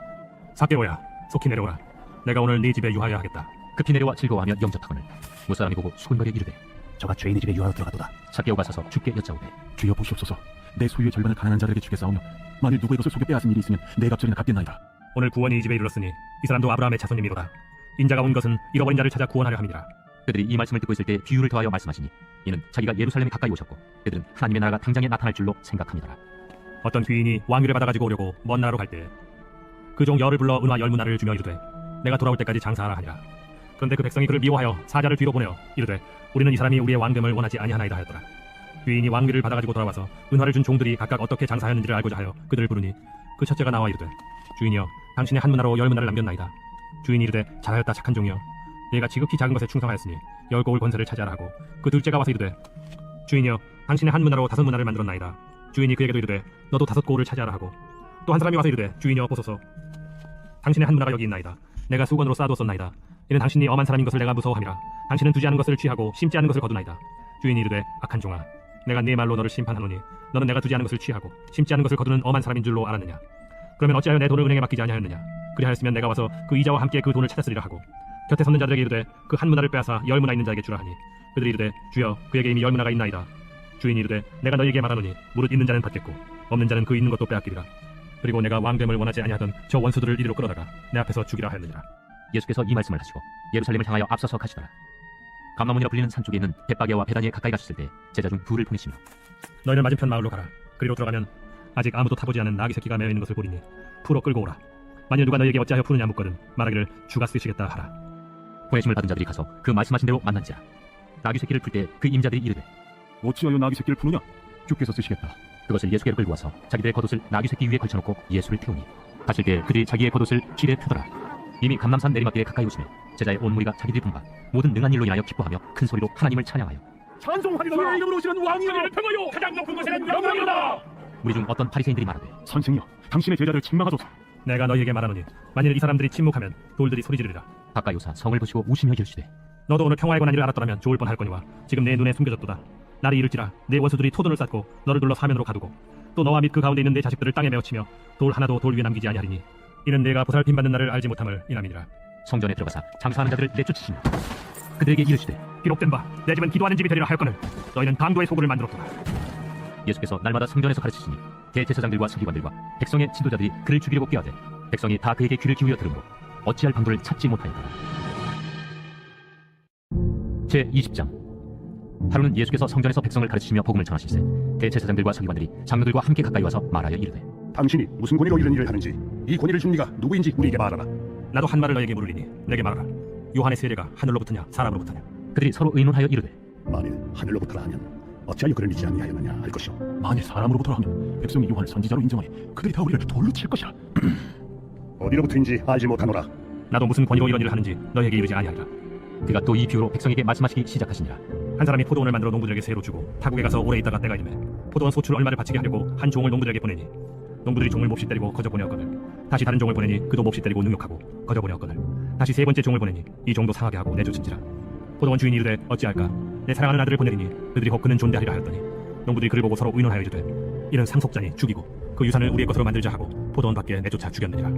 삭개오야, 속히 내려오라. 내가 오늘 네 집에 유하여 하겠다. 급히 내려와 즐거워하며 영접하거늘 무사람이 보고 수군거려 이르되 저가 죄인의 집에 유하여 들어가도다. 삭개오가 서서 주께 여짜오되 주여 보시옵소서. 내 소유의 절반을 가난한 자들에게 주겠사오며 만일 누구의 것을 속여 빼앗은 일이 있으면 내 갑절이나 갚겠나이다. 오늘 구원이 이 집에 이르렀으니 이 사람도 아브라함의 자손님이로다. 인자가 온 것은 잃어버린 자를 찾아 구원하려 함이니라. 그들이 이 말씀을 듣고 있을 때 비유를 더하여 말씀하시니 이는 자기가 예루살렘에 가까이 오셨고 그들은 하나님의 나라가 당장에 나타날 줄로 생각함이더라. 어떤 귀인이 왕위를 받아가지고 오려고 먼 나라로 갈 때 그 종 열을 불러 은화 10문화를 주며 이르되 내가 돌아올 때까지 장사하라 하니라. 그런데 그 백성이 그를 미워하여 사자를 뒤로 보내어 이르되 우리는 이 사람이 우리의 왕됨을 원하지 아니하나이다 하였더라. 귀인이 왕위를 받아가지고 돌아와서 은화를 준 종들이 각각 어떻게 장사하였는지를 알고자 하여 그들을 부르니 그 첫째가 나와 이르되 주인이여 당신의 한 문화로 10문화를 남겼나이다. 주인이 이르되 잘하였다 착한 종이여 얘가 지극히 작은 것에 충성하였으니 10곡을 권세를 차지하라 하고 그 둘째가 와서 이르되 주인이여 당신의 한 문화로 5문화를 만들었나이다. 주인이 그에게도 이르되 너도 5고을을 차지하라 하고 또 한 사람이 와서 이르되 주인이여 보소서 당신의 한 문화가 여기 있나이다. 내가 수건으로 쌓아두었나이다. 이는 당신이 엄한 사람인 것을 내가 무서워함이라. 당신은 두지 않은 것을 취하고 심지 않은 것을 거두나이다. 주인이 이르되 악한 종아 내가 네 말로 너를 심판하노니 너는 내가 두지 않은 것을 취하고 심지 않은 것을 거두는 엄한 사람인 줄로 알았느냐. 그러면 어찌하여 내 돈을 은행에 맡기지 아니하였느냐. 그리하였으면 내가 와서 그 이자와 함께 그 돈을 찾았으리라 하고 곁에 섰는 자들에게 이르되 그 한 문화를 빼앗아 10문화 있는 자에게 주라 하니 그들이 이르되 주여 그에게 이미 10문화가 있나이다. 주인이 이르되 내가 너희에게 말하노니 무릇 있는 자는 받겠고 없는 자는 그 있는 것도 빼앗기리라. 그리고 내가 왕됨을 원하지 아니하던 저 원수들을 이리로 끌어다가 내 앞에서 죽이라 하였느니라. 예수께서 이 말씀을 하시고 예루살렘을 향하여 앞서서 가시더라. 감람원이라 불리는 산 쪽에 있는 벳바게와 베다니에 가까이 가셨을 때 제자 중 둘을 보내시며 너희는 맞은편 마을로 가라. 그리로 들어가면 아직 아무도 타보지 않은 나귀 새끼가 매어 있는 것을 보리니 풀어 끌고 오라. 만일 누가 너희에게 어찌하여 푸느냐 묻거든 말하기를 주가 쓰시겠다 하라. 보내심을 받은 자들이 가서 그 말씀하신 대로 만난지라. 나귀 새끼를 풀 때 그 임자들이 이르되 어찌하여 나귀 새끼를 푸느냐? 주께서 쓰시겠다. 그것을 예수께로 끌고 와서 자기들의 겉옷을 나귀 새끼 위에 걸쳐놓고 예수를 태우니 가실 때 그들이 자기의 겉옷을 길에 펴더라. 이미 감람산 내리막길에 가까이 오시며 제자의 온 무리가 자기들이 본바 모든 능한 일로 인하여 기뻐하며 큰 소리로 하나님을 찬양하여 찬송하리라. 주의 이름으로 오시는 왕이여 평화요 가장 높은 곳에는 영광이로다. 우리 중 어떤 바리새인들이 말하되 선생이여 당신의 제자를 책망하소서. 내가 너희에게 말하노니 만일 이 사람들이 침묵하면 돌들이 소리 지르리라. 가까이 오사 성을 보시고 우시며 이르시되 너도 오늘 평화에 관한 일을 알았더라면 좋을 뻔할거니와 지금 내 눈에 숨겨졌도다. 날이 이를지라 내 원수들이 토돈을 쌓고 너를 둘러 사면으로 가두고 또 너와 및 그 가운데 있는 내 자식들을 땅에 메어치며 돌 하나도 돌 위에 남기지 아니하리니 이는 내가 보살핌 받는 날을 알지 못함을 인함이니라. 성전에 들어가사 장사하는 자들을 내쫓으시며 그들에게 이르시되 기록된 바 내 집은 기도하는 집이 되리라 하였거늘 너희는 강도의 소굴을 만들었구나. 예수께서 날마다 성전에서 가르치시니 대제사장들과 서기관들과 백성의 지도자들이 그를 죽이려고 꾀하되 백성이 다 그에게 귀를 기울여 들으므로 어찌할 방도를 찾지 못하였다. 제 20장. 하루는 예수께서 성전에서 백성을 가르치시며 복음을 전하실세 대제사장들과 서기관들이 장로들과 함께 가까이 와서 말하여 이르되 당신이 무슨 권위로 이런 일을 하는지 이 권위를 준 네가 누구인지 우리에게 말하라. 나도 한 말을 너에게 물으리니 내게 말하라. 요한의 세례가 하늘로부터냐 사람으로부터냐. 그들이 서로 의논하여 이르되 만일 하늘로부터라 하면 어찌하여 그를 믿지 아니하였느냐 할 것이오. 만일 사람으로부터라 하면 백성이 요한을 선지자로 인정하니 그들이 다 우리를 돌로 칠 것이라. 어디로부터인지 알지 못하노라. 나도 무슨 권위로 이런 일을 하는지 너에게 이르지 아니하리라. 그가 또 이 비유로 백성에게 말씀하시기 시작하시니라. 한 사람이 포도원을 만들어 농부들에게 새로 주고 타국에 가서 오래 있다가 때가 이르매 포도원 소출 얼마를 바치게 하려고 한 종을 농부들에게 보내니 농부들이 종을 몹시 때리고 거저 보내었거늘 다시 다른 종을 보내니 그도 몹시 때리고 능욕하고 거저 보내었거늘 다시 세 번째 종을 보내니 이 종도 상하게 하고 내쫓은지라. 포도원 주인이 이르되 어찌할까 내 사랑하는 아들을 보내리니 그들이 혹 그는 존대하리라 하였더니 농부들이 그를 보고 서로 의논하여 이르되 이는 상속자니 죽이고 그 유산을 우리의 것으로 만들자 하고 포도원 밖에 내쫓아 죽였느니라.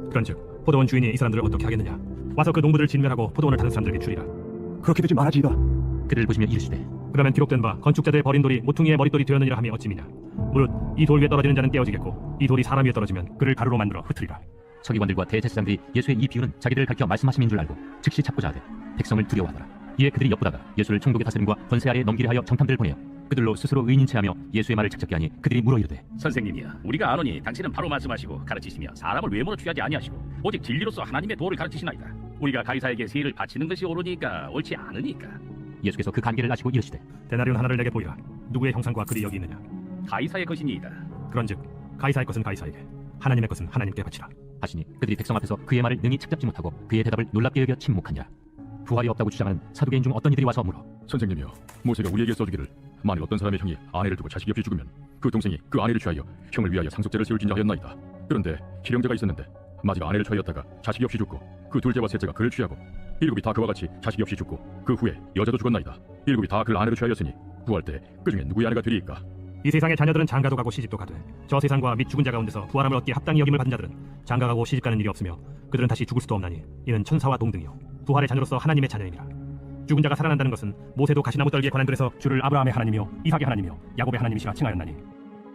그런즉 포도원 주인이 이 사람들을 어떻게 하겠느냐. 와서 그 농부들을 진멸하고 포도원을 다른 사람들에게 주리라. 그렇게 되지 말아지이다. 그들을 보시며 이르시되 그러면 기록된 바 건축자들의 버린 돌이 모퉁이의 머릿돌이 되었느니라 함이 어찌미냐. 무릇 이 돌 위에 떨어지는 자는 깨어지겠고 이 돌이 사람 위에 떨어지면 그를 가루로 만들어 흩으리라. 서기관들과 대제사장들이 예수의 이 비유는 자기들을 가르쳐 말씀하심인 줄 알고 즉시 잡고자 하되 백성을 두려워하더라. 이에 그들이 엿보다가 예수를 총독의 다스림과 권세 아래에 넘기려 하여 정탐들을 보내어 그들로 스스로 의인인 체하며 예수의 말을 착잡게 하니 그들이 물어 이르되 선생님이여 우리가 아노니 당신은 바로 말씀하시고 가르치시며 사람을 외모로 취하지 아니하시고 오직 진리로서 하나님의 도를 가르치시나이다. 우리가 가이사에게 세를 바치는 것이 옳으니까 옳지 않으니까. 예수께서 그 관계를 아시고 이르시되 데나리온 하나를 내게 보이라. 누구의 형상과 글이 여기 있느냐. 가이사의 것이니이다. 그런즉 가이사의 것은 가이사에게 하나님의 것은 하나님께 바치라 하시니 그들이 백성 앞에서 그의 말을 능히 책잡지 못하고 그의 대답을 놀랍게 여겨 침묵하니라. 부활이 없다고 주장하는 사두개인 중 어떤 이들이 와서 물어 선생님이여, 모세가 우리에게 써주기를 만일 어떤 사람의 형이 아내를 두고 자식이 없이 죽으면 그 동생이 그 아내를 취하여 형을 위하여 상속제를 세울진자 하였나이다. 그런데 실형제가 있었는데 마지가 아내를 취하였다가 자식이 없이 죽고 그 둘째와 셋째가 그를 취하고 일곱이 다 그와 같이 자식이 없이 죽고 그 후에 여자도 죽었나이다. 일곱이 다 그를 아내로 취하였으니 구할 때 그 중에 누구의 아내가 되리이까? 이 세상의 자녀들은 장가도 가고 시집도 가되 저 세상과 및 죽은 자 가운데서 부활함을 얻기에 합당히 여김을 받은 자들은 장가가고 시집가는 일이 없으며 그들은 다시 죽을 수도 없나니 이는 천사와 동등이요 부활의 자녀로서 하나님의 자녀이니라. 죽은 자가 살아난다는 것은 모세도 가시나무 떨기에 관한 글에서 주를 아브라함의 하나님이요 이삭의 하나님이요 야곱의 하나님이시라 칭하였나니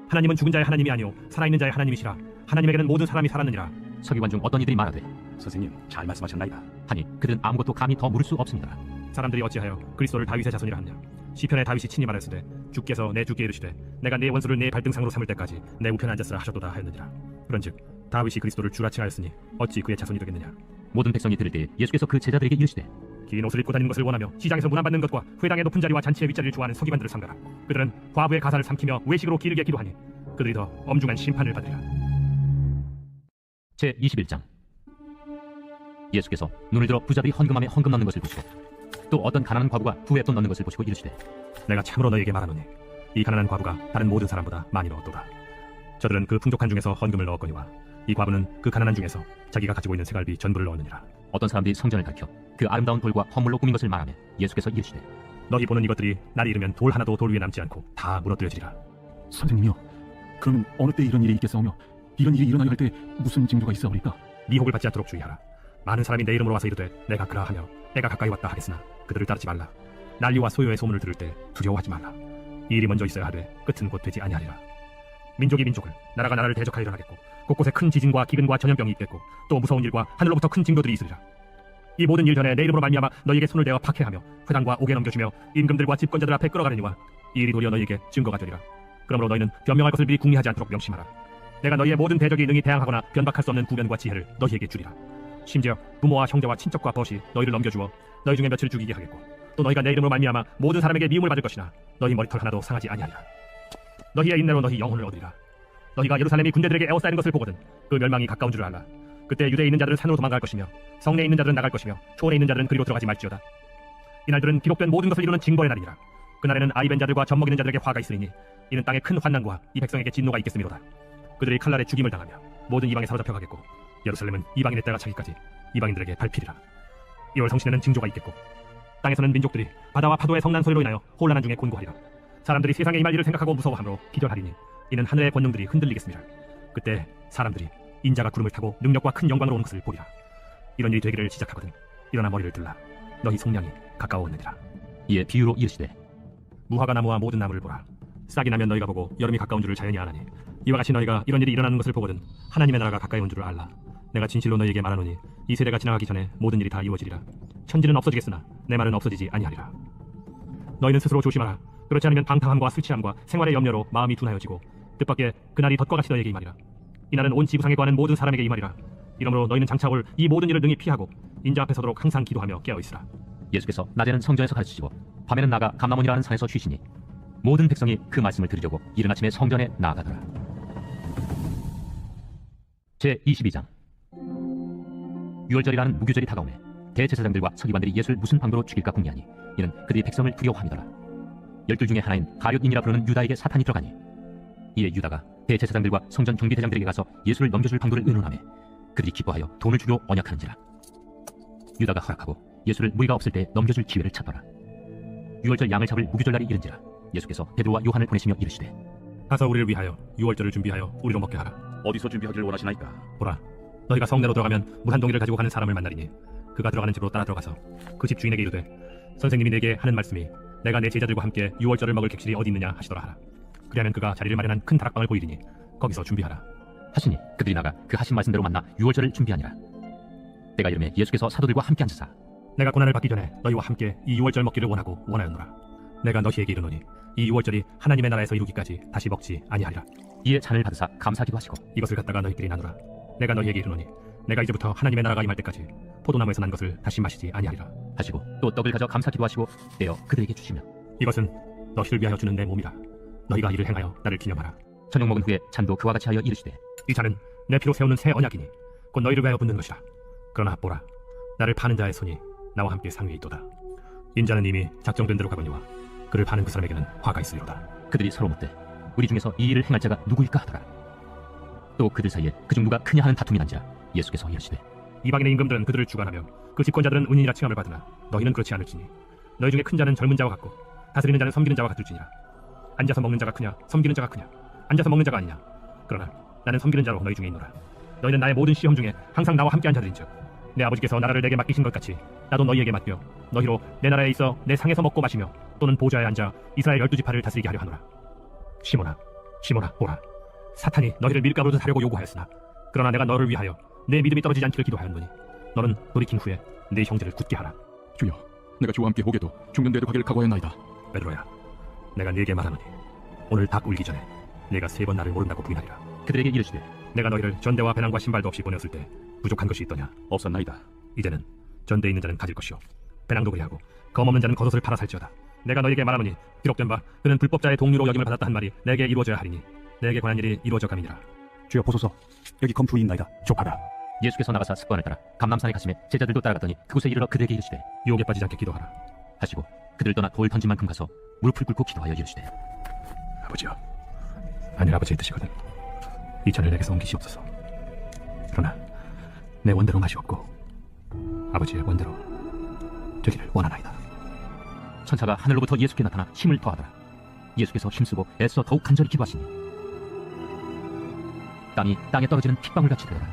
하나님은 죽은 자의 하나님이 아니요 살아있는 자의 하나님이시라. 하나님에게는 모든 사람이 살았느니라. 서기관 중 어떤 이들이 말하되 선생님 잘 말씀하셨나이다 하니 그들은 아무것도 감히 더 물을 수 없습니다. 사람들이 어찌하여 그리스도를 다윗의 자손이라 하냐. 시편에 다윗이 친히 말하였으되 주께서 내 주께 이르시되 내가 내 원수를 내 발등상으로 삼을 때까지 내 우편에 앉았으라 하셨도다 하였느니라. 그런즉 다윗이 그리스도를 주라 칭하였으니 어찌 그의 자손이 되겠느냐. 모든 백성이 들을 때 예수께서 그 제자들에게 이르시되 긴 옷을 입고 다니는 것을 원하며 시장에서 문안받는 것과 회당의 높은 자리와 잔치의 윗자리를 좋아하는 서기관들을 삼가라. 그들은 과부의 가사를 삼키며 외식으로 기르게 기도하니 그들이 더 엄중한 심판을 받으리라. 제21장 예수께서 눈을 들어 부자들이 헌금함에 헌금 넣는 것을 보시고 또 어떤 가난한 과부가 부에 돈 넣는 것을 보시고 이르시되 내가 참으로 너희에게 말하노니 이 가난한 과부가 다른 모든 사람보다 많이 넣었도다. 저들은 그 풍족한 중에서 헌금을 넣었거니와 이 과부는 그 가난한 중에서 자기가 가지고 있는 세갈비 전부를 넣었느니라. 어떤 사람들이 성전을 가리켜 그 아름다운 돌과 헌물로 꾸민 것을 말하며 예수께서 이르시되 너희 보는 이것들이 날이 이르면 돌 하나도 돌 위에 남지 않고 다 무너뜨려지리라. 선생님이여, 그러면 어느 때 이런 일이 있겠사오며 이런 일이 일어나야 할 때 무슨 징조가 있사오리까? 미혹을 받지 않도록 주의하라. 많은 사람이 내 이름으로 와서 이르되 내가 그라 하며 내가 가까이 왔다 하겠으나 그들을 따르지 말라. 난리와 소요의 소문을 들을 때 두려워하지 말라. 이 일이 먼저 있어야 하되 끝은 곧 되지 아니하리라. 민족이 민족을 나라가 나라를 대적하여 일어나겠고 곳곳에 큰 지진과 기근과 전염병이 있겠고 또 무서운 일과 하늘로부터 큰 징조들이 있으리라. 이 모든 일 전에 내 이름으로 말미암아 너희에게 손을 대어 박해하며 회당과 옥에 넘겨주며 임금들과 집권자들 앞에 끌어가려니와 이 일이 도리어 너희에게 증거가 되리라. 그러므로 너희는 변명할 것을 미리 궁리하지 않도록 명심하라. 내가 너희의 모든 대적이 능히 대항하거나 변박할 수 없는 구변과 지혜를 너희에게 주리라. 심지어 부모와 형제와 친척과 벗이 너희를 넘겨주어 너희 중에 며칠 죽이게 하겠고 또 너희가 내 이름으로 말미암아 모든 사람에게 미움을 받을 것이나 너희 머리털 하나도 상하지 아니하리라. 너희의 인내로 너희 영혼을 얻으리라. 너희가 예루살렘이 군대들에게 에워싸이는 것을 보거든 그 멸망이 가까운 줄을 알라. 그때 유대에 있는 자들은 산으로 도망갈 것이며 성내에 있는 자들은 나갈 것이며 초원에 있는 자들은 그리로 들어가지 말지어다. 이날들은 기록된 모든 것을 이루는 징벌의 날이라. 그날에는 아이 벤 자들과 젖 먹이는 자들에게 화가 있으리니 이는 땅에 큰 환난과 이 백성에게 진노가 있겠음이로다. 그들이 칼날에 죽임을 당하며 모든 이방에 사로잡혀 가겠고 예루살렘은 이방인의 때가 차기까지 이방인들에게 밟히리라. 1월 성신에는 징조가 있겠고 땅에서는 민족들이 바다와 파도의 성난 소리로 인하여 혼란한 중에 곤고하리라. 사람들이 세상에 임할 일을 생각하고 무서워함으로 기절하리니 이는 하늘의 권능들이 흔들리겠습니다. 그때 사람들이 인자가 구름을 타고 능력과 큰 영광으로 오는 것을 보리라. 이런 일이 되기를 시작하거든 일어나 머리를 들라. 너희 속량이 가까워오느니라. 이에 비유로 이르시되 무화과 나무와 모든 나무를 보라. 싹이 나면 너희가 보고 여름이 가까운 줄을 자연히 아나니 이와 같이 너희가 이런 일이 일어나는 것을 보거든 하나님의 나라가 가까이 온 줄을 알라. 내가 진실로 너희에게 말하노니 이 세대가 지나가기 전에 모든 일이 다 이루어지리라. 천지는 없어지겠으나 내 말은 없어지지 아니하리라. 너희는 스스로 조심하라. 그렇지 않으면 방탕함과 술취함과 생활의 염려로 마음이 둔하여지고 뜻밖의 그날이 덫과 같이 너희에게 임하리라. 이날은 온 지구상에 거하는 모든 사람에게 임하리라. 이러므로 너희는 장차 올 이 모든 일을 능히 피하고 인자 앞에 서도록 항상 기도하며 깨어있으라. 예수께서 낮에는 성전에서 가르치시고 밤에는 나가 감람원이라는 산에서 쉬시니 모든 백성이 그 말씀을 들으려고 이른 아침에 성전에 나아가더라. 제22장 유월절이라는 무교절이 다가오매 대제사장들과 서기관들이 예수를 무슨 방도로 죽일까 궁리하니 이는 그들이 백성을 두려워함이더라. 12 중에 하나인 가룟인이라 부르는 유다에게 사탄이 들어가니 이에 유다가 대제사장들과 성전 경비대장들에게 가서 예수를 넘겨줄 방도를 의논하매 그들이 기뻐하여 돈을 주려 언약하는지라. 유다가 허락하고 예수를 무리가 없을 때 넘겨줄 기회를 찾더라. 유월절 양을 잡을 무교절날이 이른지라. 예수께서 베드로와 요한을 보내시며 이르시되 가서 우리를 위하여 유월절을 준비하여 우리로 먹게 하라. 어디서 준비하기를 원하시나이까? 보라, 너희가 성내로 들어가면 물 한 동이를 가지고 가는 사람을 만나리니 그가 들어가는 집으로 따라 들어가서 그 집 주인에게 이르되 선생님이 내게 하는 말씀이 내가 내 제자들과 함께 유월절을 먹을 객실이 어디 있느냐 하시더라 하라. 그리하면 그가 자리를 마련한 큰 다락방을 보이리니 거기서 준비하라 하시니 그들이 나가 그 하신 말씀대로 만나 유월절을 준비하니라. 때가 이르매 예수께서 사도들과 함께 앉으사 내가 고난을 받기 전에 너희와 함께 이 유월절 먹기를 원하였노라. 내가 너희에게 이르노니 이 유월절이 하나님의 나라에서 이루기까지 다시 먹지 아니하리라. 이에 잔을 받으사 감사기도 하시고 이것을 갖다가 너희끼리 나누라. 내가 너희에게 이르노니 내가 이제부터 하나님의 나라가 임할 때까지 포도나무에서 난 것을 다시 마시지 아니하리라 하시고 또 떡을 가져 감사기도 하시고 떼어 그들에게 주시며 이것은 너희를 위하여 주는 내 몸이라. 너희가 이를 행하여 나를 기념하라. 저녁 먹은 후에 잔도 그와 같이 하여 이르시되 이 잔은 내 피로 세우는 새 언약이니 곧 너희를 위하여 붙는 것이라. 그러나 보라, 나를 파는 자의 손이 나와 함께 상위에 있도다. 인자는 이미 작정된 대로 가거니와 그를 파는 그 사람에게는 화가 있으리로다. 그들이 서로 묻되 우리 중에서 이 일을 행할 자가 누구일까 하더라. 또 그들 사이에 그중 누가 크냐 하는 다툼이 난지라 예수께서 이르시되 이방인의 임금들은 그들을 주관하며 그 집권자들은 은인이라 칭함을 받으나 너희는 그렇지 않을지니 너희 중에 큰 자는 젊은 자와 같고 다스리는 자는 섬기는 자와 같을지니라. 앉아서 먹는 자가 크냐 섬기는 자가 크냐? 앉아서 먹는 자가 아니냐. 그러나 나는 섬기는 자로 너희 중에 있노라. 너희는 나의 모든 시험 중에 항상 나와 함께한 자들인즉 내 아버지께서 나라를 내게 맡기신 것 같이 나도 너희에게 맡겨 너희로 내 나라에 있어 내 상에서 먹고 마시며 또는 보좌에 앉아 이스라엘 12지파를 다스리게 하려 하노라. 시몬아, 시몬아, 보라, 사탄이 너희를 밀가루로 사려고 요구하였으나 그러나 내가 너를 위하여 내 믿음이 떨어지지 않기를 기도하였노니 너는 돌이킨 후에 내 형제를 굳게 하라. 주여, 내가 주와 함께 오게도 죽는 데도 가기를 각오하였나이다. 베드로야, 내가 네게 말하노니 오늘 닭 울기 전에 네가 3번 나를 모른다고 부인하리라. 그들에게 이르시되 내가 너희를 전대와 배낭과 신발도 없이 보내었을 때 부족한 것이 있더냐? 없었나이다. 이제는 전대에 있는 자는 가질 것이요 배낭도 그리하고 검 없는 자는 겉옷을 팔아 살지어다. 내가 너희에게 말하노니 기록된 바 그는 불법자의 동류로 여김을 받았다 한 말이 내게 이루어져야 하리니 내게 관한 일이 이루어져 감이니라. 주여 보소서, 여기 검 주이 있나이다. 족하다. 예수께서 나가사 습관을 따라 감람산에 가시매 제자들도 따라갔더니 그곳에 이르러 그들에게 이르시되 유혹에 빠지지 않게 기도하라 하시고 그들 떠나 돌 던진 만큼 가서 무릎을 꿇고 기도하여 이르시되 아버지여, 하늘 아버지의 뜻이거든 이 잔을 내게서 옮기시옵소서. 그러나 내 원대로 마시옵고 아버지의 원대로 되기를 원하나이다. 천사가 하늘로부터 예수께 나타나 힘을 더하더라. 예수께서 힘쓰고 애써 더욱 간절히 기도하시니 땅이 땅에 떨어지는 핏방울같이 되더라.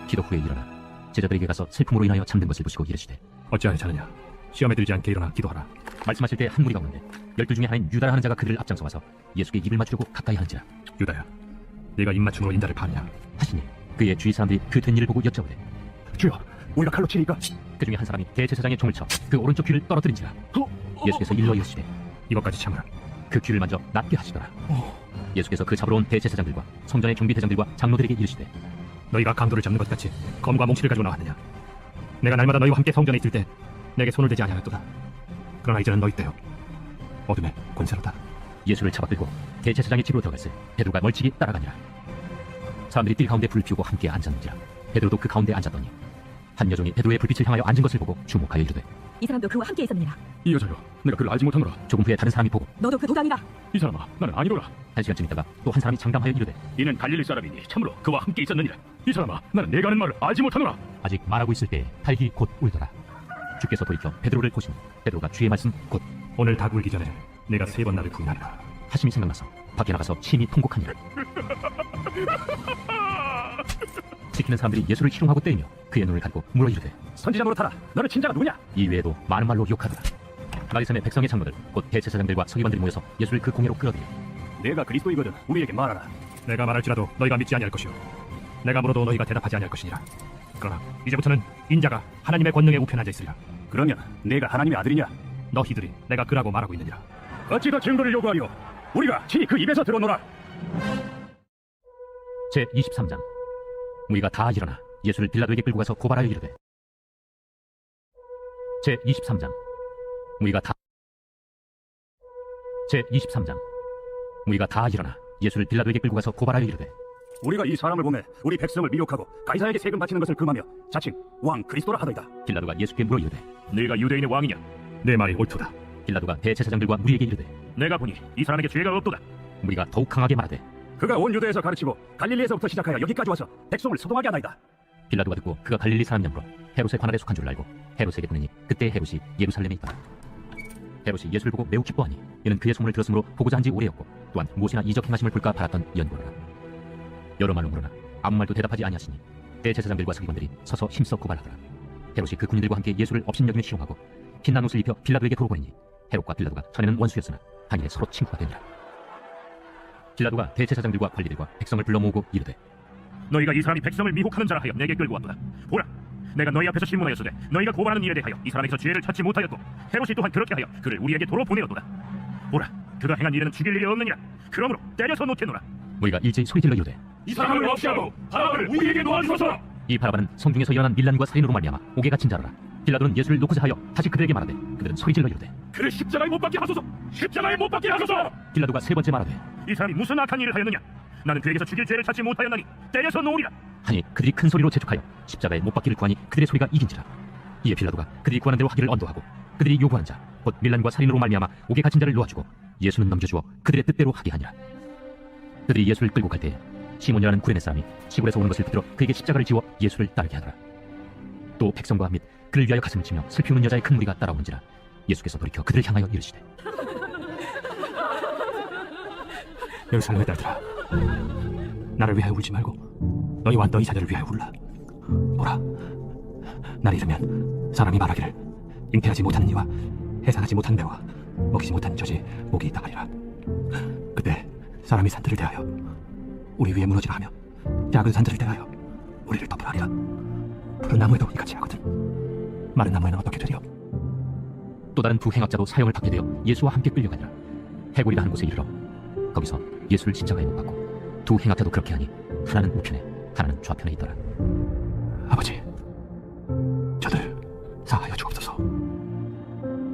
기도 후에 일어나 제자들에게 가서 슬픔으로 인하여 잠든 것을 보시고 이르시되 어찌하여 자느냐? 시험에 들지 않게 일어나 기도하라. 말씀하실 때 한 무리가 오는데 12 중에 하나인 유다라 하는 자가 그들을 앞장서 와서 예수께 입을 맞추려고 가까이 하는지라. 유다야, 네가 입맞춤으로 인자를 파느냐? 하시니 그의 주위 사람들이 그 된 일을 보고 여쭤오되 주여, 우리가 칼로 치니까 그 중에 한 사람이 대제사장의 총을 쳐 그 오른쪽 귀를 떨어뜨린지라. 예수께서 일러 이르시되 이것까지 참으라. 그 귀를 만져 낫게 하시더라. 예수께서 그 잡으러 온 대제사장들과 성전의 경비대장들과 장로들에게 이르시되 너희가 강도를 잡는 것 같이 검과 몽치를 가지고 나왔느냐? 내가 날마다 너희와 함께 성전에 있을 때 내게 손을 대지 아니하였도다. 그러나 이제는 너희 때요 어둠의 권세로다. 예수를 잡아끌고 대제사장의 집으로 들어갔을 베드로가 멀찍이 따라가니라. 사람들이 뜰 가운데 불을 피우고 함께 앉았는지라. 베드로도 그 가운데 앉았더니 한 여종이 베드로의 불빛을 향하여 앉은 것을 보고 주목하여 이르되 이 사람도 그와 함께 있었느니라. 이 여자여, 내가 그를 알지 못하노라. 조금 후에 다른 사람이 보고 너도 그 도당이다. 이 사람아, 나는 아니로라. 한 시간쯤 있다가 또 한 사람이 장담하여 이르되 이는 갈릴리 사람이니 참으로 그와 함께 있었느니라. 이 사람아, 나는 내가 하는 말을 알지 못하노라. 아직 말하고 있을 때 달기 곧 울더라. 주께서 돌이켜 베드로를 보시니 베드로가 주의 말씀 곧 오늘 닭 울기 전에 내가 3번 나를 부인하리라 하심이 생각나서 밖에 나가서 심히 통곡하니라. 지키는 사람들이 예수를 희롱하고 때리며 그의 눈을 가리고 물어 이르되 선지자로 타라. 너는 친자가 누구냐? 이 외에도 많은 말로 욕하더라. 마리삼의 백성의 장로들 곧 대제사장들과 서기관들이 모여서 예수를 그 공회로 끌어들여 내가 그리스도이거든 우리에게 말하라. 내가 말할지라도 너희가 믿지 아니할 것이요 내가 물어도 너희가 대답하지 아니할 것이니라. 그러나 이제부터는 인자가 하나님의 권능에 우편에 앉아 있으리라. 그러면 내가 하나님의 아들이냐? 너희들이 내가 그라고 말하고 있느니라. 어찌 더 증거를 요구하리오? 우리가 친히 그 입에서 들어노라. 제23장 무리가 다 일어나 예수를 빌라도에게 끌고 가서 고발하여 이르되 제23장 무리가 다 일어나 예수를 빌라도에게 끌고 가서 고발하여 이르되 우리가 이 사람을 보매 우리 백성을 미혹하고 가이사에게 세금 바치는 것을 금하며 자칭 왕 그리스도라 하더이다. 빌라도가 예수께 물어 이르되 네가 유대인의 왕이냐? 내 말이 옳도다. 빌라도가 대제사장들과 무리에게 이르되 내가 보니 이 사람에게 죄가 없도다. 무리가 더욱 강하게 말하되 그가 온 유대에서 가르치고 갈릴리에서부터 시작하여 여기까지 와서 백성을 소동하게 하나이다. 빌라도가 듣고 그가 갈릴리 사람이므로 헤롯의 관할에 속한 줄 알고 헤롯에게 보내니 그때 헤롯이 예루살렘에 있더라. 헤롯이 예수를 보고 매우 기뻐하니 이는 그의 소문을 들었으므로 보고자 한지 오래였고 또한 모세나 이적 행하심을 볼까 바랐던 연고로라. 여러 말로 물으나 아무 말도 대답하지 아니하시니 대제사장들과 서기관들이 서서 힘써 고발하더라. 헤롯이 그 군인들과 함께 예수를 업신여기며 시용하고 빛난 옷을 입혀 빌라도에게 도로 보내니 헤롯과 빌라도가 전에는 원수였으나 한일에 서로 친구가 되니라. 빌라도가 대제사장들과 관리들과 백성을 불러 모으고 이르되 너희가 이 사람이 백성을 미혹하는 자라 하여 내게 끌고 왔도다. 보라, 내가 너희 앞에서 신문하였으되 너희가 고발하는 일에 대하여 이 사람에게서 죄를 찾지 못하였고 헤롯이 또한 그렇게 하여 그를 우리에게 도로 보내었도다. 보라, 그가 행한 일에는 죽일 일이 없느니라. 그러므로 때려서 놓게노라. 무리가 일제히 소리질러 이르되 이 사람을 없이하고 바람을 우리에게 놓아주소서. 이 바라바는 성중에서 일어난 밀란과 살인으로 말미암아 옥에 갇힌 자라라. 빌라도는 예수를 놓고자 하여 다시 그들에게 말하되 그들은 소리질러 이르되 그를 십자가에 못 박게 하소서. 십자가에 못 박게 하소서. 빌라도가 세 번째 말하되 이 사람이 무슨 악한 일을 하였느냐? 나는 그에게서 죽일 죄를 찾지 못하였나니 때려서 놓으리라. 하니 그들이 큰 소리로 재촉하여 십자가에 못 박기를 구하니 그들의 소리가 이긴지라. 이에 빌라도가 그들이 구하는 대로 하기를 언도하고 그들이 요구하는 자 곧 밀란과 살인으로 말미암아 옥에 갇힌 자를 놓아주고 예수는 넘겨주어 그들의 뜻대로 하게 하니라. 그들이 예수를 끌고 갈 때에 시몬이라는 구레네 사람이 시골에서 오는 것을 듣들어 그에게 십자가를 지워 예수를 따르게 하더라. 또 백성과 및 그를 위하여 가슴을 치며 슬피 우는 여자의 큰 무리가 따라오는지라. 예수께서 돌이켜 그들을 향하여 이르시되 예루살렘의 딸들아, 나를 위하여 울지 말고 너희와 너희 자녀를 위하여 울라. 보라, 날이 이르면 사람이 말하기를 잉태하지 못하는 이와 해산하지 못한 배와 먹이지 못한 젖이 목이 있다 하리라. 그때 사람이 산들을 대하여 우리 위에 무너지라 하며 작은 산들을 대하여 우리를 덮으라 하리라. 푸른 나무에도 이같이 하거든 마른 나무에는 어떻게 되리요? 또 다른 두 행악자도 사형을 받게 되어 예수와 함께 끌려가니라. 해골이라 하는 곳에 이르러 거기서 예수를 십자가에 못 박고 두 행악자도 그렇게 하니 하나는 우편에 하나는 좌편에 있더라. 아버지, 저들 사하여 주옵소서.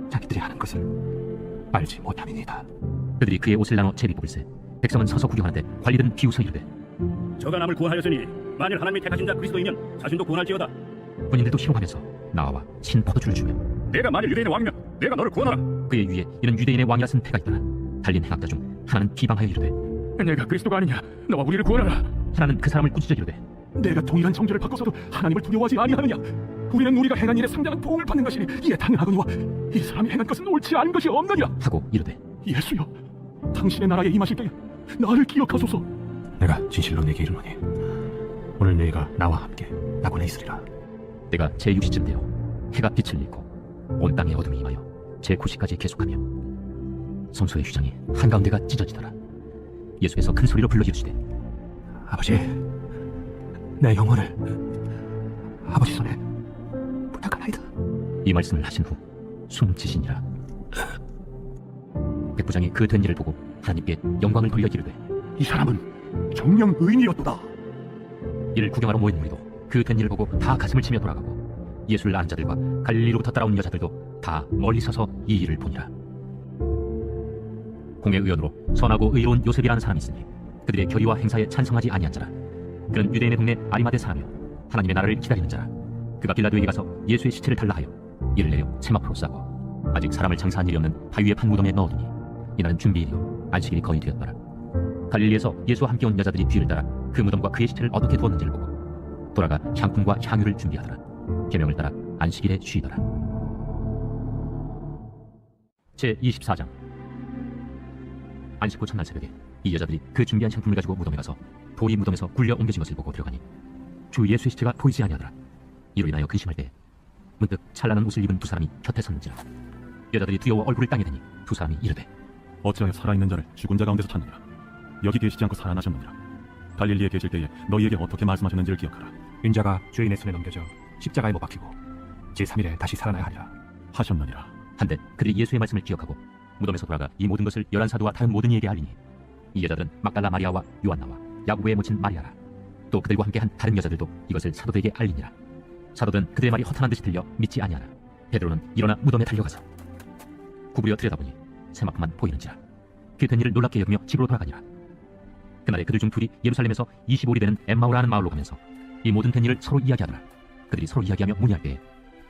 자기들이 하는 것을 알지 못함이니이다. 그들이 그의 옷을 나눠 제비 뽑을세. 백성은 서서 구경하는데 관리들은 비웃어 이르되 저가 남을 구원하였으니 만일 하나님이 택하신 자 그리스도이면 자신도 구원할지어다. 군인들도 희롱하면서 나와 신 포도주를 주며 내가 만일 유대인의 왕이면 내가 너를 구원하라. 그의 위에 이는 유대인의 왕이라 쓴 패가 있더라. 달린 행악자 중 하나는 비방하여 이르되 내가 그리스도가 아니냐? 너와 우리를 구원하라. 하나는 그 사람을 꾸짖어 이르되 내가 동일한 정죄를 받고서도 하나님을 두려워하지 아니하느냐? 우리는 우리가 행한 일에 상당한 보응을 받는 것이니 이에 당연하거니와 이 사람이 행한 것은 옳지 않은 것이 없느냐? 하고 이르되 예수여, 당신의 나라에 임하실 때에 나를 기억하소서. 내가 진실로 네게 이르노니 오늘 너희가 나와 함께 낙원에 있으리라. 때가 제6시쯤 되어 해가 빛을 잃고 온 땅에 어둠이 임하여 제9시까지 계속하며 성소의 휘장이 한가운데가 찢어지더라. 예수께서 큰 소리로 불러 이르시되 아버지, 내 영혼을 아버지 손에 부탁하나이다. 이 말씀을 하신 후 숨지시니라. 백부장이 그 된 일을 보고 하나님께 영광을 돌려 이르되 이 사람은 정령 의인이었도다. 이를 구경하러 모인 무리도 그 된 일을 보고 다 가슴을 치며 돌아가고 예수를 아는 자들과 갈릴리로부터 따라온 여자들도 다 멀리 서서 이 일을 보니라. 공의 의원으로 선하고 의로운 요셉이라는 사람이 있으니 그들의 결의와 행사에 찬성하지 아니한 자라. 그는 유대인의 동네 아리마대 사람이요 하나님의 나라를 기다리는 자라. 그가 빌라도에게 가서 예수의 시체를 달라 하여 이를 내려 세마포로 싸고 아직 사람을 장사한 일이 없는 바위의 판 무덤에 넣어두니 이날은 준비일이요 안식일이 거의 되었더라. 갈릴리에서 예수와 함께 온 여자들이 뒤를 따라 그 무덤과 그의 시체를 어떻게 두었는지를 보고 돌아가 향품과 향유를 준비하더라. 계명을 따라 안식일에 쉬더라. 제24장. 안식 후 첫날 새벽에 이 여자들이 그 준비한 향품을 가지고 무덤에 가서 돌이 무덤에서 굴려 옮겨진 것을 보고 들어가니 주 예수의 시체가 보이지 아니하더라. 이로 인하여 근심할 때 문득 찬란한 옷을 입은 두 사람이 곁에 섰는지라. 여자들이 두려워 얼굴을 땅에 대니 두 사람이 이르되 어찌하여 살아있는 자를 죽은 자 가운데서 찾느냐? 여기 계시지 않고 살아나셨느니라. 갈릴리에 계실 때에 너희에게 어떻게 말씀하셨는지를 기억하라. 인자가 죄인의 손에 넘겨져 십자가에 못 박히고 제3일에 다시 살아나야 하리라 하셨느니라. 한데 그들이 예수의 말씀을 기억하고 무덤에서 돌아가 이 모든 것을 11사도와 다른 모든 이에게 알리니 이 여자들은 막달라 마리아와 요한나와 야고보의 모친 마리아라. 또 그들과 함께 한 다른 여자들도 이것을 사도들에게 알리니라. 사도들은 그들의 말이 허탄한 듯이 들려 믿지 아니하나 베드로는 일어나 무덤에 달려가서 구부려 들여다보니 세마포만 보이는지라. 그 된 일을 놀랍게 여기며 집으로 돌아가니라. 그날에 그들 중 둘이 예루살렘에서 25리 되는 엠마오라는 마을로 가면서 이 모든 된 일을 서로 이야기하더라. 그들이 서로 이야기하며 문의할 때에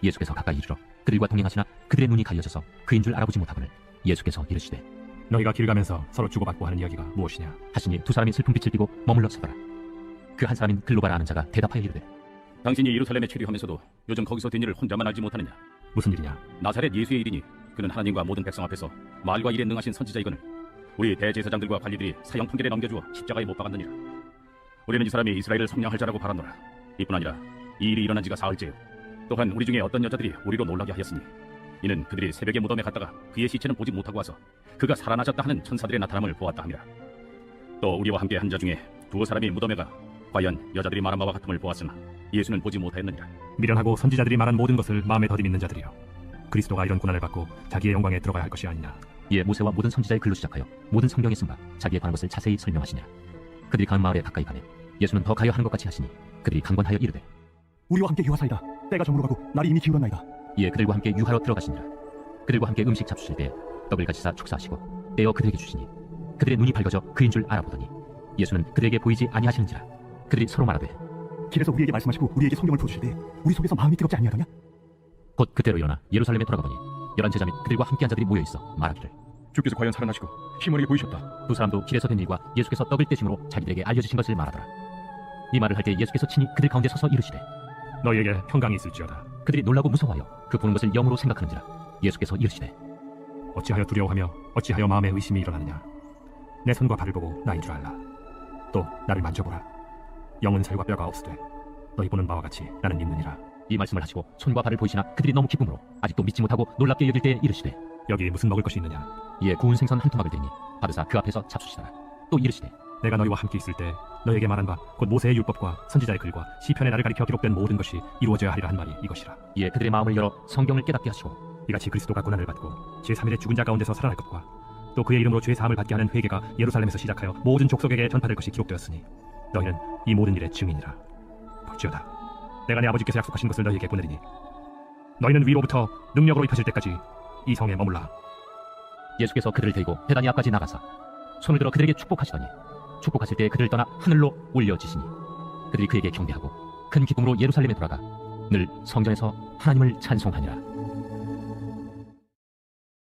예수께서 가까이 이르러 그들과 동행하시나 그들의 눈이 가려져서 그인 줄 알아보지 못하거늘 예수께서 이르시되 너희가 길 가면서 서로 주고받고 하는 이야기가 무엇이냐 하시니 두 사람이 슬픈 빛을 띠고 머물러 서더라. 그 한 사람인 글로바라 하는 자가 대답하여 이르되 당신이 예루살렘에 체류하면서도 요즘 거기서 된 일을 혼자만 알지 못하느냐? 무슨 일이냐? 나사렛 예수의 일이니 그는 하나님과 모든 백성 앞에서 말과 일에 능하신 선지자이거늘 우리 대제사장들과 관리들이 사형 판결에 넘겨주어 십자가에 못 박았느니라. 우리는 이 사람이 이스라엘을 성령할 자라고 바라노라. 이뿐 아니라 이 일이 일어난 지가 사흘째요. 또한 우리 중에 어떤 여자들이 우리로 놀라게 하였으니 이는 그들이 새벽에 무덤에 갔다가 그의 시체는 보지 못하고 와서 그가 살아나셨다 하는 천사들의 나타남을 보았다 함이라. 또 우리와 함께 한 자 중에 두어 사람이 무덤에 가 과연 여자들이 말한 바와 같음을 보았으나 예수는 보지 못하였느니라. 미련하고 선지자들이 말한 모든 것을 마음에 더디 믿는 자들이여, 그리스도가 이런 고난을 받고 자기의 영광에 들어가야 할 것이 아니냐. 이에 모세와 모든 선지자의 글로 시작하여 모든 성경에 쓴 바 자기에 관한 것을 자세히 설명하시니라. 그들이 가는 마을에 가까이 가매 예수는 더 가려 하는 것 같이 하시니 그들이 강권하여 이르되 우리와 함께 유하사이다. 때가 저물어 가고 날이 이미 기울었나이다. 이에 그들과 함께 유하러 들어가시니라. 그들과 함께 음식 잡수실 때 떡을 가지사 축사하시고 떼어 그들에게 주시니 그들의 눈이 밝아져 그인 줄 알아보더니 예수는 그들에게 보이지 아니하시는지라. 그들이 서로 말하되 길에서 우리에게 말씀하시고 우리에게 성경을 풀어주실 때 우리 속에서 마음이 뜨겁지 아니하더냐? 곧 그때로 일어나 예루살렘에 돌아가더니 11 제자 및 그들과 함께한 자들이 모여 있어 말하기를 주께서 과연 살아나시고 시몬에게 보이셨다. 두 사람도 길에서 된 일과 예수께서 떡을 떼심으로 자기들에게 알려주신 것을 말하더라. 이 말을 할 때 예수께서 친히 그들 가운데 서서 이르시되 너희에게 평강이 있을지어다. 그들이 놀라고 무서워하여 그 보는 것을 영으로 생각하는지라. 예수께서 이르시되 어찌하여 두려워하며 어찌하여 마음에 의심이 일어나느냐. 내 손과 발을 보고 나인 줄 알라. 또 나를 만져보라. 영은 살과 뼈가 없으되 너희 보는 바와 같이 나는 있느니라. 이 말씀을 하시고 손과 발을 보이시나 그들이 너무 기쁨으로 아직도 믿지 못하고 놀랍게 여길 때 이르시되 여기 무슨 먹을 것이 있느냐. 이에 구운 생선 한 토막을 대니 받으사 그 앞에서 잡수시더라. 또 이르시되 내가 너희와 함께 있을 때 너희에게 말한 바 곧 모세의 율법과 선지자의 글과 시편의 나를 가리켜 기록된 모든 것이 이루어져야 하리라 한 말이 이것이라. 이에 그들의 마음을 열어 성경을 깨닫게 하시고 이같이 그리스도가 고난을 받고 제3일에 죽은 자 가운데서 살아날 것과 또 그의 이름으로 죄 사함을 받게 하는 회개가 예루살렘에서 시작하여 모든 족속에게 전파될 것이 기록되었으니 너희는 이 모든 일의 증인이라. 볼지어다 내가 내 아버지께서 약속하신 것을 너희에게 보내리니 너희는 위로부터 능력으로 입혀질 때까지 이 성에 머물라. 예수께서 그들을 데리고 베다니아까지 나가사 손을 들어 그들에게 축복하시더니 축복하실 때 그들을 떠나 하늘로 올려지시니 그들이 그에게 경배하고 큰 기쁨으로 예루살렘에 돌아가 늘 성전에서 하나님을 찬송하니라.